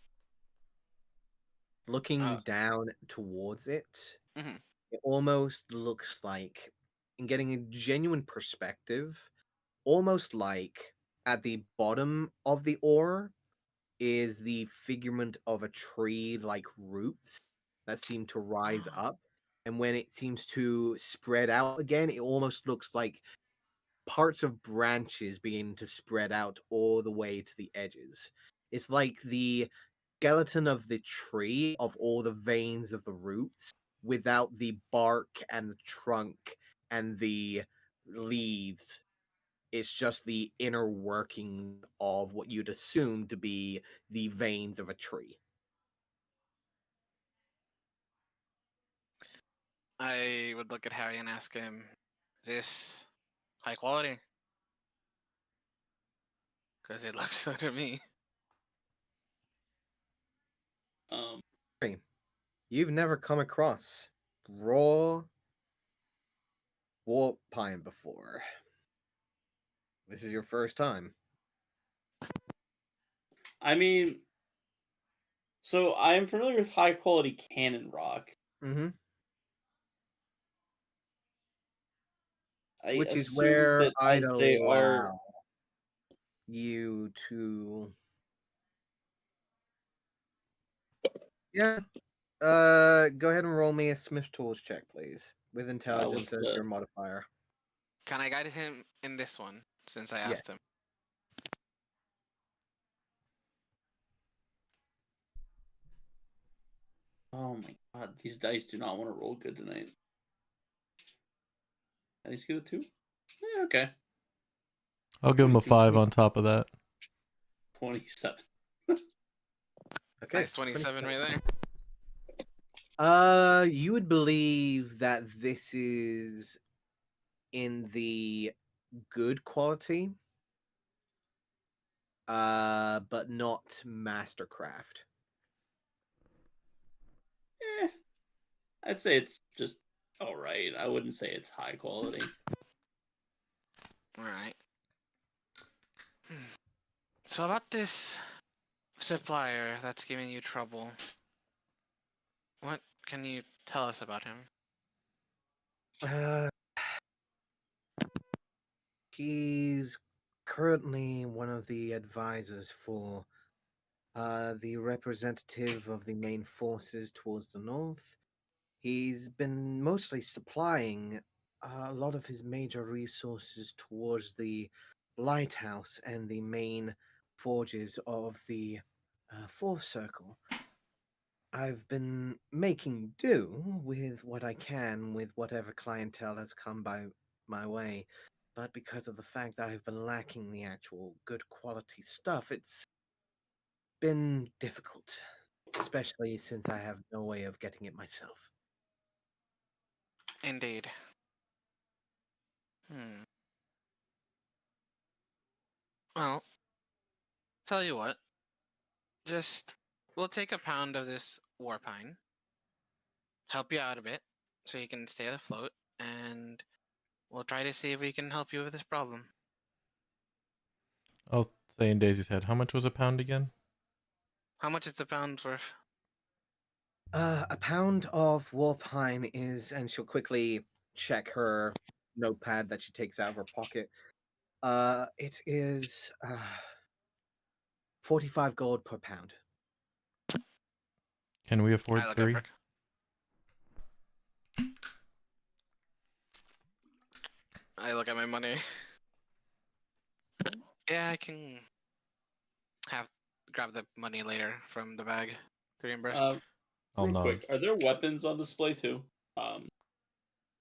Looking down towards it, Mhm. it almost looks like, in getting a genuine perspective, almost like at the bottom of the ore is the figurement of a tree like roots that seem to rise up. And when it seems to spread out again, it almost looks like parts of branches beginning to spread out all the way to the edges. It's like the skeleton of the tree of all the veins of the roots without the bark and the trunk and the leaves. It's just the inner working of what you'd assume to be the veins of a tree. I would look at Harry and ask him, "Is this high quality?" Because it looks so to me. Um, Hey, you've never come across raw warp pine before. This is your first time. I mean, so I'm familiar with high quality cannon rock. Mm-hmm. I Which is assume where that I'd as they are, allow you to. Yeah. Go ahead and roll me a Smith Tools check, please, with intelligence what's as the your modifier. Can I guide him in this one since I Yes. asked him? Oh my god, these dice do not want to roll good tonight. At least get a 2? Yeah, okay. I'll give him a 22. 5 on top of that. 27. Okay. Nice 27 right there. You would believe that this is in the good quality, but not mastercraft. Eh, I'd say it's just alright. I wouldn't say it's high quality. All right. So about this supplier that's giving you trouble, what can you tell us about him? Uh, he's currently one of the advisors for the representative of the main forces towards the north. He's been mostly supplying a lot of his major resources towards the lighthouse and the main forges of the fourth circle. I've been making do with what I can with whatever clientele has come by my way, but because of the fact that I've been lacking the actual good quality stuff, it's been difficult, especially since I have no way of getting it myself. Indeed. Hmm. Well, tell you what. Just we'll take a pound of this war pine, help you out a bit, so you can stay afloat, and we'll try to see if we can help you with this problem. I'll say in Daisy's head, how much was a pound again? How much is the pound worth? A pound of war pine is, and she'll quickly check her notepad that she takes out of her pocket. It is 45 gold per pound. Can we I afford look at 3? Brick. I look at my money. Yeah, I can have grab the money later from the bag to reimburse. I'll Real nod. quick, are there weapons on display too?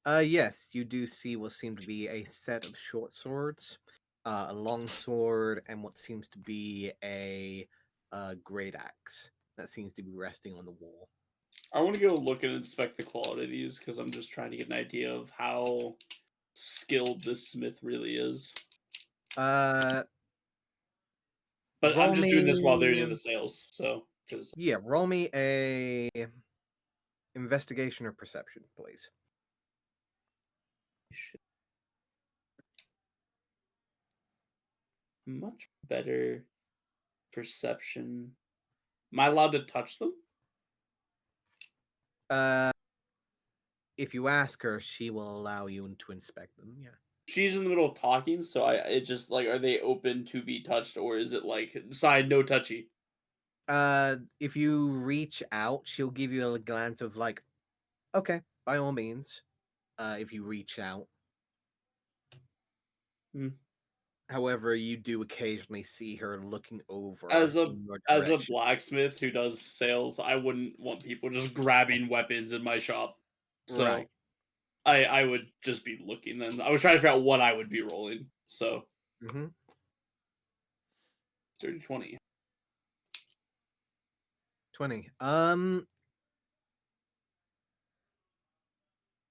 Yes, you do see what seem to be a set of short swords, a long sword, and what seems to be a great axe that seems to be resting on the wall. I want to go look and inspect the quality of these because I'm just trying to get an idea of how skilled this smith really is. Uh, But I'm roll just doing this while they're doing me. the sales, so because Yeah, roll me a investigation or perception, please. much better perception. Am I allowed to touch them? Uh, if you ask her, she will allow you to inspect them. Yeah. She's in the middle of talking, so it just like, are they open to be touched, or is it like side no touchy? If you reach out, she'll give you a glance of like, okay, by all means. If you reach out. Hmm. However, you do occasionally see her looking over As a in your as a direction. blacksmith who does sales, I wouldn't want people just grabbing weapons in my shop. So Right. I would just be looking then. I was trying to figure out what I would be rolling. So Mm-hmm. 30-20. 20.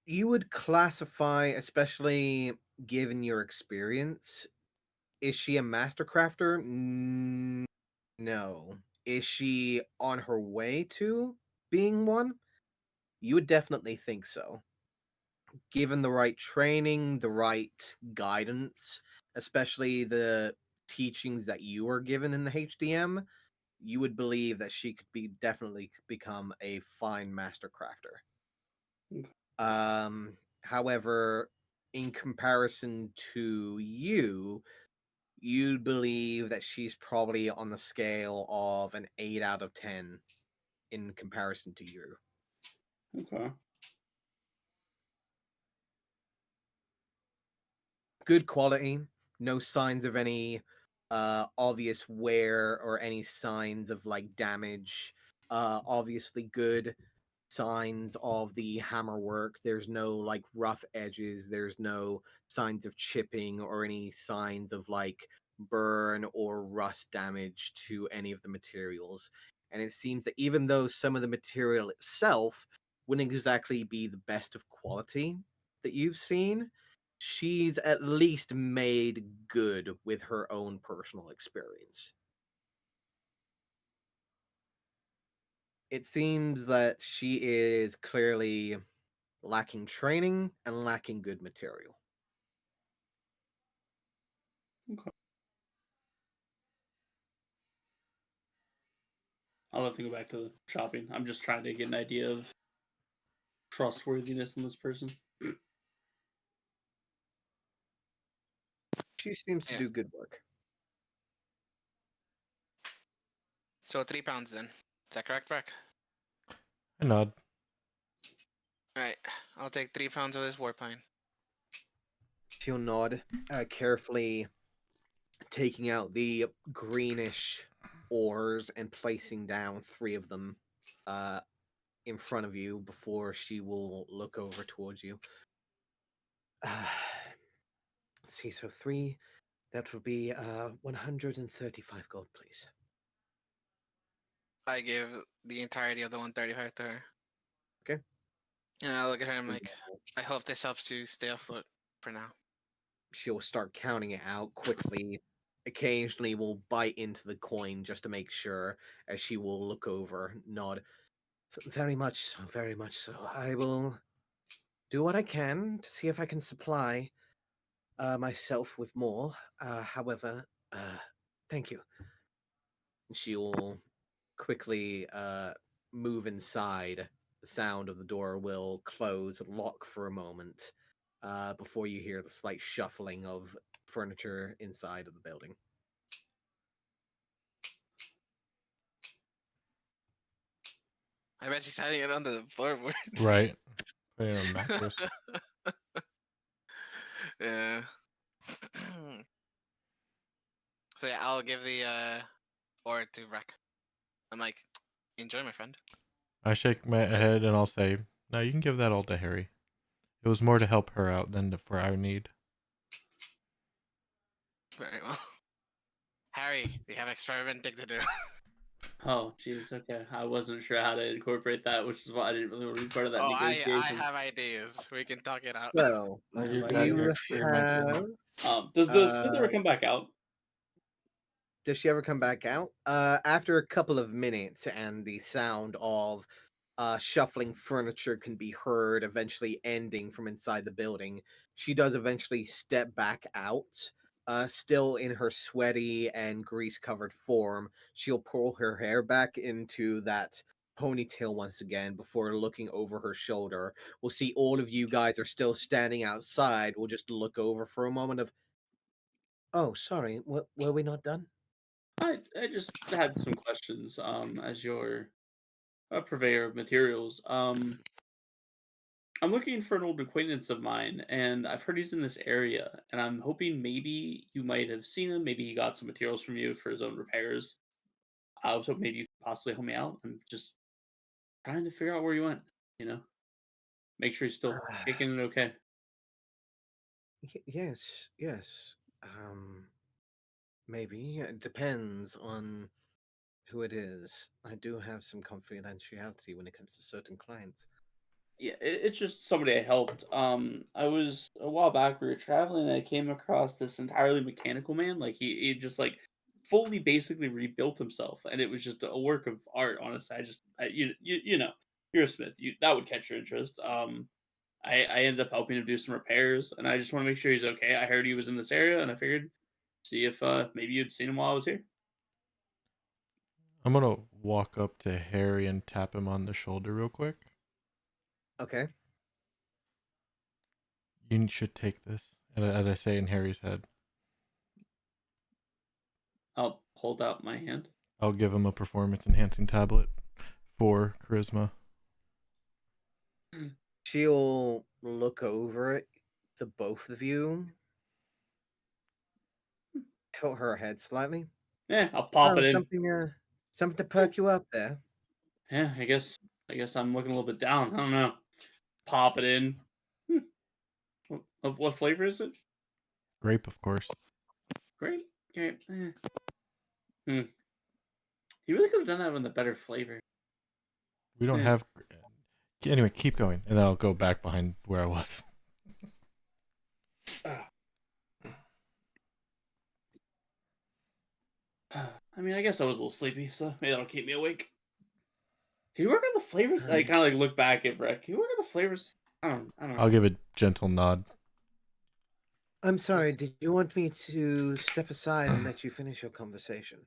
You would classify, especially given your experience, is she a master crafter? No. Is she on her way to being one? You would definitely think so. Given the right training, the right guidance, especially the teachings that you were given in the HDM, you would believe that she could be definitely become a fine master crafter. However, in comparison to you, you'd believe that she's probably on the scale of an 8 out of 10 in comparison to you. Okay. Good quality, no signs of any obvious wear or any signs of like damage. Obviously good signs of the hammer work. There's no like rough edges, there's no signs of chipping or any signs of like burn or rust damage to any of the materials. And it seems that even though some of the material itself wouldn't exactly be the best of quality that you've seen, she's at least made good with her own personal experience. It seems that she is clearly lacking training and lacking good material. Okay. I'll have to go back to the shopping. I'm just trying to get an idea of trustworthiness in this person. She seems to Yeah. do good work. So 3 pounds then. Is that correct, Brick? I nod. Alright, I'll take 3 pounds of this war pine. She'll nod, carefully taking out the greenish ores and placing down 3 of them in front of you before she will look over towards you. Let's see, so 3, that would be 135 gold, please. I give the entirety of the 135 to her. Okay. And I look at her and I'm like, I hope this helps you stay afloat for now. She'll start counting it out quickly. Occasionally will bite into the coin just to make sure, as she will look over, nod. Very much so, very much so. I will do what I can to see if I can supply myself with more. However, thank you. She'll quickly move inside. The sound of the door will close, lock for a moment, before you hear the slight shuffling of furniture inside of the building. I bet she's hiding it under the floorboard. Right. Put it on a mattress. Yeah. So yeah, I'll give the ore to Rek. I'm like, enjoy, my friend. I shake my head and I'll say, no, you can give that all to Harry. It was more to help her out than for our need. Very well. Harry, we have experimenting to do. Oh, jeez. Okay, I wasn't sure how to incorporate that, which is why I didn't really want to be part of that Oh, I negotiation. have ideas. We can talk it out. So, Now you've Like, got your you experimental. have. Does the Smith ever come back out? Does she ever come back out? After a couple of minutes, and the sound of shuffling furniture can be heard, eventually ending from inside the building, she does eventually step back out. Still in her sweaty and grease-covered form, she'll pull her hair back into that ponytail once again before looking over her shoulder. We'll see all of you guys are still standing outside. We'll just look over for a moment of, oh, sorry, were we not done? I just had some questions. As your purveyor of materials, I'm looking for an old acquaintance of mine, and I've heard he's in this area, and I'm hoping maybe you might have seen him. Maybe he got some materials from you for his own repairs. I was hoping maybe you could possibly help me out. I'm just trying to figure out where he went. You know, make sure he's still kicking it okay. Yes, yes. Maybe. It depends on who it is. I do have some confidentiality when it comes to certain clients. Yeah, it's just somebody I helped. I was a while back. We were traveling, and I came across this entirely mechanical man. Like he just like fully, basically rebuilt himself, and it was just a work of art. Honestly, you know, you're a smith. That would catch your interest. I ended up helping him do some repairs, and I just want to make sure he's okay. I heard he was in this area, and I figured see if maybe you'd seen him while I was here. I'm going to walk up to Harry and tap him on the shoulder real quick. Okay. You should take this. And as I say in Harry's head, I'll hold out my hand. I'll give him a performance enhancing tablet for charisma. She'll look over at the both of you, tilt her head slightly. Yeah, I'll pop Oh, it in. something to perk you up there. Yeah, I guess I'm looking a little bit down. I don't know. Pop it in. Of what flavor is it? Grape, of course. Grape. Okay. You really could have done that with a better flavor. We don't have. Anyway, keep going, and then I'll go back behind where I was. I mean, I guess I was a little sleepy, so maybe that'll keep me awake. Can you work on the flavors? I kind of like look back at Breck. Can you work on the flavors? I don't know. I'll give a gentle nod. I'm sorry, did you want me to step aside and let you finish your conversation?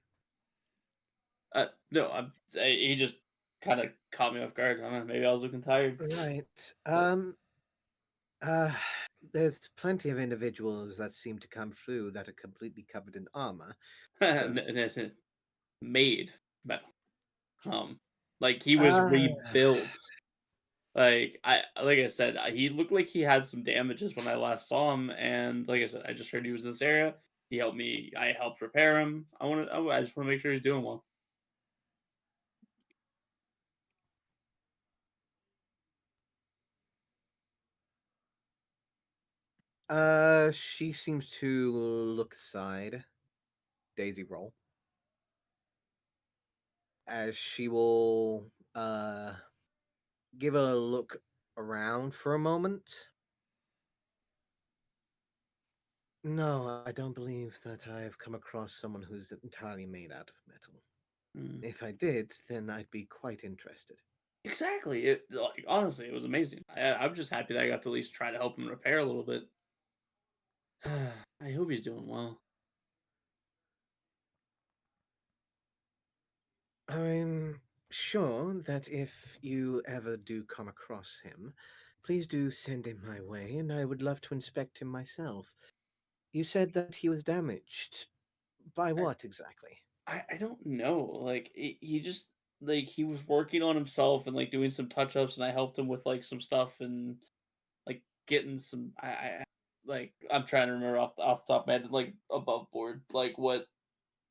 No, he just kind of caught me off guard. I don't know. Maybe I was looking tired. Right. There's plenty of individuals that seem to come through that are completely covered in armor. Made metal. Like he was rebuilt. Like I said, he looked like he had some damages when I last saw him, and like I said, I just heard he was in this area. He helped me. I helped repair him. I just want to make sure he's doing well. She seems to look aside. Daisy roll. As she will give a look around for a moment. No, I don't believe that I've come across someone who's entirely made out of metal. Mm. If I did, then I'd be quite interested. Exactly. Honestly, it was amazing. I'm just happy that I got to at least try to help him repair a little bit. I hope he's doing well. I'm sure that if you ever do come across him, please do send him my way, and I would love to inspect him myself. You said that he was damaged. By I, what exactly? I don't know. Like he just like he was working on himself and like doing some touch ups, and I helped him with like some stuff and like getting some. I'm trying to remember off the top of my head, like above board, like what,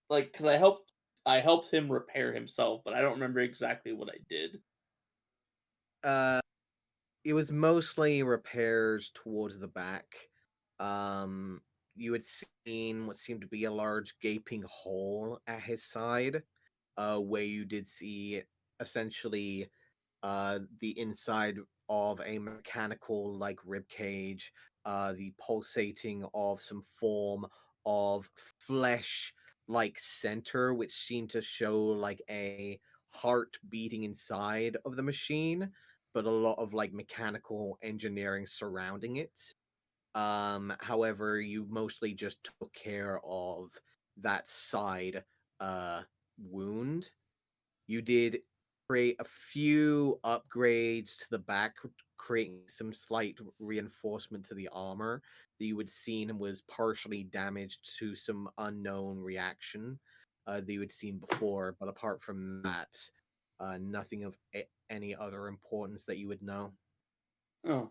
like because I helped him repair himself, but I don't remember exactly what I did. Uh, it was mostly repairs towards the back. Um, you had seen what seemed to be a large gaping hole at his side, where you did see essentially the inside of a mechanical like rib cage, the pulsating of some form of flesh like center, which seemed to show like a heart beating inside of the machine, but a lot of like mechanical engineering surrounding it. However, you mostly just took care of that side wound. You did create a few upgrades to the back, creating some slight reinforcement to the armor that you had seen was partially damaged to some unknown reaction that you had seen before. But apart from that, nothing of any other importance that you would know. Oh,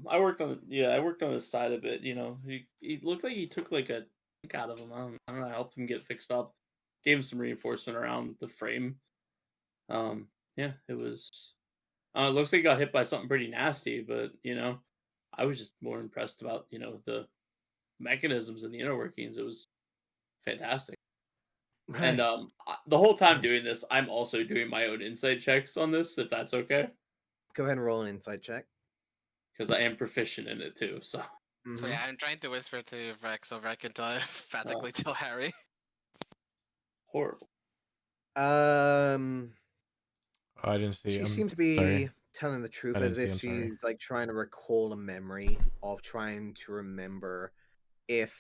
I worked on his side a bit. You know, he looked like he took like a chunk out of him. I don't know. I helped him get fixed up, gave him some reinforcement around the frame. Um, yeah, it was. It looks like he got hit by something pretty nasty, but I was just more impressed about the mechanisms and the inner workings. It was fantastic. And Right. the whole time Right. doing this, I'm also doing my own insight checks on this, if that's okay, Go ahead and roll an insight check. because I am proficient in it too. So, So yeah, I'm trying to whisper to Rex so Rex can practically tell Harry. horrible. Um, I didn't see. she I'm seems to be sorry. telling the truth I didn't as see. if I'm sorry. she's like trying to recall a memory of trying to remember if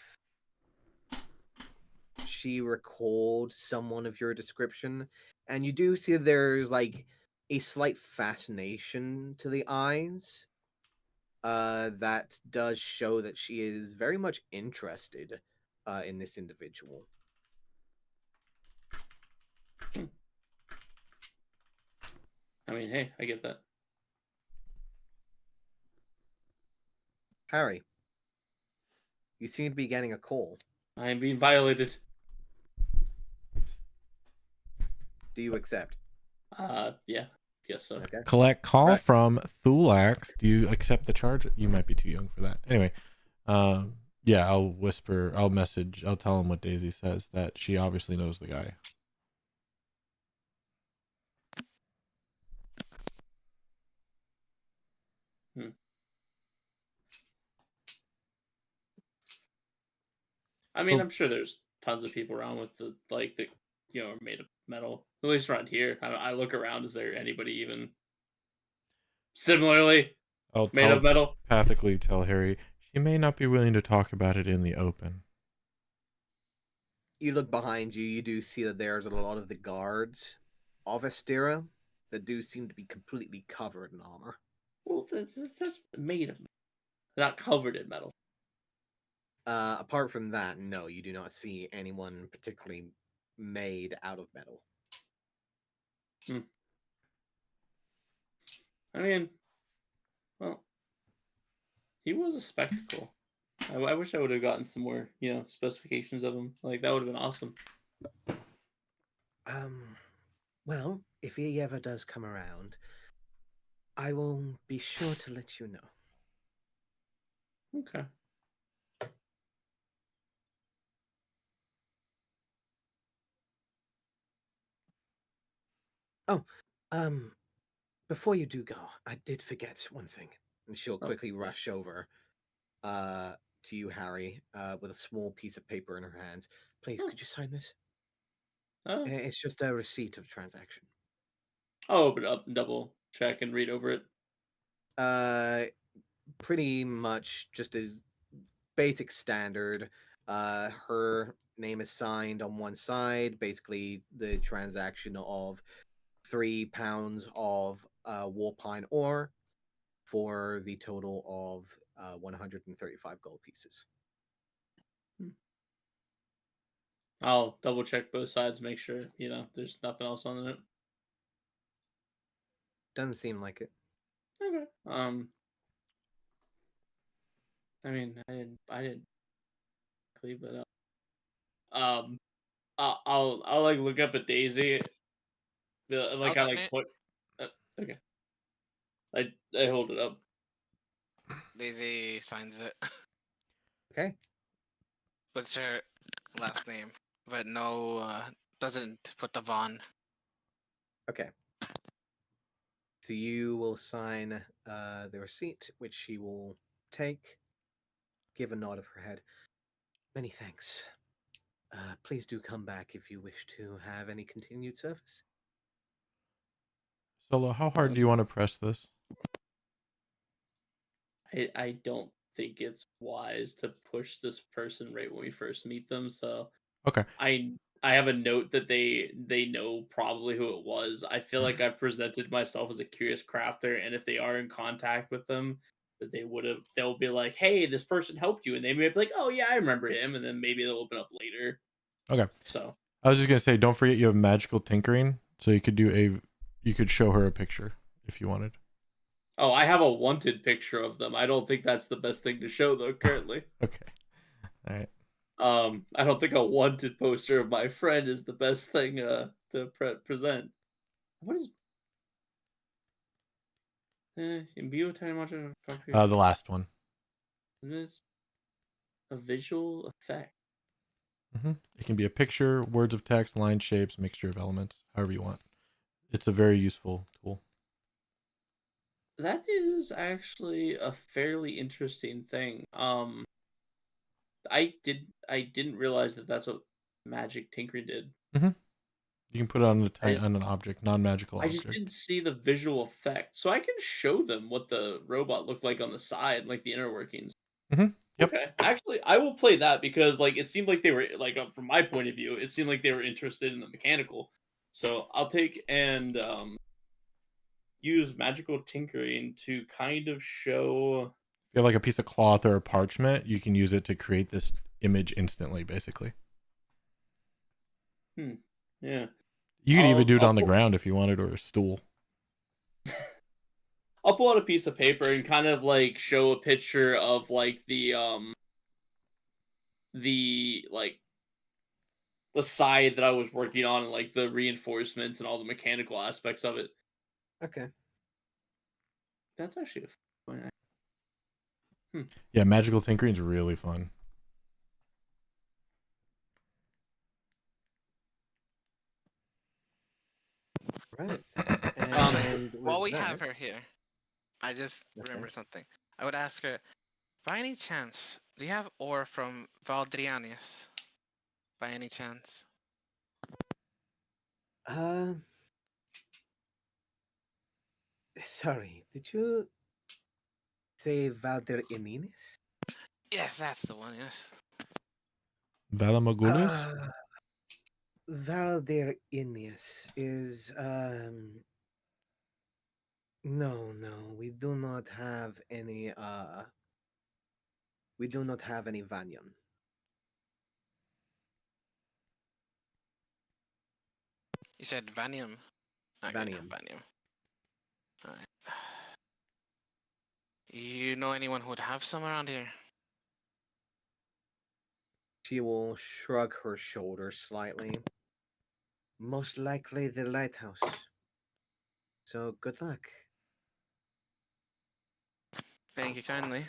she recalled someone of your description. And you do see there's like a slight fascination to the eyes that does show that she is very much interested in this individual. I mean, hey, I get that. Harry, you seem to be getting a call. I am being violated. Do you accept? Yeah, guess so. Okay. Collect call Right. from Thulax. Do you accept the charge? You might be too young for that. Anyway, yeah, I'll whisper. I'll message. I'll tell him what Daisy says, that she obviously knows the guy. I mean, Cool. I'm sure there's tons of people around with the are made of metal. At least around here, I look around. Is there anybody even similarly I'll made of metal? telepathically tell Harry she may not be willing to talk about it in the open. You look behind you, you do see that there's a lot of the guards of Estera that do seem to be completely covered in armor. Well, that's made of metal, not covered in metal. Apart from that, no, you do not see anyone particularly made out of metal. I mean, Well, he was a spectacle. I wish I would have gotten some more, specifications of him. Like that would have been awesome. Well, if he ever does come around, I will be sure to let you know. Okay. Oh, before you do go, I did forget one thing. And she'll Oh. quickly rush over to you, Harry, with a small piece of paper in her hands. Please, Oh. could you sign this? Oh. It's just a receipt of transaction. I'll open it up and double check and read over it. Pretty much just a basic standard. Her name is signed on one side, basically the transaction of 3 pounds of warpine ore for the total of 135 gold pieces. I'll double check both sides, make sure there's nothing else on it. Doesn't seem like it. Okay. I mean, I didn't cleave it up. I'll like look up at Daisy. Like I sign like it. put. Okay. I hold it up. Daisy signs it. Okay. Puts her last name, but no, doesn't put the Vaughn. Okay. So you will sign the receipt, which she will take, give a nod of her head. Many thanks. Please do come back if you wish to have any continued service. Solo, how hard do you want to press this? I don't think it's wise to push this person right when we first meet them. So Okay. I have a note that they know probably who it was. I feel like I've presented myself as a curious crafter, and if they are in contact with them, that they'll be like, "Hey, this person helped you," and they may be like, "Oh yeah, I remember him," and then maybe they'll open up later. Okay. So I was just gonna say, don't forget you have magical tinkering, so you could show her a picture if you wanted. oh, I have a wanted picture of them. I don't think that's the best thing to show though currently. Okay. All right. I don't think a wanted poster of my friend is the best thing to present. What is imbue tiny module? The last one. It's a visual effect. It can be a picture, words of text, line shapes, mixture of elements, however you want. It's a very useful tool. That is actually a fairly interesting thing. I didn't realize that that's what magic tinkering did. You can put it on on an object, non-magical I just object. didn't see the visual effect, so I can show them what the robot looked like on the side, like the inner workings. Yep. Okay, actually, I will play that because like it seemed like they were like from my point of view, it seemed like they were interested in the mechanical. So I'll take and use magical tinkering to kind of show. If you have like a piece of cloth or a parchment, you can use it to create this image instantly, basically. Yeah. You could even do it I'll on the ground if you wanted, or a stool. I'll pull out a piece of paper and kind of like show a picture of like like the side that I was working on and like the reinforcements and all the mechanical aspects of it. Okay. That's actually a fun. Yeah, magical tinkering is really fun. Right. Actually, And while with we have that, her here, I just Okay. remember something. I would ask her, by any chance, do you have ore from Valdrianius? By any chance? Sorry, did you say Valder Ininis? Yes, that's the one, yes. Valamagulus? Valder Inius is no, we do not have any Vanyan. You said Vanium. Okay, Vanium. Vanium. Alright. You know anyone who would have some around here? She will shrug her shoulders slightly. Most likely the lighthouse. So good luck. Thank you kindly.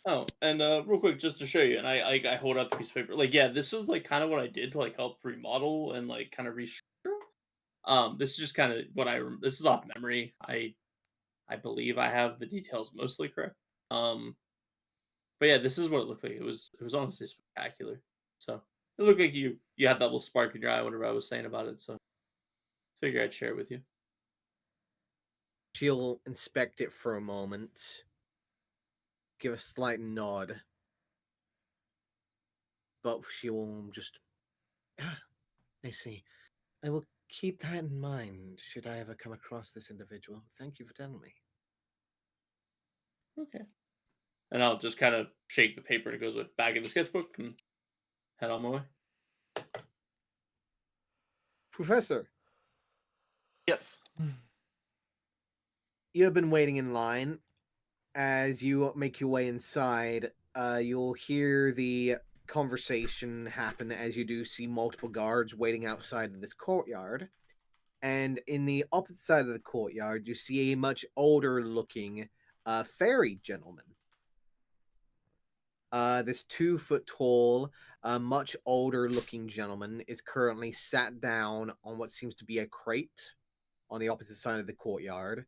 Oh, and real quick, just to show you, and I hold out the piece of paper. Like, yeah, this was like kind of what I did to like help remodel and like kind of restructure. This is just kind of what this is off memory. I believe I have the details mostly correct. But yeah, this is what it looked like. It was honestly spectacular. So it looked like you had that little spark in your eye whenever I was saying about it. So figure I'd share it with you. She'll inspect it for a moment, give a slight nod, but she will just. Ah, I see. I will keep that in mind should I ever come across this individual. Thank you for telling me. Okay. And I'll just kind of shake the paper and it goes back in the sketchbook and head on my way. Professor, Yes. you have been waiting in line. As you make your way inside, you'll hear the conversation happen as you do see multiple guards waiting outside of this courtyard. And in the opposite side of the courtyard, you see a much older looking fairy gentleman. This 2 foot tall, much older looking gentleman is currently sat down on what seems to be a crate on the opposite side of the courtyard.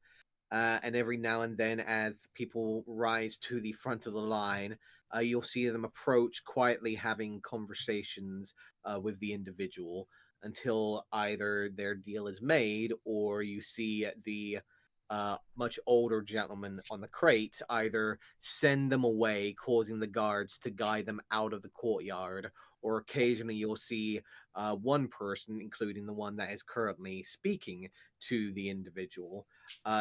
And every now and then, as people rise to the front of the line, you'll see them approach quietly, having conversations with the individual until either their deal is made or you see the much older gentleman on the crate either send them away, causing the guards to guide them out of the courtyard, or occasionally you'll see one person, including the one that is currently speaking to the individual,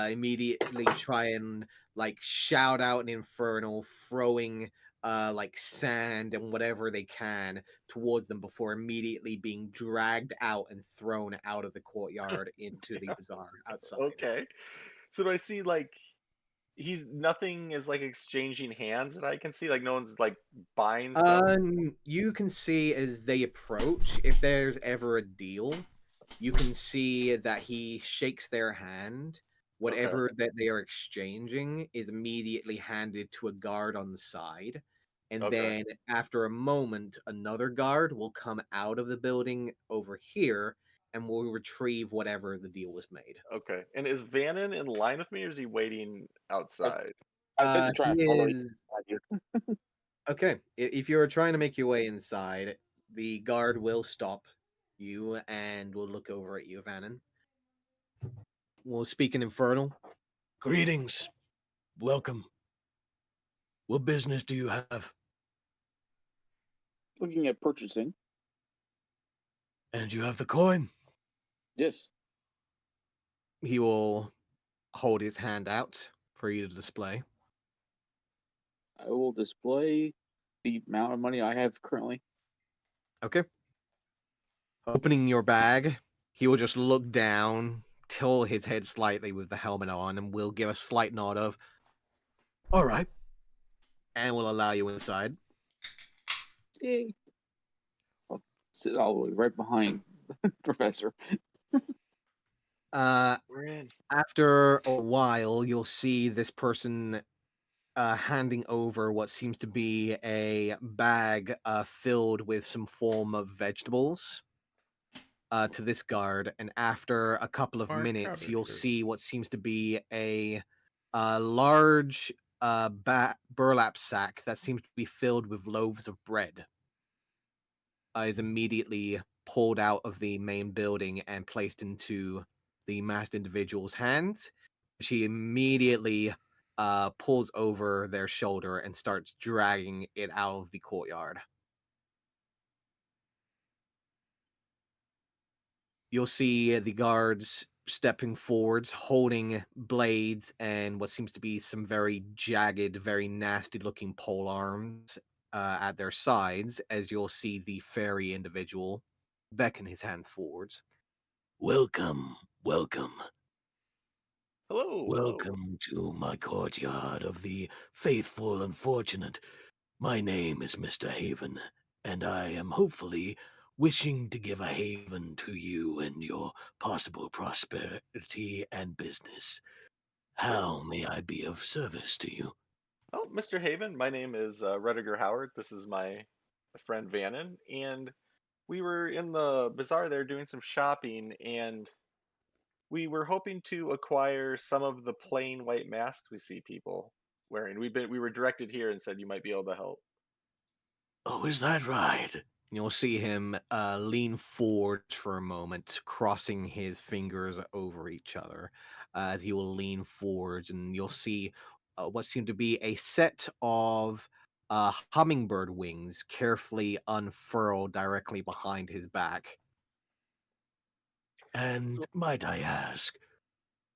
immediately try and like shout out an infernal, throwing like sand and whatever they can towards them before immediately being dragged out and thrown out of the courtyard into the bazaar outside. Okay. So do I see like nothing is like exchanging hands that I can see? Like no one's like buying stuff? You can see as they approach, if there's ever a deal, you can see that he shakes their hand. Okay. Whatever that they are exchanging is immediately handed to a guard on the side. And Okay. then after a moment, another guard will come out of the building over here and will retrieve whatever the deal was made. Okay. And is Vannon in line with me or is he waiting outside? I meant to try He and follow is you. okay. If you're trying to make your way inside, the guard will stop you and will look over at you, Vannon. Will speak in Infernal. Greetings. Welcome. What business do you have? Looking at purchasing. And you have the coin? Yes. He will hold his hand out for you to display. I will display the amount of money I have currently. Okay. Opening your bag, he will just look down, tilt his head slightly with the helmet on, and will give a slight nod of, All right. and will allow you inside. Yay. I'll sit all the way right behind Professor. We're in. After a while, you'll see this person handing over what seems to be a bag filled with some form of vegetables to this guard. And after a couple of Mark minutes, you'll cabbages. see what seems to be a large burlap sack that seems to be filled with loaves of bread. Is immediately pulled out of the main building and placed into the masked individual's hands. She immediately pulls over their shoulder and starts dragging it out of the courtyard. You'll see the guards stepping forwards, holding blades and what seems to be some very jagged, very nasty looking pole arms at their sides, as you'll see the fairy individual beckon his hands forwards. Welcome. Welcome. Hello. Welcome to my courtyard of the faithful and fortunate. My name is Mr. Haven, and I am hopefully wishing to give a haven to you and your possible prosperity and business. How may I be of service to you? Oh, Mr. Haven, my name is Rediger Howard. This is my friend Vannon, and we were in the bazaar there doing some shopping, and we were hoping to acquire some of the plain white masks we see people wearing. We were directed here and said you might be able to help. Oh, is that right? You'll see him lean forward for a moment, crossing his fingers over each other as he will lean forwards, and you'll see what seem to be a set of hummingbird wings carefully unfurled directly behind his back. And might I ask,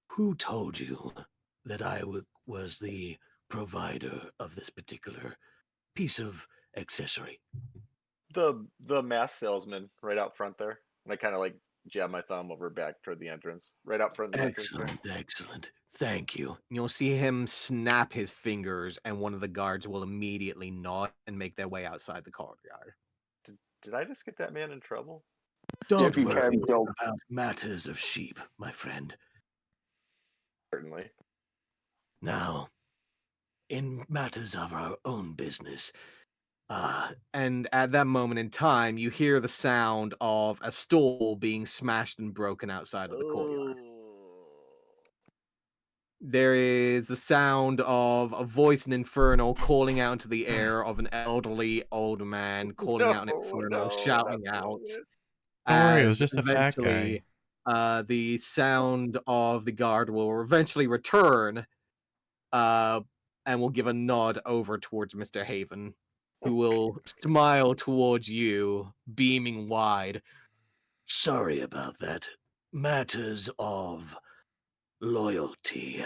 who told you that was the provider of this particular piece of accessory? The mask salesman right out front there. And I kind of like jab my thumb over back toward the entrance, right out front of the entrance there. Excellent, excellent. Thank you. You'll see him snap his fingers, and one of the guards will immediately nod and make their way outside the courtyard. Did I just get that man in trouble? Don't you worry can go. about matters of sheep, my friend. Certainly. Now, in matters of our own business, And at that moment in time, you hear the sound of a stool being smashed and broken outside of the courtyard. There is the sound of a voice in Inferno calling out into the air of an elderly old man calling out in Inferno, shouting out. Don't worry, it was As just a fat guy. eventually, the sound of the guard will eventually return, and will give a nod over towards Mr. Haven, who will smile towards you, beaming wide. sorry about that. Matters of loyalty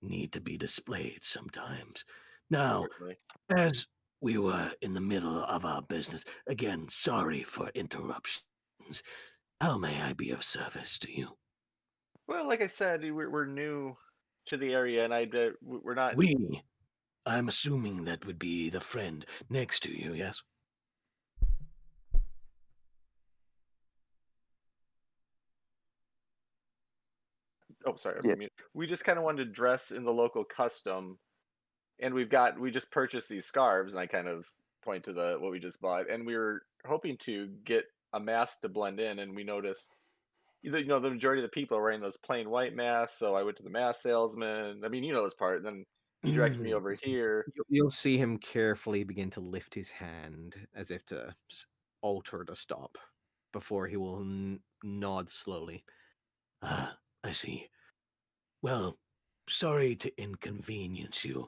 need to be displayed sometimes. Now, Certainly. as we were in the middle of our business, again, sorry for interruptions. How may I be of service to you? Well, like I said, we're new to the area, and we're not. I'm assuming that would be the friend next to you, yes? Oh, sorry, I'm Yes. mute. We just kind of wanted to dress in the local custom, and we just purchased these scarves, and I kind of point to the what we just bought, and we were hoping to get a mask to blend in, and we noticed the majority of the people are wearing those plain white masks. So I went to the mask salesman. I mean, you know this part. And then he directed me over here. You'll see him carefully begin to lift his hand as if to alter to stop before he will nod slowly. Ah, I see. Well, sorry to inconvenience you,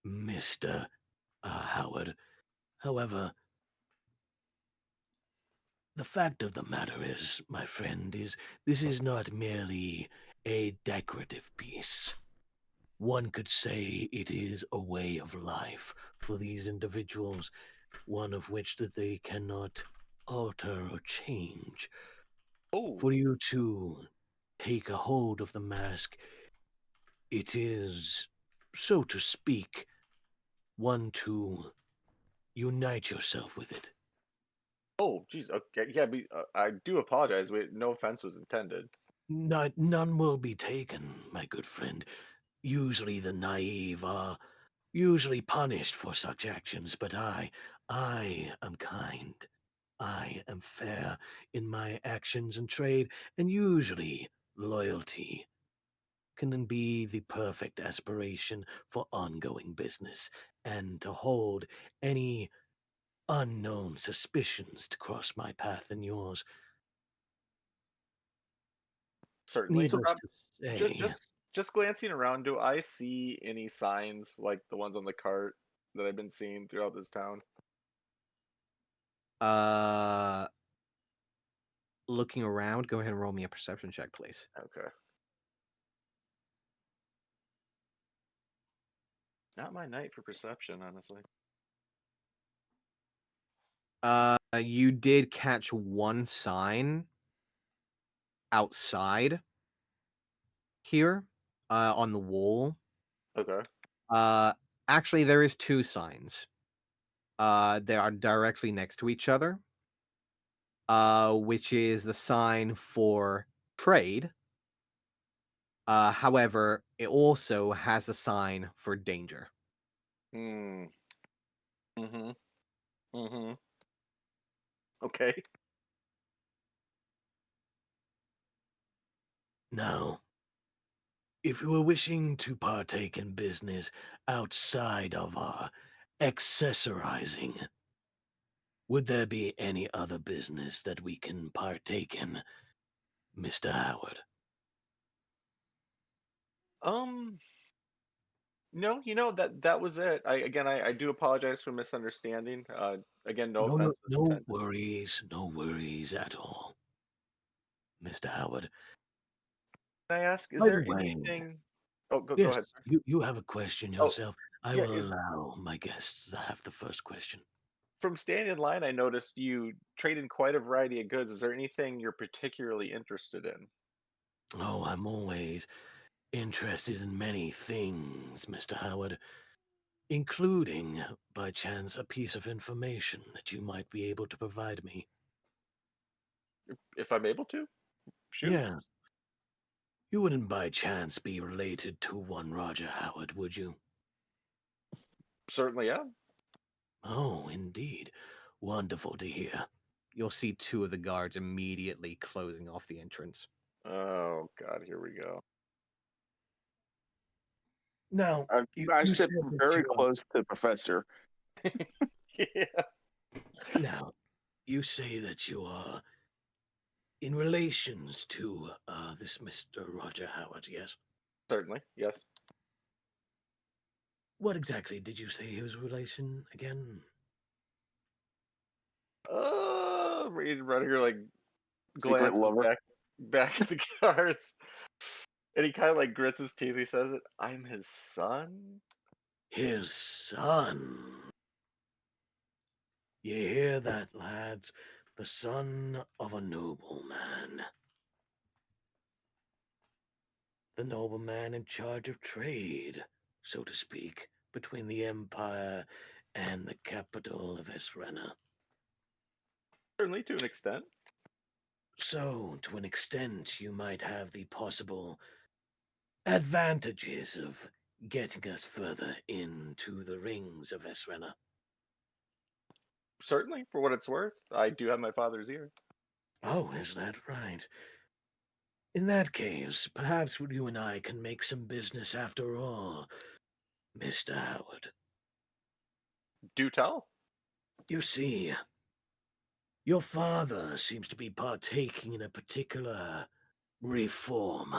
Mr. Howard. However, the fact of the matter is, my friend, is this is not merely a decorative piece. One could say it is a way of life for these individuals, one of which that they cannot alter or change. Oh, For you to take a hold of the mask, it is, so to speak, one to unite yourself with it. oh, geez. Okay, yeah. I do apologize. No offense was intended. None will be taken, my good friend. Usually the naive are usually punished for such actions, but I am kind. I am fair in my actions and trade, and usually loyalty can be the perfect aspiration for ongoing business, and to hold any unknown suspicions to cross my path and yours. Certainly. Needless to Just, say, just glancing around, do I see any signs like the ones on the cart that I've been seeing throughout this town? Uh, Looking around, go ahead and roll me a perception check, please. Okay. It's not my night for perception, honestly. You did catch one sign outside here. on the wall. Okay. Actually, there is 2 signs. They are directly next to each other. Which is the sign for trade. However, it also has a sign for danger. Hmm. Mm-hmm. Mm-hmm. Okay. Now, if you were wishing to partake in business outside of our accessorizing, would there be any other business that we can partake in, Mr. Howard? No, that was it. I do apologize for misunderstanding. Again, no No, no, offense was intended. no worries at all, Mr. Howard. Can I ask, is By the there way, anything? Oh, go yes, ahead. you have a question Oh, yourself. I yeah. will Is allow my guests to have the first question. From standing in line, I noticed you trade in quite a variety of goods. Is there anything you're particularly interested in? Oh, I'm always interested in many things, Mr. Howard, including, by chance, a piece of information that you might be able to provide me. If I'm able to, shoot. Yeah, you wouldn't by chance be related to one Roger Howard, would you? Certainly, yeah. Oh, indeed. Wonderful to hear. You'll see 2 of the guards immediately closing off the entrance. Oh God, here we go. Now, I you sit said that very you are close to the professor. Yeah, now. You say that you are in relations to this Mr. Roger Howard, yes? certainly, yes. What exactly did you say his relation again? Reed Rudiger like Secret glances lover. back at the cards, and he kind of like grits his teeth. He says it. I'm his son. His son. You hear that, lads? The son of a nobleman. The nobleman in charge of trade, so to speak, between the Empire and the capital of Essrena. Certainly, to an extent. So, to an extent, you might have the possible advantages of getting us further into the rings of Essrena. Certainly, for what it's worth, I do have my father's ear. Oh, is that right? In that case, perhaps you and I can make some business after all, Mr. Howard. Do tell. You see, your father seems to be partaking in a particular reform.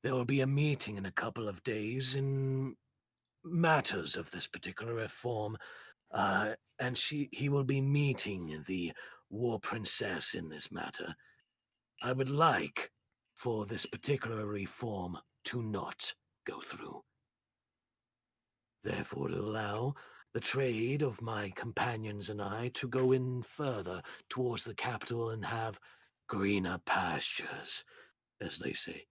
There will be a meeting in a couple of days in matters of this particular reform, and he will be meeting the war princess in this matter. I would like for this particular reform to not go through. Therefore, to allow the trade of my companions and I to go in further towards the capital and have greener pastures, as they say.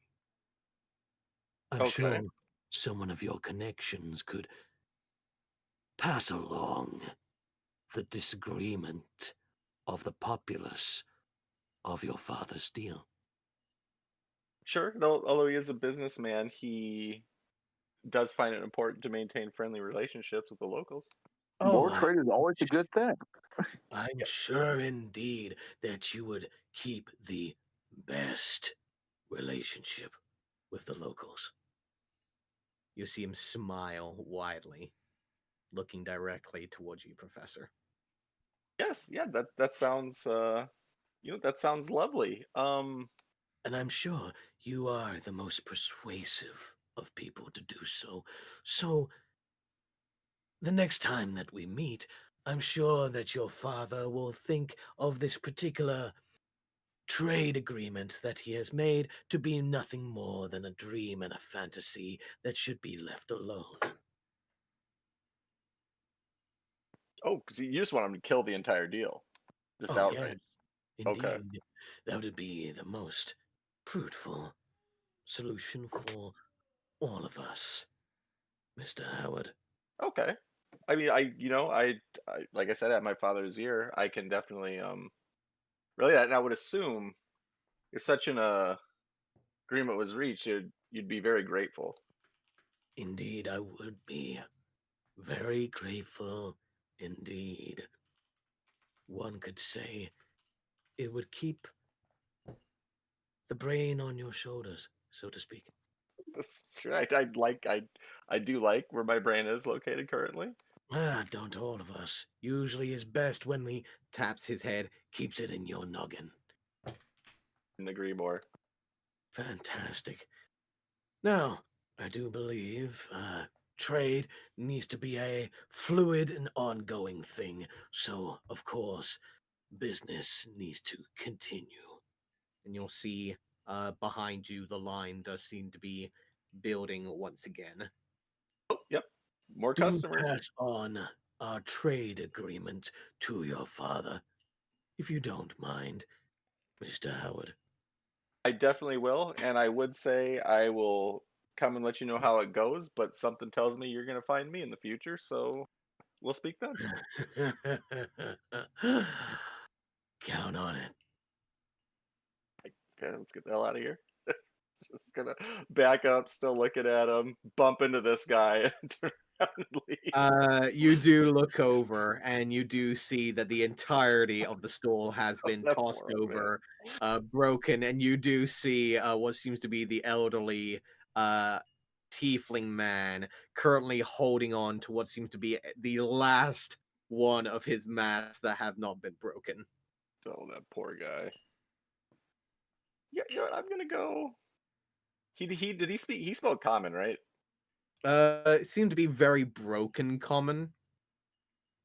I'm Okay. sure someone of your connections could pass along the disagreement of the populace of your father's deal. Sure. Though, although he is a businessman, he does find it important to maintain friendly relationships with the locals. Oh, More trade is always a good thing. I'm Yeah. sure indeed that you would keep the best relationship with the locals. You see him smile widely, looking directly towards you, Professor. Yes. Yeah. That sounds. That sounds lovely. And I'm sure you are the most persuasive of people to do so. So, the next time that we meet, I'm sure that your father will think of this particular trade agreement that he has made to be nothing more than a dream and a fantasy that should be left alone. Oh, because you just want him to kill the entire deal, just Oh, yes, outright. Okay. indeed. That would be the most fruitful solution for all of us, Mr. Howard. Okay. I mean, I like I said, at my father's ear, I can definitely really, and I would assume if such an agreement was reached, you'd be very grateful. Indeed, I would be very grateful indeed. One could say it would keep the brain on your shoulders, so to speak. That's right. I do like where my brain is located currently. Don't all of us? Usually is best when the Taps his head. keeps it in your noggin. Couldn't agree more. Fantastic. Now, I do believe trade needs to be a fluid and ongoing thing. So, of course, business needs to continue. And you'll see behind you the line does seem to be building once again. Yep. More Do customers. pass on our trade agreement to your father, if you don't mind, Mr. Howard. I definitely will, and I would say I will come and let you know how it goes, but something tells me you're going to find me in the future, so we'll speak then. Count on it. Okay, let's get the hell out of here. Just gonna back up, still looking at him, bump into this guy, and turn around and leave. You do look over and you do see that the entirety of the stool has been That tossed poor old man. over, broken, and you do see what seems to be the elderly tiefling man currently holding on to what seems to be the last one of his masks that have not been broken. Oh, that poor guy. Yeah, you know what? I'm gonna go. He did he speak? He spoke common, right? It seemed to be very broken common.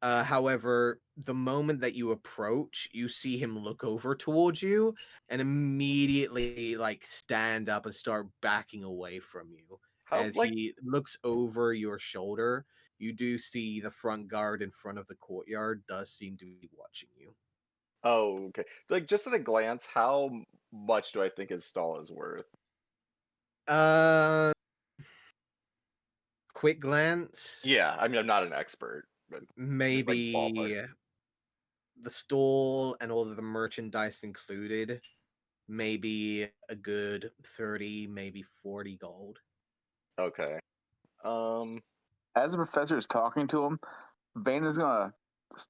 However, the moment that you approach, you see him look over towards you and immediately like stand up and start backing away from you. How As like he looks over your shoulder, you do see the front guard in front of the courtyard does seem to be watching you. oh okay. Like just at a glance, how much do I think his stall is worth? Uh, quick glance, Yeah, I mean I'm not an expert, but just like ballpark. maybe the stall and all of the merchandise included, maybe a good 30, maybe 40 gold. Okay. Um. As the professor is talking to him, Bane is gonna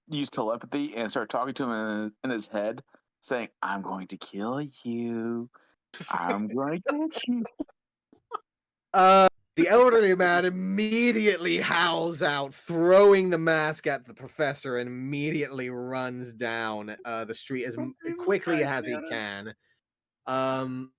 use telepathy and start talking to him in his head, saying, "I'm going to kill you. I'm going to get you." The elderly man immediately howls out, throwing the mask at the professor, and immediately runs down the street as Jesus quickly Christ, as he Shannon. can. Um,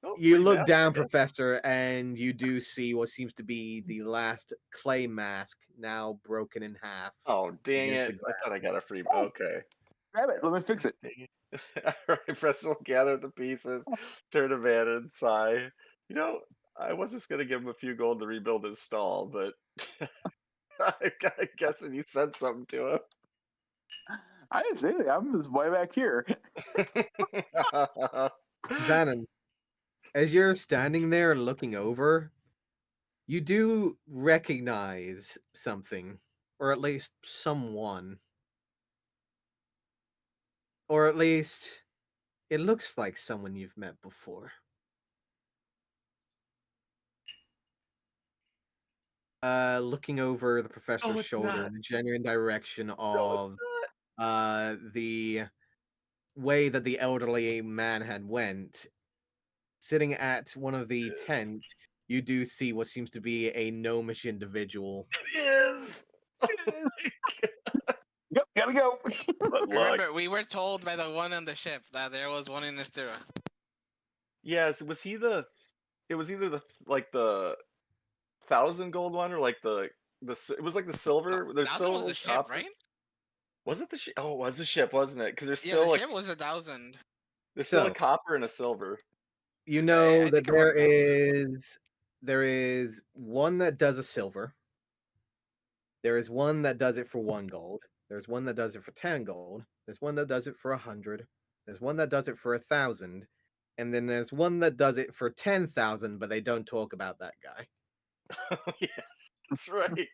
Oh, you free look mask, down, I guess. Professor, and you do see what seems to be the last clay mask, now broken in half Oh, dang against the it. I ground. thought I got a free. Oh, Okay. grab it. Let me fix it. Dang it. All right, Preston will gather the pieces, turn to man and sigh. You know, I was just going to give him a few gold to rebuild his stall, but I'm guessing you said something to I didn't say anything. I'm just way back here. him. Xanon, as you're standing there looking over, you do recognize something, or at least someone. Or at least, it looks like someone you've met before. Looking over the professor's No, it's shoulder not. in the genuine direction No, it's of not. the way that the elderly man had went, sitting at one of the It's- tents, you do see what seems to be a gnomish individual. It is. Oh my God. Yep, gotta go. What luck. Remember, we were told by the one on the ship that there was one in Estera. Yes, was he the? It was either the 1,000 gold one or like it was like the No, silver. There's 1,000 was still the ship, copper. right? Was it the ship? Oh, it was the ship, wasn't it? Because Yeah, the ship was 1,000. there's still a So, copper and a silver. you know I that think I'm on 1,000. there is one that does a silver. There is one that does it for 1 gold. There's one that does it for 10 gold. There's one that does it for 100. There's one that does it for 1,000. And then there's one that does it for 10,000, but they don't talk about that guy. Yeah, that's right.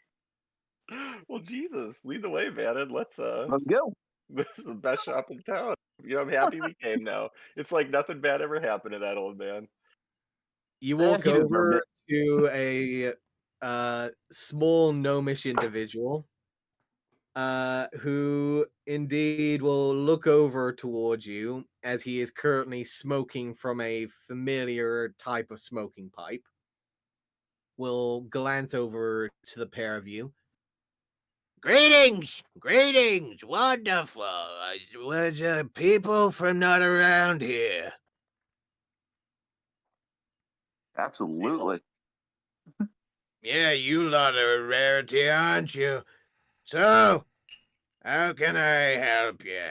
Well, Jesus, lead the way, Bannon. Let's go. This is the best shop in town. I'm happy we came now. It's like nothing bad ever happened to that old man. You walk he deserved over it. to a small gnomish individual who indeed will look over towards you as he is currently smoking from a familiar type of smoking pipe. Will glance over to the pair of you. Greetings! Greetings! Wonderful! Was people from not around here? Absolutely. Yeah, you lot are a rarity, aren't you? So, how can I help you?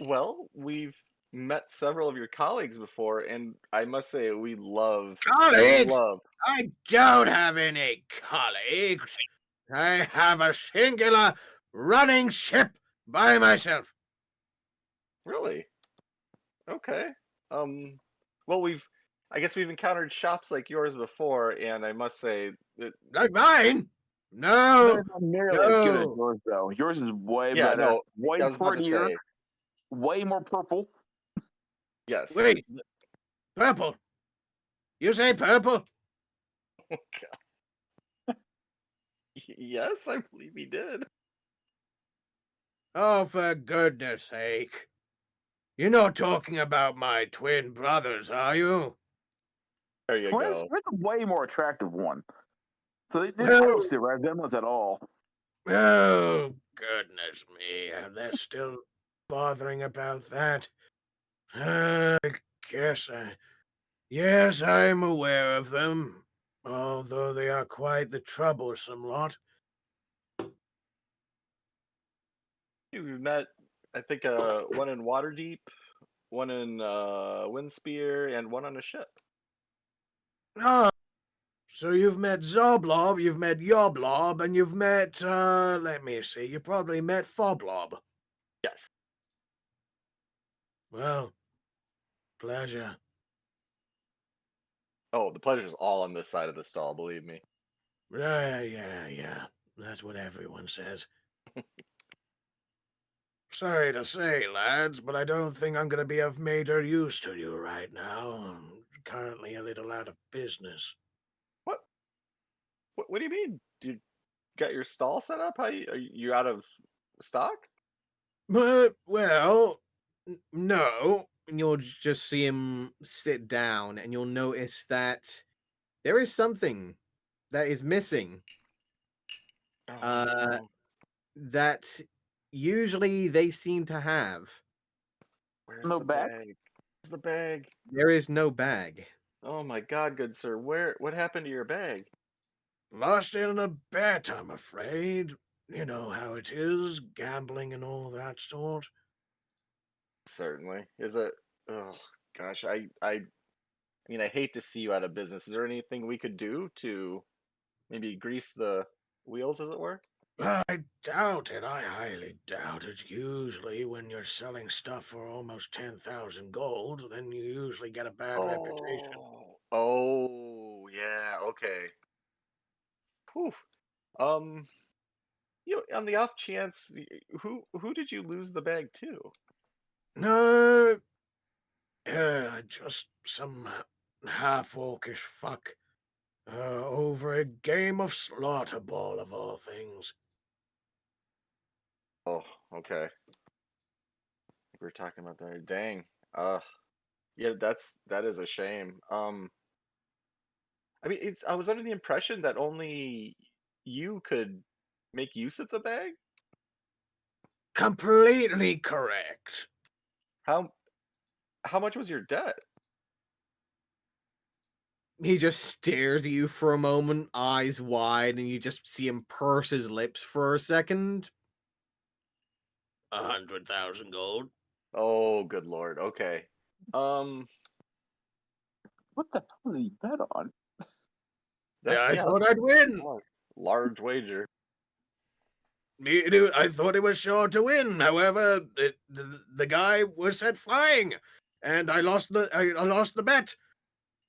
Well, we've met several of your colleagues before, and I must say we love. Colleagues? I don't have any colleagues. I have a singular running ship by myself. Really? Okay. Well, I guess we've encountered shops like yours before, and I must say that. Like mine? They're No, not nearly as good as no. yours, though. Yours is way Yeah, better, no, way I was about to prettier, say way more purple. yes. Wait, purple. You say purple? Yes, I believe he did. Oh, for goodness sake. You're not talking about my twin brothers, are you? There you Twins, go. you're the way more attractive one. So I Well- don't see a resemblance at all. Oh, goodness me. They're still bothering about that. I guess Yes, I'm aware of them, although they are quite the troublesome lot. We've met, I think, one in Waterdeep, one in Windspear, and one on a ship. Ah, so you've met Zoblob, you've met Yoblob, and you've met, let me see, you probably met Foblob. Yes. Well, pleasure. Oh, the pleasure's all on this side of the stall, believe me. Yeah. That's what everyone says. Sorry to say, lads, but I don't think I'm going to be of major use to you right now. I'm currently a little out of business. What? What do you mean? You got your stall set up? Are you out of stock? But, well, no. And you'll just see him sit down, and you'll notice that there is something that is missing. Oh, Uh, no. that usually they seem to have. Where's No the bag? bag? Where's the bag? There is no bag. Oh my God, good sir. What happened to your bag? Lost in a bet, I'm afraid. You know how it is, gambling and all that sort. Certainly. Is it? Oh gosh, I mean, I hate to see you out of business. Is there anything we could do to maybe grease the wheels, as it were? I doubt it. I highly doubt it. Usually, when you're selling stuff for almost 10,000 gold, then you usually get a bad reputation. Oh, yeah. Okay. Whew. Um, on the off chance, who did you lose the bag to? No, just some half-orcish fuck. Over a game of slaughter ball of all things. Oh, okay. We were talking about that. Dang. Yeah, that is a shame. I mean, I was under the impression that only you could make use of the bag. Completely correct. How how much was your debt? He just stares at you for a moment, eyes wide, and you just see him purse his lips for a second. 100,000 gold. Oh, good lord. Okay. Um, What the hell did he bet on? I thought I'd win. Large wager. I thought it was sure to win. However, the guy was set flying, and I lost the bet.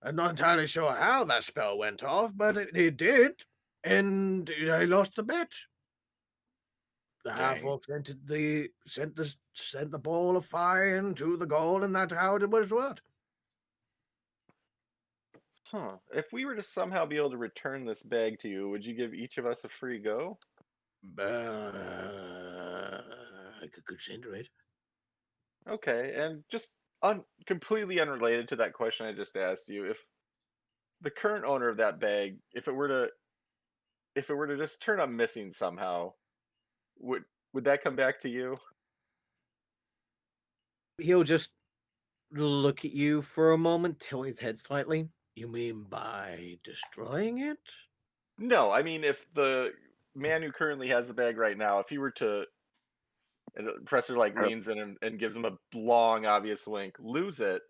I'm not entirely sure how that spell went off, but it did, and I lost the bet. The half Dang. orc sent the ball of fire into the goal, and that's how it was what. Huh. If we were to somehow be able to return this bag to you, would you give each of us a free go? I could consider it. Okay, and just completely unrelated to that question I just asked you, if the current owner of that bag, if it were to just turn up missing somehow, would would that come back to you? He'll just look at you for a moment, tilt his head slightly. You mean by destroying it? No, I mean if the man who currently has the bag right now, if he were to, and the professor like leans in and gives him a long obvious wink, lose it,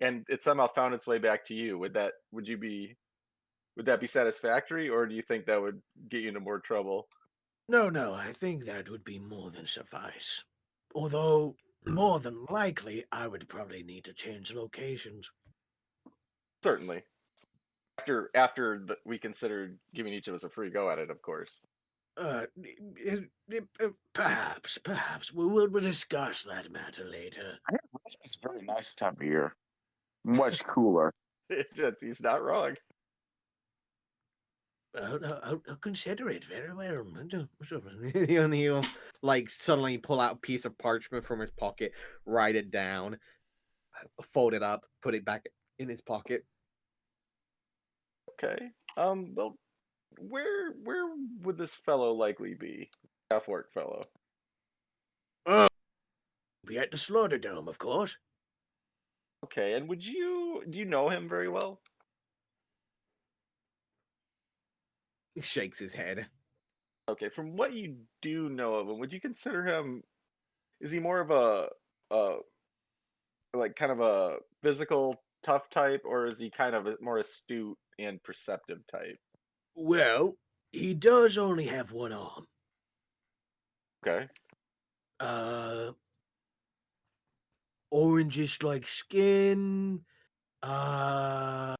and it somehow found its way back to you, would that be satisfactory, or do you think that would get you into more trouble? No, I think that would be more than suffice. Although, more than likely, I would probably need to change locations. Certainly. After we considered giving each of us a free go at it, of course. Perhaps. We'll discuss that matter later. I heard Christmas is very nice time of year. Much cooler. He's not wrong. I'll consider it very well. And he'll like suddenly pull out a piece of parchment from his pocket, write it down, fold it up, put it back in his pocket. Okay. Well, where would this fellow likely be? Half orc fellow. Oh, be at the Slaughter Dome, of course. Okay, and do you know him very well? He shakes his head. Okay, from what you do know of him, would you consider him, is he more of a like kind of a physical tough type, or is he kind of a more astute and perceptive type? Well, he does only have one arm. Okay. Uh, Orangish like skin. Uh,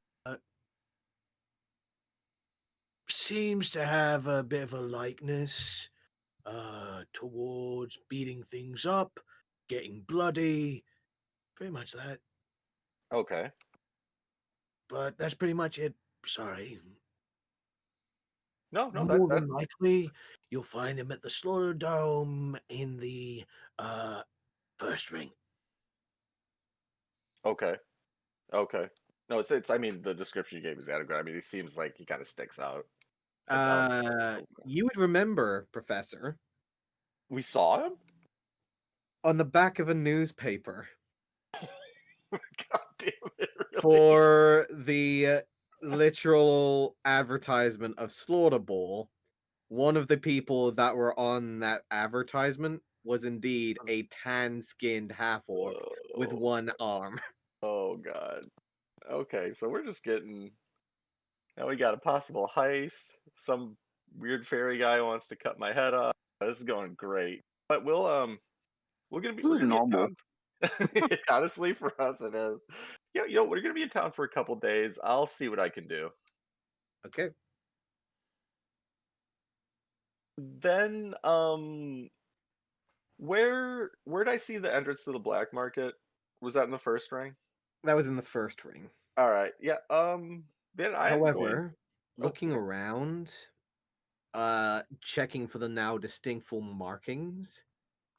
Seems to have a bit of a likeness towards beating things up, getting bloody, pretty much that. Okay. But that's pretty much it. Sorry. No, More that than likely, you'll find him at the Slaughter Dome in the first ring. okay. Okay. No, it's I mean the description you gave is adequate. I mean he seems like he kind of sticks out. You would remember, Professor, We saw him? on the back of a newspaper God damn it, really? for the literal advertisement of Slaughter Bowl. One of the people that were on that advertisement was indeed a tan-skinned half-orc with Oh, one arm. oh god. Okay, so we're just getting, now we got a possible heist. Some weird fairy guy wants to cut my head off. This is going great. But This we're is gonna be in normal. town. Honestly, for us it is. Yeah, we're gonna be in town for a couple days. I'll see what I can do. Okay. Then where'd I see the entrance to the black market? Was that in the first ring? That was in the first ring. All right. Yeah. Then I am going. However, Oh, looking around, checking for the now distinctful markings,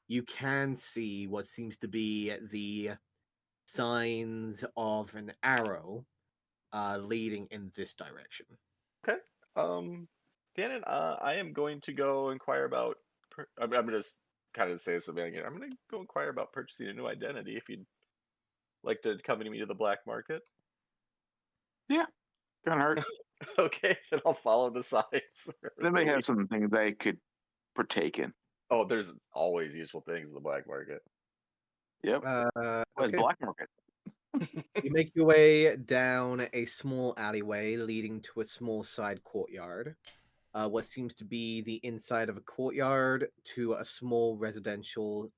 you can see what seems to be the signs of an arrow leading in this direction. okay. Dannon, I am going to go inquire about. I'm gonna just kind of say this again. I'm gonna go inquire about purchasing a new identity. If you'd like to accompany me to the black market. Yeah, can't hurt. Okay, then I'll follow the signs. They may have some things I could partake in. Oh, there's always useful things in the black market. Yep. Where's Okay. black market? You make your way down a small alleyway leading to a small side courtyard. what seems to be the inside of a courtyard to a small residential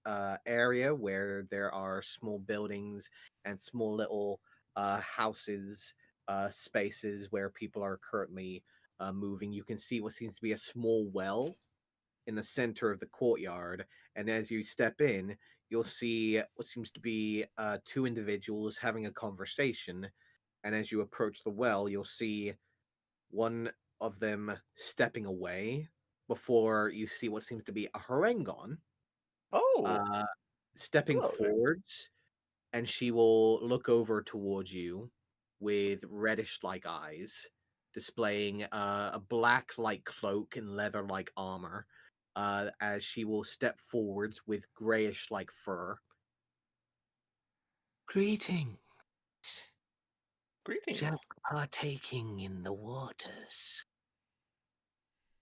area where there are small buildings and small little houses, spaces where people are currently moving. You can see what seems to be a small well in the center of the courtyard, and as you step in, you'll see what seems to be two individuals having a conversation. And as you approach the well, you'll see one of them stepping away before you see what seems to be a Harengon Oh, uh, stepping hello there. forwards, and she will look over towards you with reddish like eyes, displaying a black like cloak and leather like armor, as she will step forwards with grayish like fur. Greeting. Greetings. Just partaking in the waters.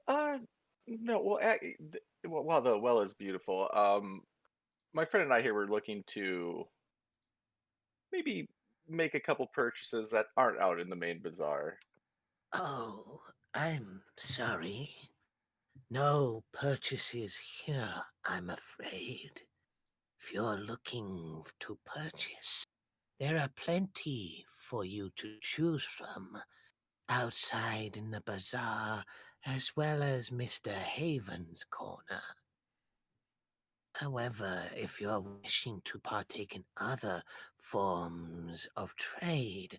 Uh, no, well, well, the well is beautiful. My friend and I here were looking to maybe make a couple purchases that aren't out in the main bazaar. Oh, I'm sorry. No purchases here, I'm afraid. If you're looking to purchase, there are plenty for you to choose from outside in the bazaar, as well as Mr. Haven's corner. However, if you're wishing to partake in other forms of trade,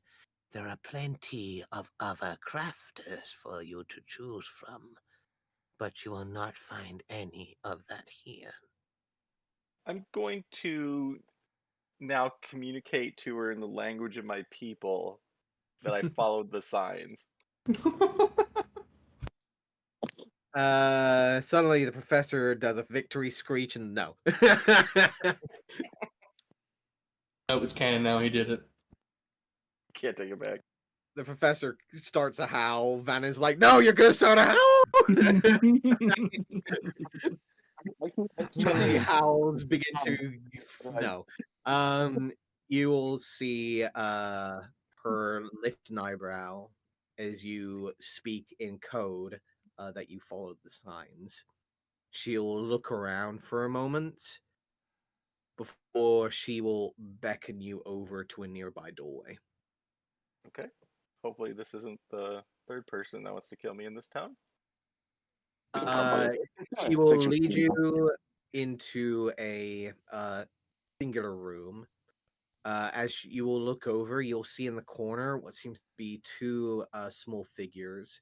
there are plenty of other crafters for you to choose from, but you will not find any of that here. I'm going to now communicate to her in the language of my people that I followed the signs. Suddenly the professor does a victory screech and no. Oh, it's canon now. He did it. Can't take it back. The professor starts a howl. Van is like, "No, you're gonna start a howl." Many howls begin to no. You will see her lift an eyebrow as you speak in code that you followed the signs. She'll look around for a moment before she will beckon you over to a nearby doorway. Okay. Hopefully, this isn't the third person that wants to kill me in this town. She will lead you into a singular room. As you will look over, you'll see in the corner what seems to be two small figures,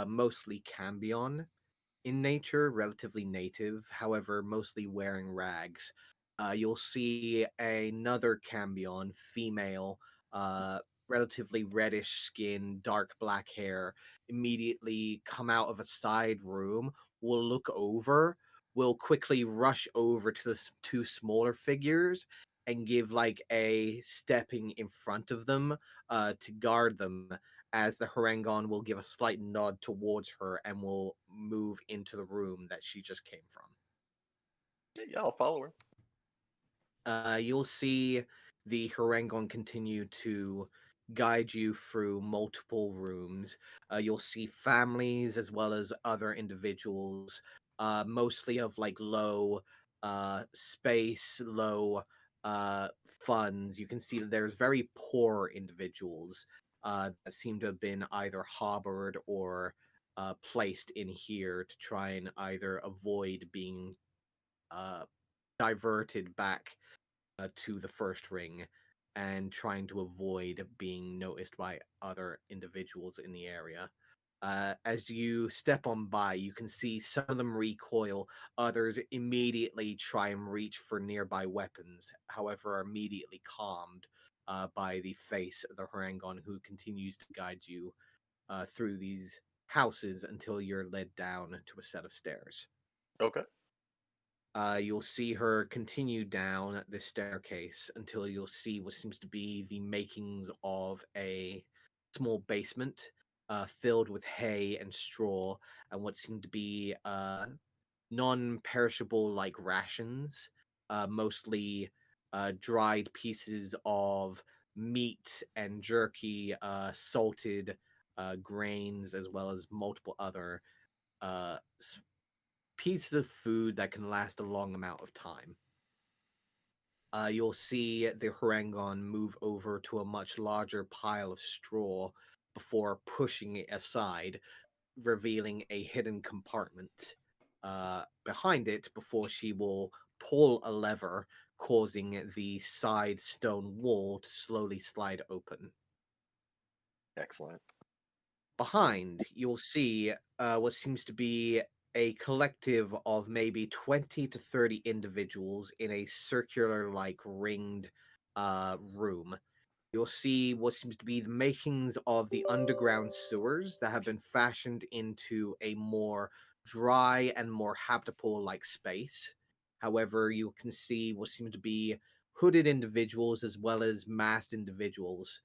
mostly Cambion in nature, relatively native, however, mostly wearing rags. You'll see another Cambion, female, uh, relatively reddish skin, dark black hair, immediately come out of a side room, will look over, will quickly rush over to the two smaller figures and give like a stepping in front of them to guard them, as the Harengon will give a slight nod towards her and will move into the room that she just came from. Yeah, I'll follow her. You'll see the Harengon continue to guide you through multiple rooms. You'll see families as well as other individuals, mostly of like low space, low funds. You can see that there's very poor individuals that seem to have been either harbored or placed in here to try and either avoid being uh, diverted back to the first ring and trying to avoid being noticed by other individuals in the area. As you step on by, you can see some of them recoil, others immediately try and reach for nearby weapons, however, are immediately calmed by the face of the Harangon, who continues to guide you through these houses until you're led down to a set of stairs. Okay. You'll see her continue down the staircase until you'll see what seems to be the makings of a small basement filled with hay and straw and what seem to be non-perishable like rations, mostly dried pieces of meat and jerky, salted grains, as well as multiple other pieces of food that can last a long amount of time. You'll see the Harangon move over to a much larger pile of straw before pushing it aside, revealing a hidden compartment behind it before she will pull a lever, causing the side stone wall to slowly slide open. Excellent. Behind, you'll see what seems to be a collective of maybe 20 to 30 individuals in a circular, like ringed room. You'll see what seems to be the makings of the underground sewers that have been fashioned into a more dry and more habitable like space. However, you can see what seem to be hooded individuals as well as masked individuals,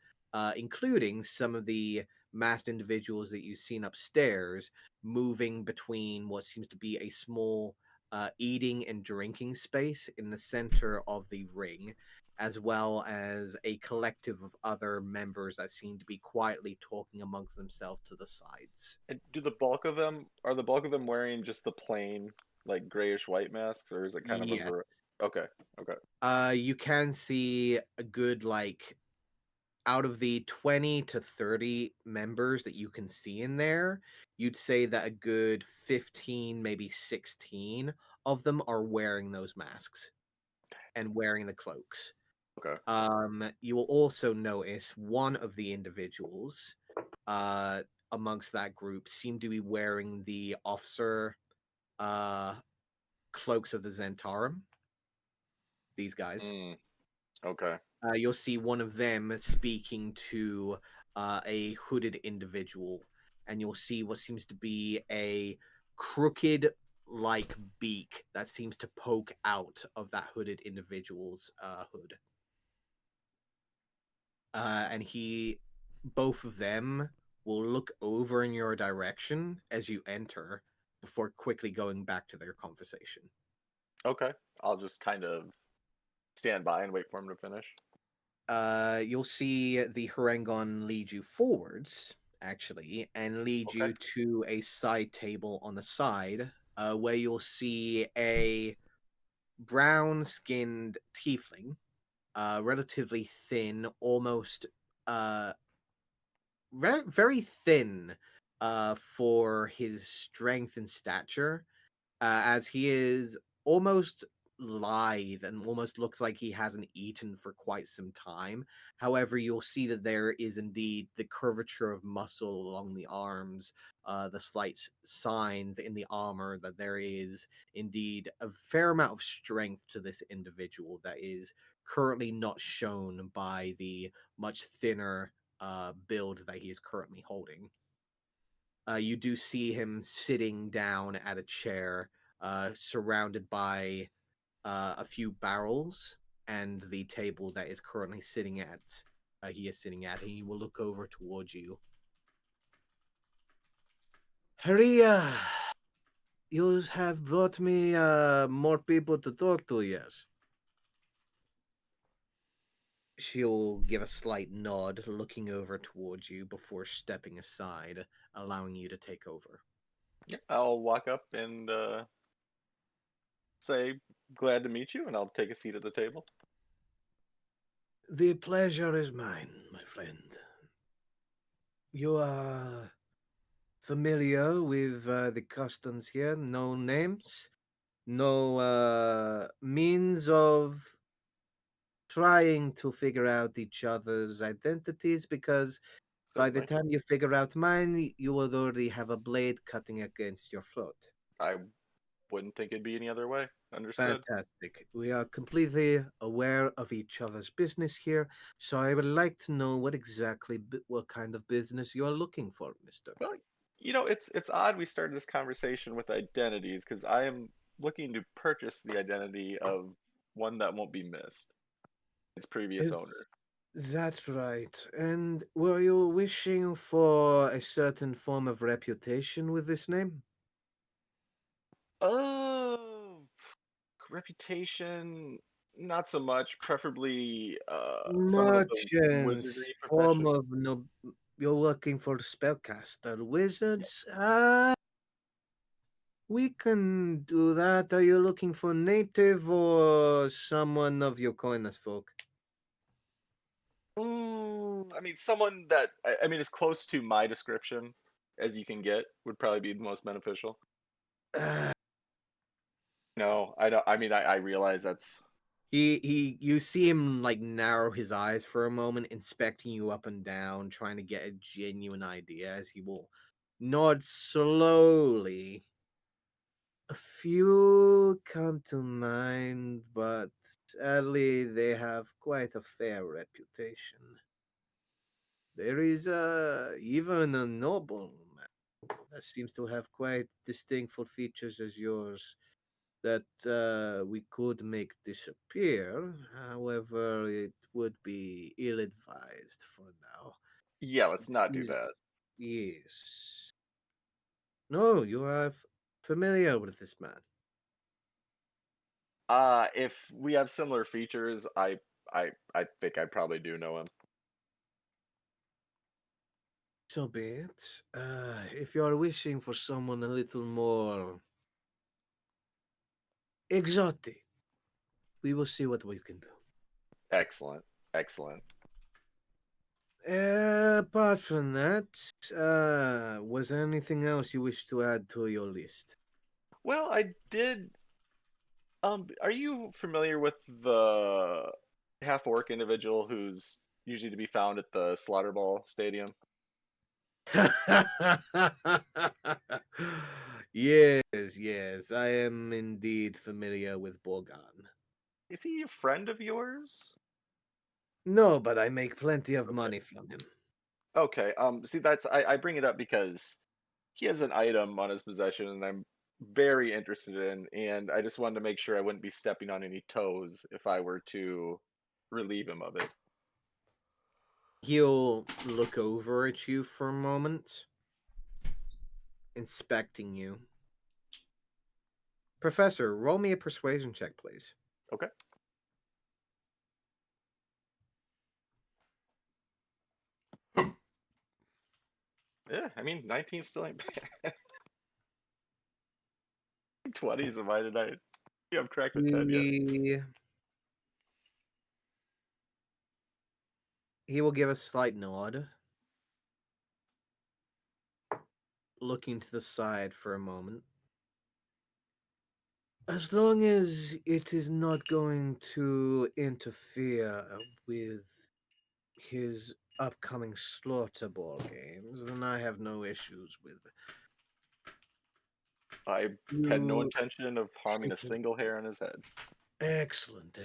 including some of the masked individuals that you've seen upstairs moving between what seems to be a small eating and drinking space in the center of the ring, as well as a collective of other members that seem to be quietly talking amongst themselves to the sides. And are the bulk of them wearing just the plain, like grayish white masks, or is it kind of a Yes. Okay, okay. You can see a good like out of the 20 to 30 members that you can see in there, you'd say that a good 15, maybe 16 of them are wearing those masks and wearing the cloaks. Okay. You will also notice one of the individuals amongst that group seem to be wearing the officer uh, cloaks of the Zentarum. These guys. Okay. You'll see one of them speaking to a hooded individual, and you'll see what seems to be a crooked like beak that seems to poke out of that hooded individual's hood. And both of them will look over in your direction as you enter before quickly going back to their conversation. Okay. I'll just kind of stand by and wait for him to finish. You'll see the Harangon lead you forwards, actually, and lead Okay. you to a side table on the side, where you'll see a brown-skinned tiefling, relatively thin, almost very thin for his strength and stature, as he is almost lithe and almost looks like he hasn't eaten for quite some time. However, you'll see that there is indeed the curvature of muscle along the arms, the slight signs in the armor that there is indeed a fair amount of strength to this individual that is currently not shown by the much thinner build that he is currently holding. You do see him sitting down at a chair, surrounded by a few barrels and the table that is currently sitting at. He is sitting at. He will look over towards you. Haria, you have brought me more people to talk to, yes? She'll give a slight nod, looking over towards you before stepping aside, allowing you to take over. Yeah, I'll walk up and say, glad to meet you, and I'll take a seat at the table. The pleasure is mine, my friend. You are familiar with the customs here? No names? No means of trying to figure out each other's identities? Because by the Certainly. time you figure out mine, you will already have a blade cutting against your throat. I wouldn't think it'd be any other way. Understood. Fantastic. We are completely aware of each other's business here, so I would like to know what kind of business you are looking for, mister. Well, it's odd we started this conversation with identities because I am looking to purchase the identity of one that won't be missed. Its previous Uh, owner. That's right. And were you wishing for a certain form of reputation with this name? Oh, reputation, not so much. Preferably, some of the Merchants, wizardry form profession. of no. You're working for spellcaster, wizards. We can do that. Are you looking for native or someone of your coinless folk? I mean, someone that I mean, as close to my description as you can get would probably be the most beneficial. Uh, No, I don't. I mean, I realize that's you see him like narrow his eyes for a moment, inspecting you up and down, trying to get a genuine idea as he will nod slowly. A few come to mind, but sadly they have quite a fair reputation. There is even a noble man that seems to have quite distinctful features as yours that we could make disappear. However, it would be ill advised for now. yeah. Let's not do Yes. that. Yes. No, you are familiar with this man. If we have similar features, I think I probably do know him. So be it. If you are wishing for someone a little more exotic, we will see what we can do. Excellent, excellent. Apart from that, was there anything else you wish to add to your list? Well, I did. Are you familiar with the half orc individual who's usually to be found at the Slaughter Ball Stadium? Yes, I am indeed familiar with Borgan. Is he a friend of yours? No, but I make plenty of Okay. money from him. Okay. See, that's I bring it up because he has an item on his possession, and I'm very interested in, and I just wanted to make sure I wouldn't be stepping on any toes if I were to relieve him of it. He'll look over at you for a moment, inspecting you. Professor, roll me a persuasion check, please. Okay. Yeah, I mean, 19 still ain't bad. 20s, am I tonight? You have cracked a 10 yet? He will give a slight nod, looking to the side for a moment. As long as it is not going to interfere with his upcoming Slaughter Ball games, then I have no issues with I had no you. intention of harming a single hair on his head. Excellent.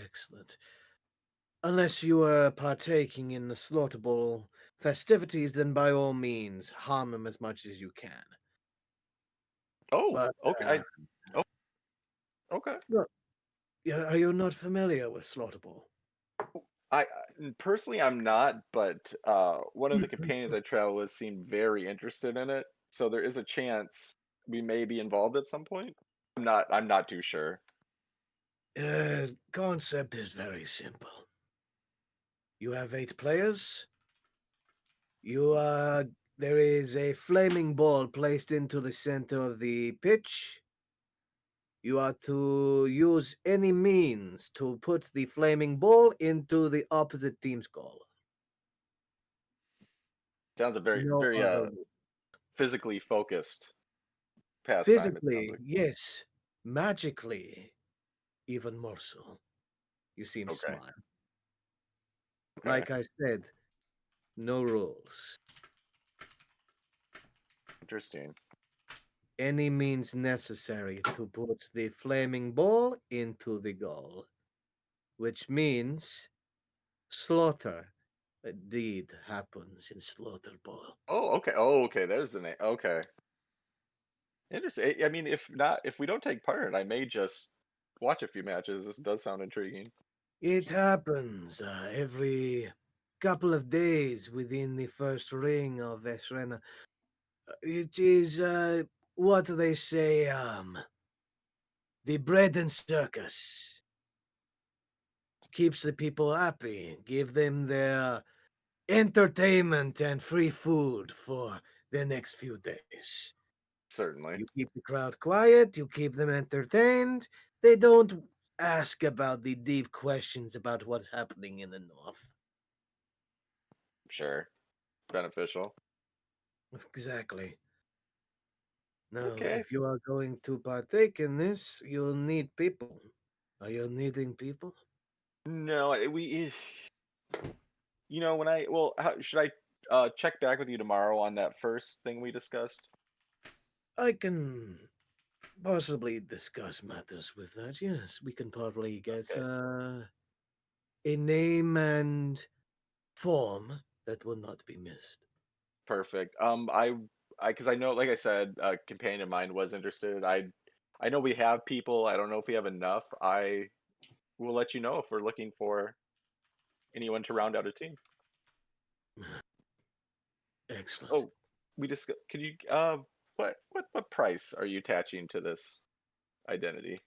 Unless you are partaking in the Slaughter Ball festivities, then by all means, harm him as much as you can. Oh, But, okay. Oh, okay. are you not familiar with Slaughter Ball? Personally, I'm not, but one of the companions I travel with seemed very interested in it, so there is a chance we may be involved at some point. I'm not too sure. Concept is very simple. You have 8 players. There is a flaming ball placed into the center of the pitch. You are to use any means to put the flaming ball into the opposite team's goal. Sounds a very No very other rule. physically focused pastime. It sounds Physically, like. yes. Magically, even more so. You see him Okay. smile. Okay. Like I said, no rules. Interesting. Any means necessary to put the flaming ball into the goal, which means slaughter. Indeed happens in Slaughter Ball. Oh, okay. Oh, okay. There's the name. Okay. Interesting. I mean, if we don't take part, I may just watch a few matches. This does sound intriguing. It happens every couple of days within the first ring of Essrena. It is what they say, the bread and circus. Keeps the people happy, give them their entertainment and free food for the next few days. Certainly. You keep the crowd quiet, you keep them entertained. They don't ask about the deep questions about what's happening in the north. Sure. Beneficial. Exactly. Now, Okay. if you are going to partake in this, you'll need people. Are you needing people? No, when should I check back with you tomorrow on that first thing we discussed? I can possibly discuss matters with that. Yes, we can probably get Okay. a name and form that will not be missed. Perfect. Because I know, like I said, a companion of mine was interested. I know we have people. I don't know if we have enough. I will let you know if we're looking for anyone to round out a team. Excellent. Oh, could you what price are you attaching to this identity?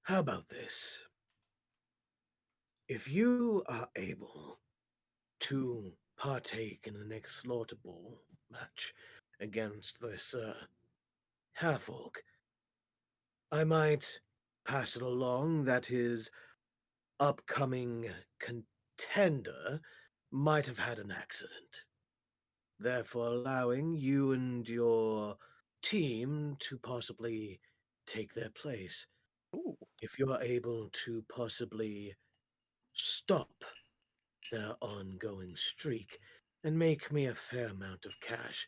How about this? If you are able to partake in the next slaughter ball match against this half orc, I might pass it along that his upcoming contender might have had an accident, therefore allowing you and your team to possibly take their place. Ooh, If you're able to possibly stop their ongoing streak and make me a fair amount of cash,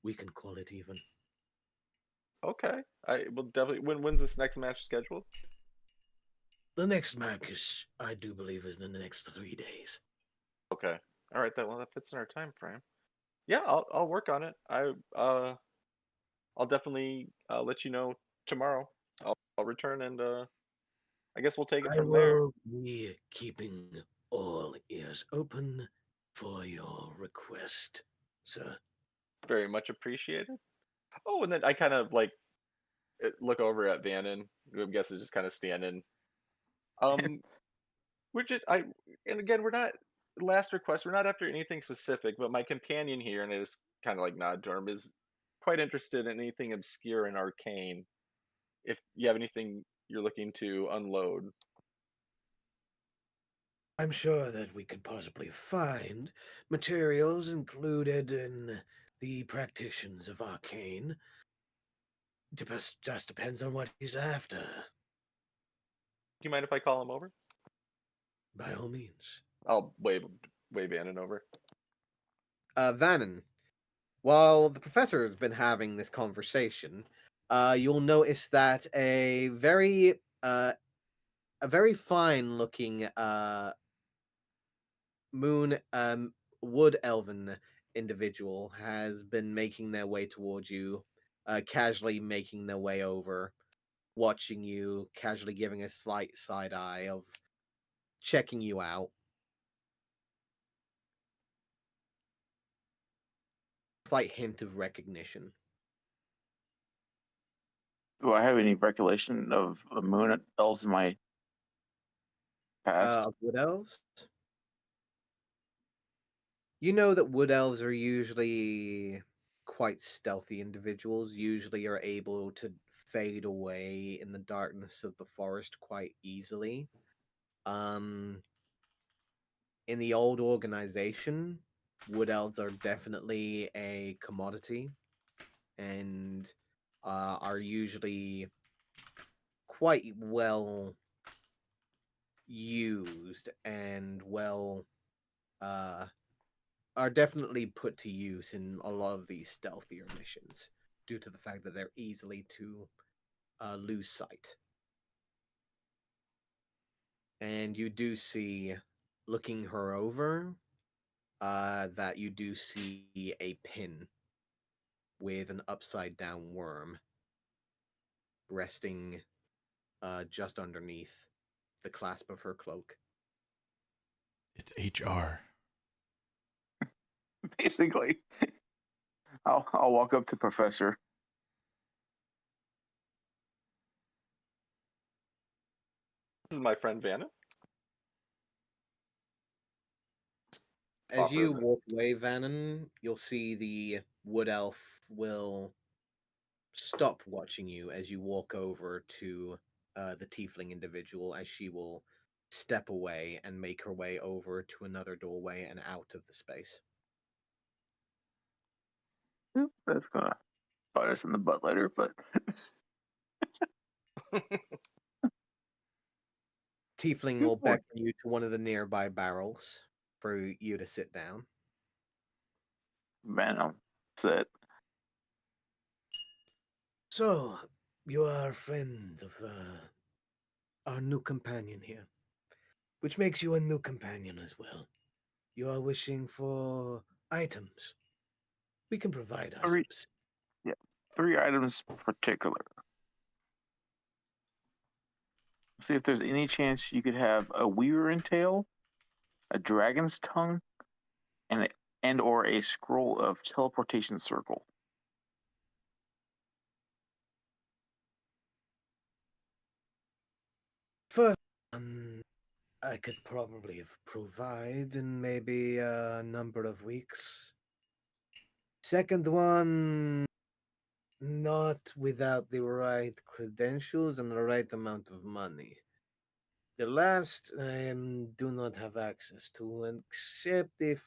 we can call it even. okay. I will definitely. When's this next match scheduled? The next match, I do believe, is in the next 3 days. Okay. All right. That fits in our time frame. Yeah, I'll work on it. I'll definitely let you know tomorrow. I'll return and I guess we'll take it I from there. will be keeping all ears open for your request, sir. Very much appreciated. Oh, and then I kind of like look over at Vannon, who I guess is just kind of standing. Um, we're just I and again we're not last request. We're not after anything specific, but my companion here, and I just kind of like nod to him, is quite interested in anything obscure and arcane. If you have anything you're looking to unload, I'm sure that we could possibly find materials included in the practitioners of arcane. Just depends on what he's after, do you mind if I call him over? by all means. I'll wave Vannon over. Vannon, while the professor has been having this conversation, you'll notice that a very fine looking moon wood elven individual has been making their way towards you, casually making their way over, watching you, casually giving a slight side eye of checking you out. Slight hint of recognition. Do I have any recollection of the moon elves in my past? Of wood elves? You know that wood elves are usually quite stealthy individuals, usually are able to fade away in the darkness of the forest quite easily. Um, in the old organization, wood elves are definitely a commodity and are usually quite well used and uh, are definitely put to use in a lot of these stealthier missions due to the fact that they're easily to lose sight. And you do see, looking her over, that you do see a pin with an upside down worm resting just underneath the clasp of her cloak. It's HR. Basically, I'll walk up to Professor. This is my friend Vannon. As Offer you him. walk away, Vannon, you'll see the wood elf will stop watching you as you walk over to the tiefling individual, as she will step away and make her way over to another doorway and out of the space. Oop, that's gonna bite us in the butt later, but Tiefling Good will boy. beckon you to one of the nearby barrels for you to sit down. Venom said, So, you are a friend of our new companion here, which makes you a new companion as well. You are wishing for items. We can provide three, items. yeah, 3 items particular. See if there's any chance you could have a weaver tail, a dragon's tongue, and or a scroll of teleportation circle. First one, I could probably provide in maybe a number of weeks. Second one, not without the right credentials and the right amount of money. The last I do not have access to, except if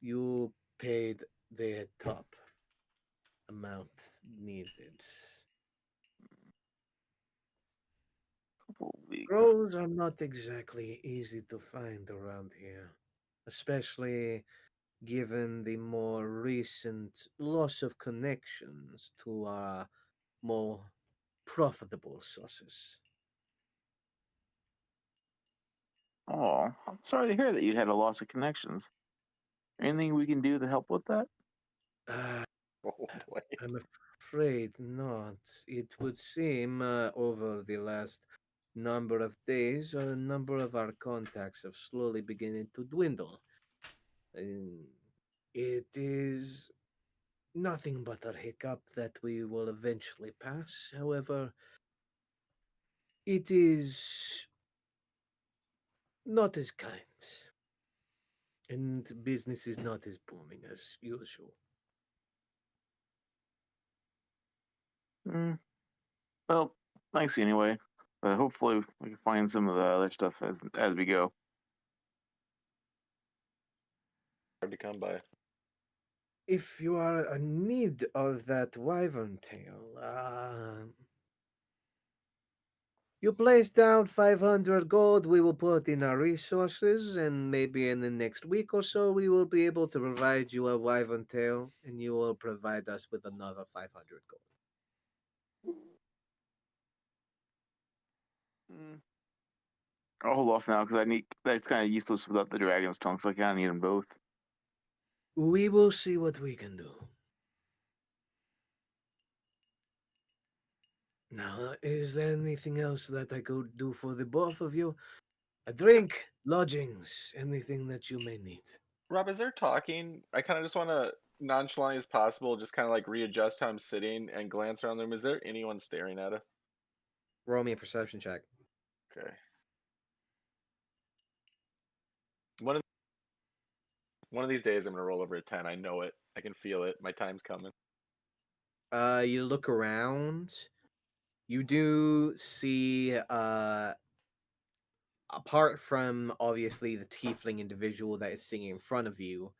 you paid the top amount needed. Couple weeks. Scrolls are not exactly easy to find around here, especially given the more recent loss of connections to our more profitable sources. Oh, I'm sorry to hear that you had a loss of connections. Anything we can do to help with that? Uh, Oh boy. I'm afraid not. It would seem over the last number of days, a number of our contacts have slowly beginning to dwindle. Um, it is nothing but a hiccup that we will eventually pass. However, it is not as kind, and business is not as booming as usual. Mm, well, thanks anyway. But hopefully we can find some of the other stuff as we go. Hard to come by. If you are in need of that wyvern tail, you place down 500 gold, we will put in our resources, and maybe in the next week or so, we will be able to provide you a wyvern tail, and you will provide us with another 500 gold. Mm, I'll hold off now because I need. That's kind of useless without the dragon's tongue, so I kind of need them both. We will see what we can do. Now, is there anything else that I could do for the both of you? A drink, lodgings, anything that you may need. Rob, as they're talking, I kind of just want to nonchalantly as possible, just kind of like readjust how I'm sitting and glance around the room. Is there anyone staring at us? Roll me a perception check. Okay. One of these days, I'm gonna roll over a 10. I know it. I can feel it. My time's coming. You look around. You do see, apart from obviously the tiefling individual that is singing in front of you,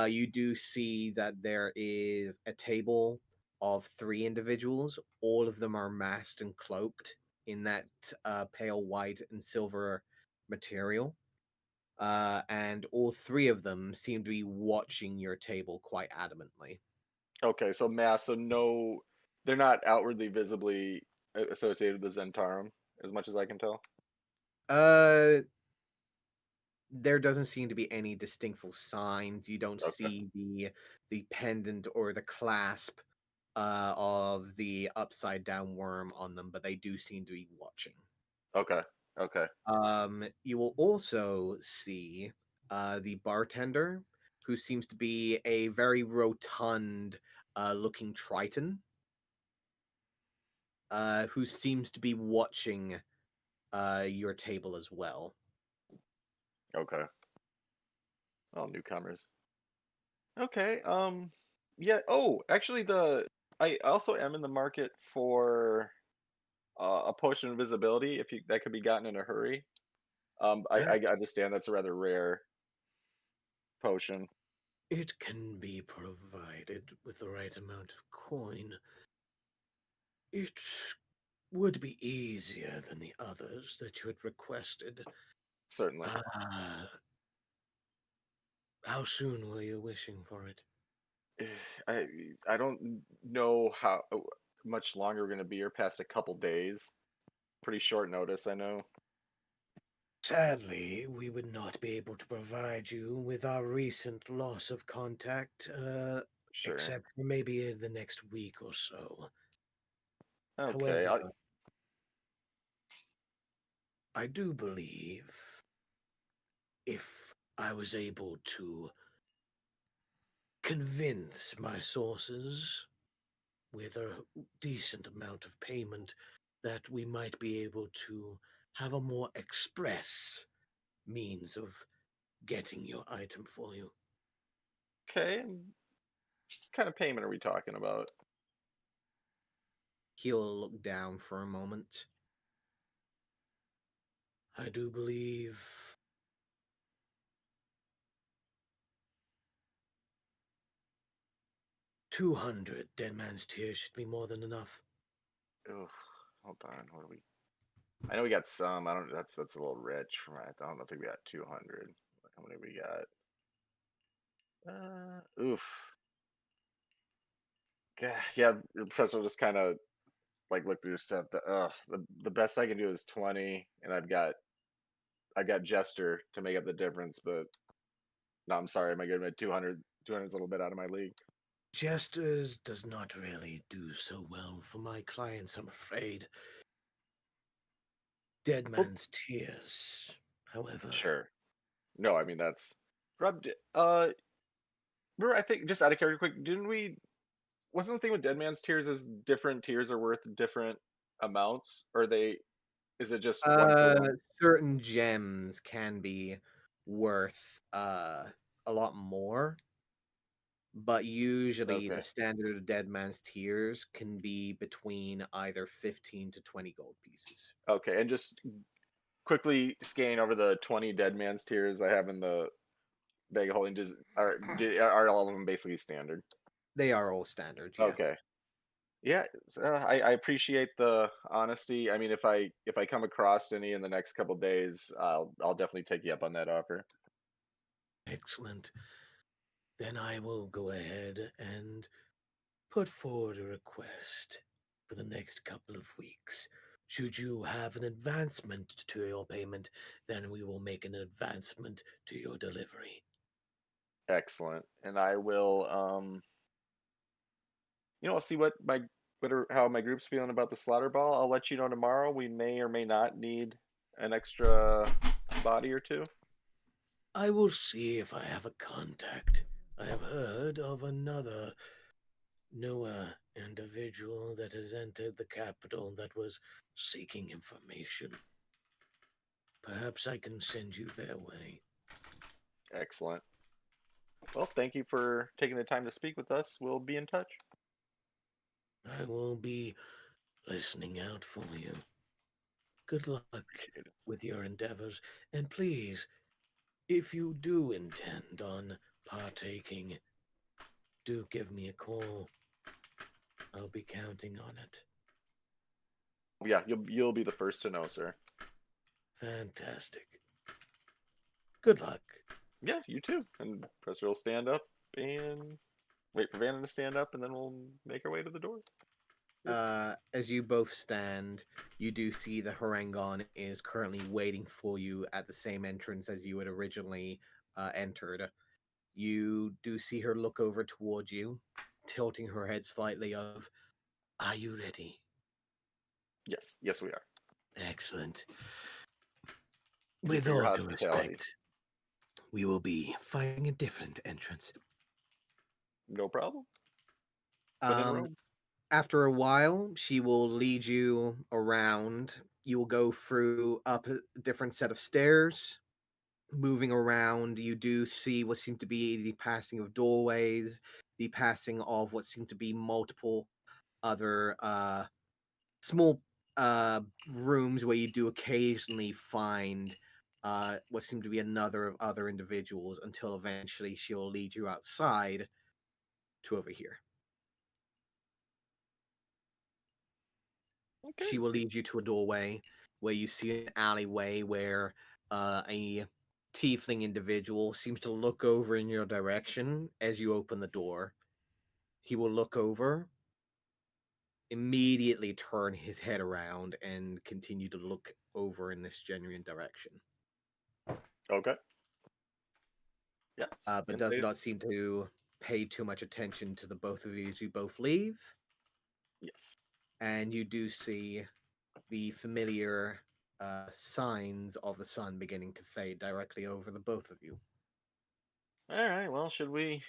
you do see that there is a table of 3 individuals. All of them are masked and cloaked in that pale white and silver material. And all 3 of them seem to be watching your table quite adamantly. Okay, so mass. So no, they're not outwardly visibly associated with Zentarum, as much as I can tell. Uh, there doesn't seem to be any distinctful signs. You don't Okay. see the pendant or the clasp of the upside down worm on them, but they do seem to be watching. Okay. Okay. You will also see the bartender, who seems to be a very rotund looking Triton, who seems to be watching your table as well. Okay. All newcomers. Okay. Yeah. Oh, actually, I also am in the market for a potion of invisibility if you that could be gotten in a hurry. I That understand that's a rather rare potion. it can be provided with the right amount of coin. It would be easier than the others that you had requested. Certainly. Uh, how soon were you wishing for it? I I don't know how much longer we're gonna be here. Past a couple days. Pretty short notice, I know. Sadly, we would not be able to provide you with our recent loss of contact, Sure. except for maybe in the next week or so. Okay. However, I do believe if I was able to convince my sources with a decent amount of payment that we might be able to have a more express means of getting your item for you. Okay. Kind of payment are we talking about? He'll look down for a moment. I do believe 200 Dead Man's Tears should be more than enough. Ugh, hold on. What do we? I know we got some. I don't. That's a little rich. I don't think we got 200. How many we got? Oof. Yeah, the professor just kind of like looked through stuff. The best I can do is 20, and I've got Jester to make up the difference. But no, I'm sorry. My good at 200. 200 is a little bit out of my league. Jesters does not really do so well for my clients, I'm afraid. Dead Well, Man's Tears, however. sure. No, I mean that's Rob. Remember, I think just out of character, quick, didn't we? Wasn't the thing with Dead Man's Tears is different tiers are worth different amounts? Or they is it just one for Uh, one? certain gems can be worth a lot more, but usually the Okay. standard Dead Man's Tears can be between either 15 to 20 gold pieces. Okay, and just quickly scanning over the 20 Dead Man's Tears I have in the bag of holding, are all of them basically standard? They are all standard, yeah. Okay. Yeah, I appreciate the honesty. I mean, if I come across any in the next couple days, I'll definitely take you up on that offer. Excellent. Then I will go ahead and put forward a request for the next couple of weeks. Should you have an advancement to your payment, then we will make an advancement to your delivery. Excellent. And I will I'll see how my group's feeling about the slaughter ball. I'll let you know tomorrow. We may or may not need an extra body or two. I will see if I have a contact. I have heard of another newer individual that has entered the capital that was seeking information. Perhaps I can send you their way. Excellent. Well, thank you for taking the time to speak with us. We'll be in touch. I will be listening out for you. Good luck Appreciate it. with your endeavors, and please, if you do intend on partaking, do give me a call. I'll be counting on it. Yeah, you'll be the first to know, sir. Fantastic. Good luck. Yeah, you too. And Professor will stand up and wait for Vanna to stand up, and then we'll make our way to the door. As you both stand, you do see the Harangon is currently waiting for you at the same entrance as you had originally entered. You do see her look over towards you, tilting her head slightly of, Are you ready? Yes, we are. Excellent. Thank you With for your all due hospitality. respect, we will be finding a different entrance. No problem. When in Rome. after a while, she will lead you around. You will go through up a different set of stairs. moving around. You do see what seem to be the passing of doorways, the passing of what seem to be multiple other small rooms where you do occasionally find what seem to be another of other individuals until eventually she'll lead you outside to over here. Okay. She will lead you to a doorway where you see an alleyway where a tiefling individual seems to look over in your direction as you open the door. He will look over, immediately turn his head around, and continue to look over in this genuine direction. Okay. Yeah. But can does say- not seem to pay too much attention to the both of you as you both leave. Yes. And you do see the familiar signs of the sun beginning to fade directly over the both of you. All right. Well, should we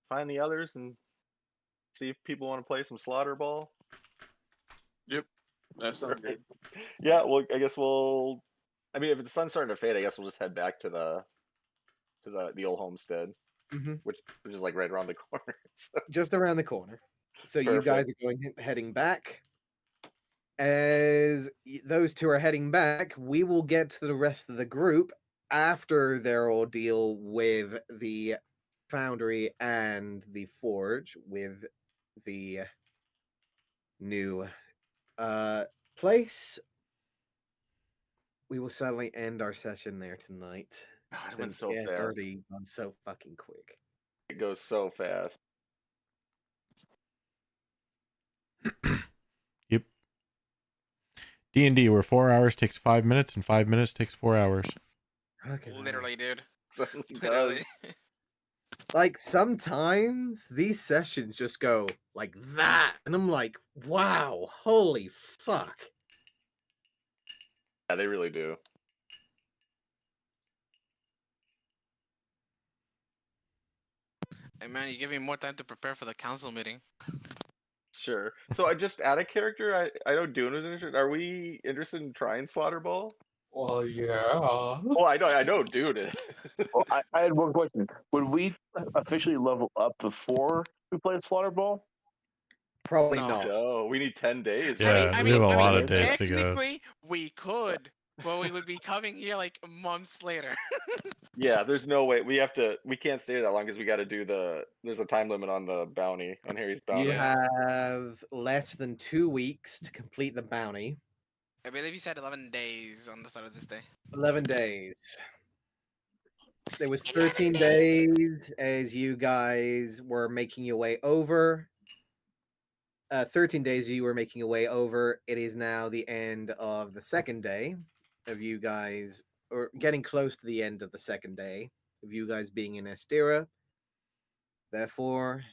find the others and see if people want to play some slaughter ball? That sounds good. Yeah. Well, I guess we'll. I mean, if the sun's starting to fade, I guess we'll just head back to the old homestead, Mhm. which is like right around the corner. So, Just around the corner. So you guys are heading back. As those two are heading back, we will get to the rest of the group after their ordeal with the foundry and the forge with the new place. We will sadly end our session there tonight. God, it went Since so it's fast. already gone so fucking quick. It goes so fast. Yep. D&D, where 4 hours takes 5 minutes and 5 minutes takes 4 hours. Fucking hell. Literally, dude. Certainly does. Literally. Like sometimes these sessions just go like that, and I'm like, wow, holy fuck. Yeah, they really do. Hey man, you give me more time to prepare for the council meeting. Sure. So I just add a character. I know Dune was interested. Are we interested in trying Slaughter Ball? Well, yeah. Well, I know Dune is. Well, I had one question. Would we officially level up before we played Slaughter Ball? Probably No. not. No, we need 10 days. Yeah, right? we have a lot of days to go. Technically, we could, but we would be coming here like months later. Yeah, there's no way. We can't stay that long because we got to do there's a time limit on the bounty, on Harry's bounty. You have less than 2 weeks to complete the bounty. I believe you said 11 days on the start of this day. 11 days. There was 13 days as you guys were making your way over. 13 days you were making your way over. It is now the end of the second day of you guys, or getting close to the end of the second day of you guys being in Estera. Therefore,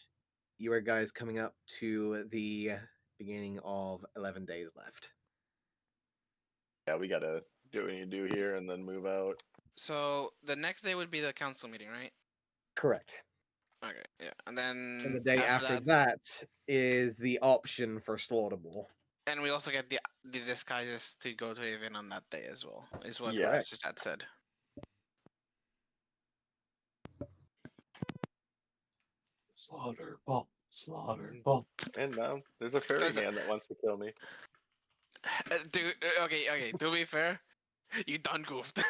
you are guys coming up to the beginning of 11 days left. Yeah, we got to do what we need to do here and then move out. So the next day would be the council meeting, right? Correct. Okay, yeah. And then And the day after that is the option for Slaughterball. and we also get the disguises to go to event on that day as well, is what Yeah. Professor Sad said. Slaughter ball. Slaughter ball. And now there's a fairy There's a- man that wants to kill me. Dude, okay. To be fair, you done goofed.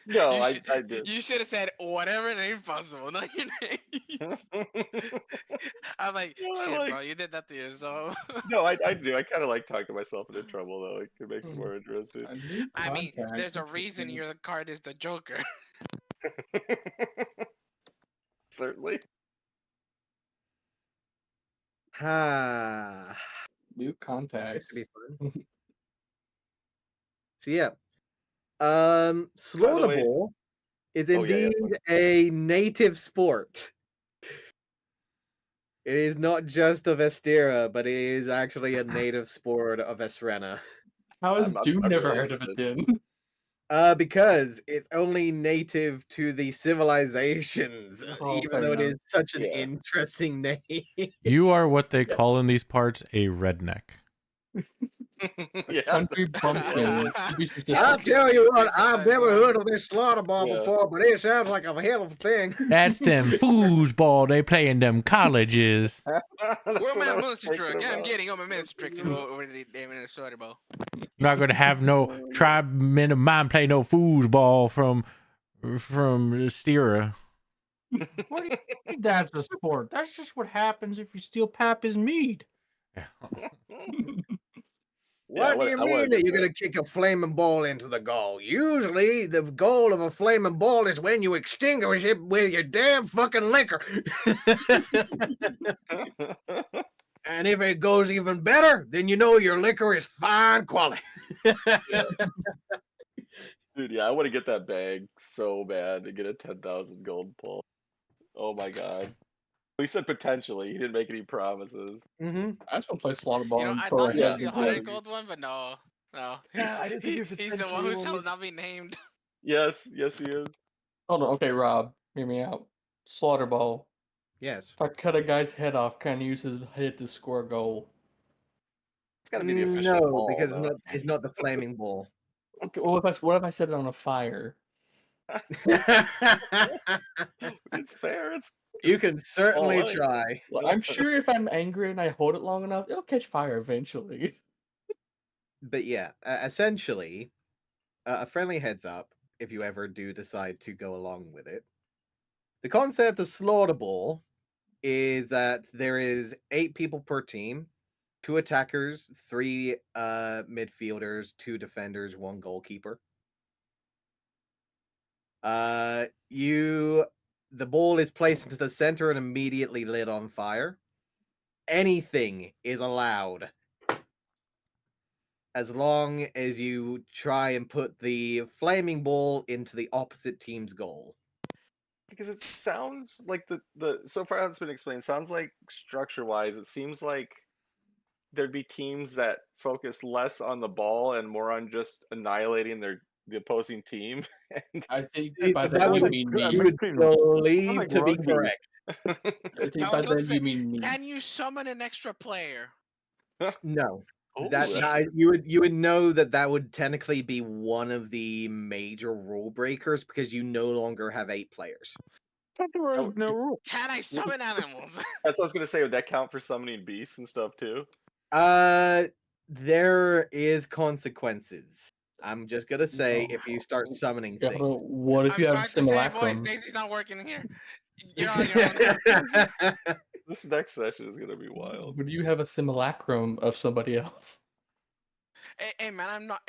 No, You I should- did. You should have said whatever name possible, not your name. I'm like, No, I shit, like- bro, you did that to yourself. No, I do. I kind of like talking myself into trouble though. It makes it more interesting. A new I mean, contact. there's a reason your card is the Joker. Certainly. Ah, New that contacts. should be fun. So yeah, By the way- Slaughterball is Oh, yeah, yeah, indeed a native sport. It is not just of Estera, but it is actually a native sport of Essrena. How has I'm Doom never really heard of it interested. then? Because it's only native to the civilizations, Oh, even fair though it enough. is such an Yeah. interesting name. You are what they call in these parts a redneck. Yeah. Country bumpkin. Yeah. To be I'll specific. tell you what, Exercise I've never one. heard of this slaughter ball Yeah. before, but it sounds like a hell of a thing. That's them foosball they play in them colleges. That's Where what my I was monster thinking truck? Yeah, I'm about. getting on my monster truck to go over to the damn Minnesota Bowl. Not gonna have no tribe men of mine play no foosball from Stira. What do you mean that's a sport? That's just what happens if you steal Papa's meat. What do you mean that you're going to kick a flaming ball into the goal? Usually, the goal of a flaming ball is when you extinguish it with your damn fucking liquor. And if it goes even better, then you know your liquor is fine quality. Dude, yeah, I want to get that bag so bad to get a 10,000 gold pull. Oh my god. He said potentially. He didn't make any promises. I just want to play slaughter ball You know, and I throw thought a he was head the in 100 the gold one, but no. Yeah, I didn't think he was the He's the 10K one who one. shall not be named. Yes, yes, he is. Hold on, okay, Rob, hear me out. Slaughter ball. Yes. If I cut a guy's head off, can I use his head to score a goal? It's got to be the official No, ball, because though. it's not the flaming ball. Okay, what if I set it on a fire? It's fair. You can certainly all right. try. Well, I'm sure if I'm angry and I hold it long enough, it'll catch fire eventually. But yeah, essentially, a friendly heads up if you ever do decide to go along with it. The concept of slaughter ball is that there is 8 people per team, 2 attackers, 3 midfielders, 2 defenders, 1 goalkeeper. The ball is placed into the center and immediately lit on fire. Anything is allowed as long as you try and put the flaming ball into the opposite team's goal. Because it sounds like the so far how it's been explained, sounds like structure-wise, it seems like there'd be teams that focus less on the ball and more on just annihilating the opposing team. I think It- by that that would you mean a me. you would between- believe like to be rugby. correct. I think I by was gonna then say, you mean me. can you summon an extra player? No. Ooh, You would know that would technically be one of the major rule breakers because you no longer have 8 players. There was no rule. Can I summon animals? that's what I was gonna say. Would that count for summoning beasts and stuff too? There is consequences. I'm just gonna say if you start summoning Yeah, things. but what if I'm you have sorry to say, boys, simulacrum? Daisy's not working here. You're on your own. This next session is gonna be wild. Would you have a simulacrum of somebody else? Hey, man, I'm not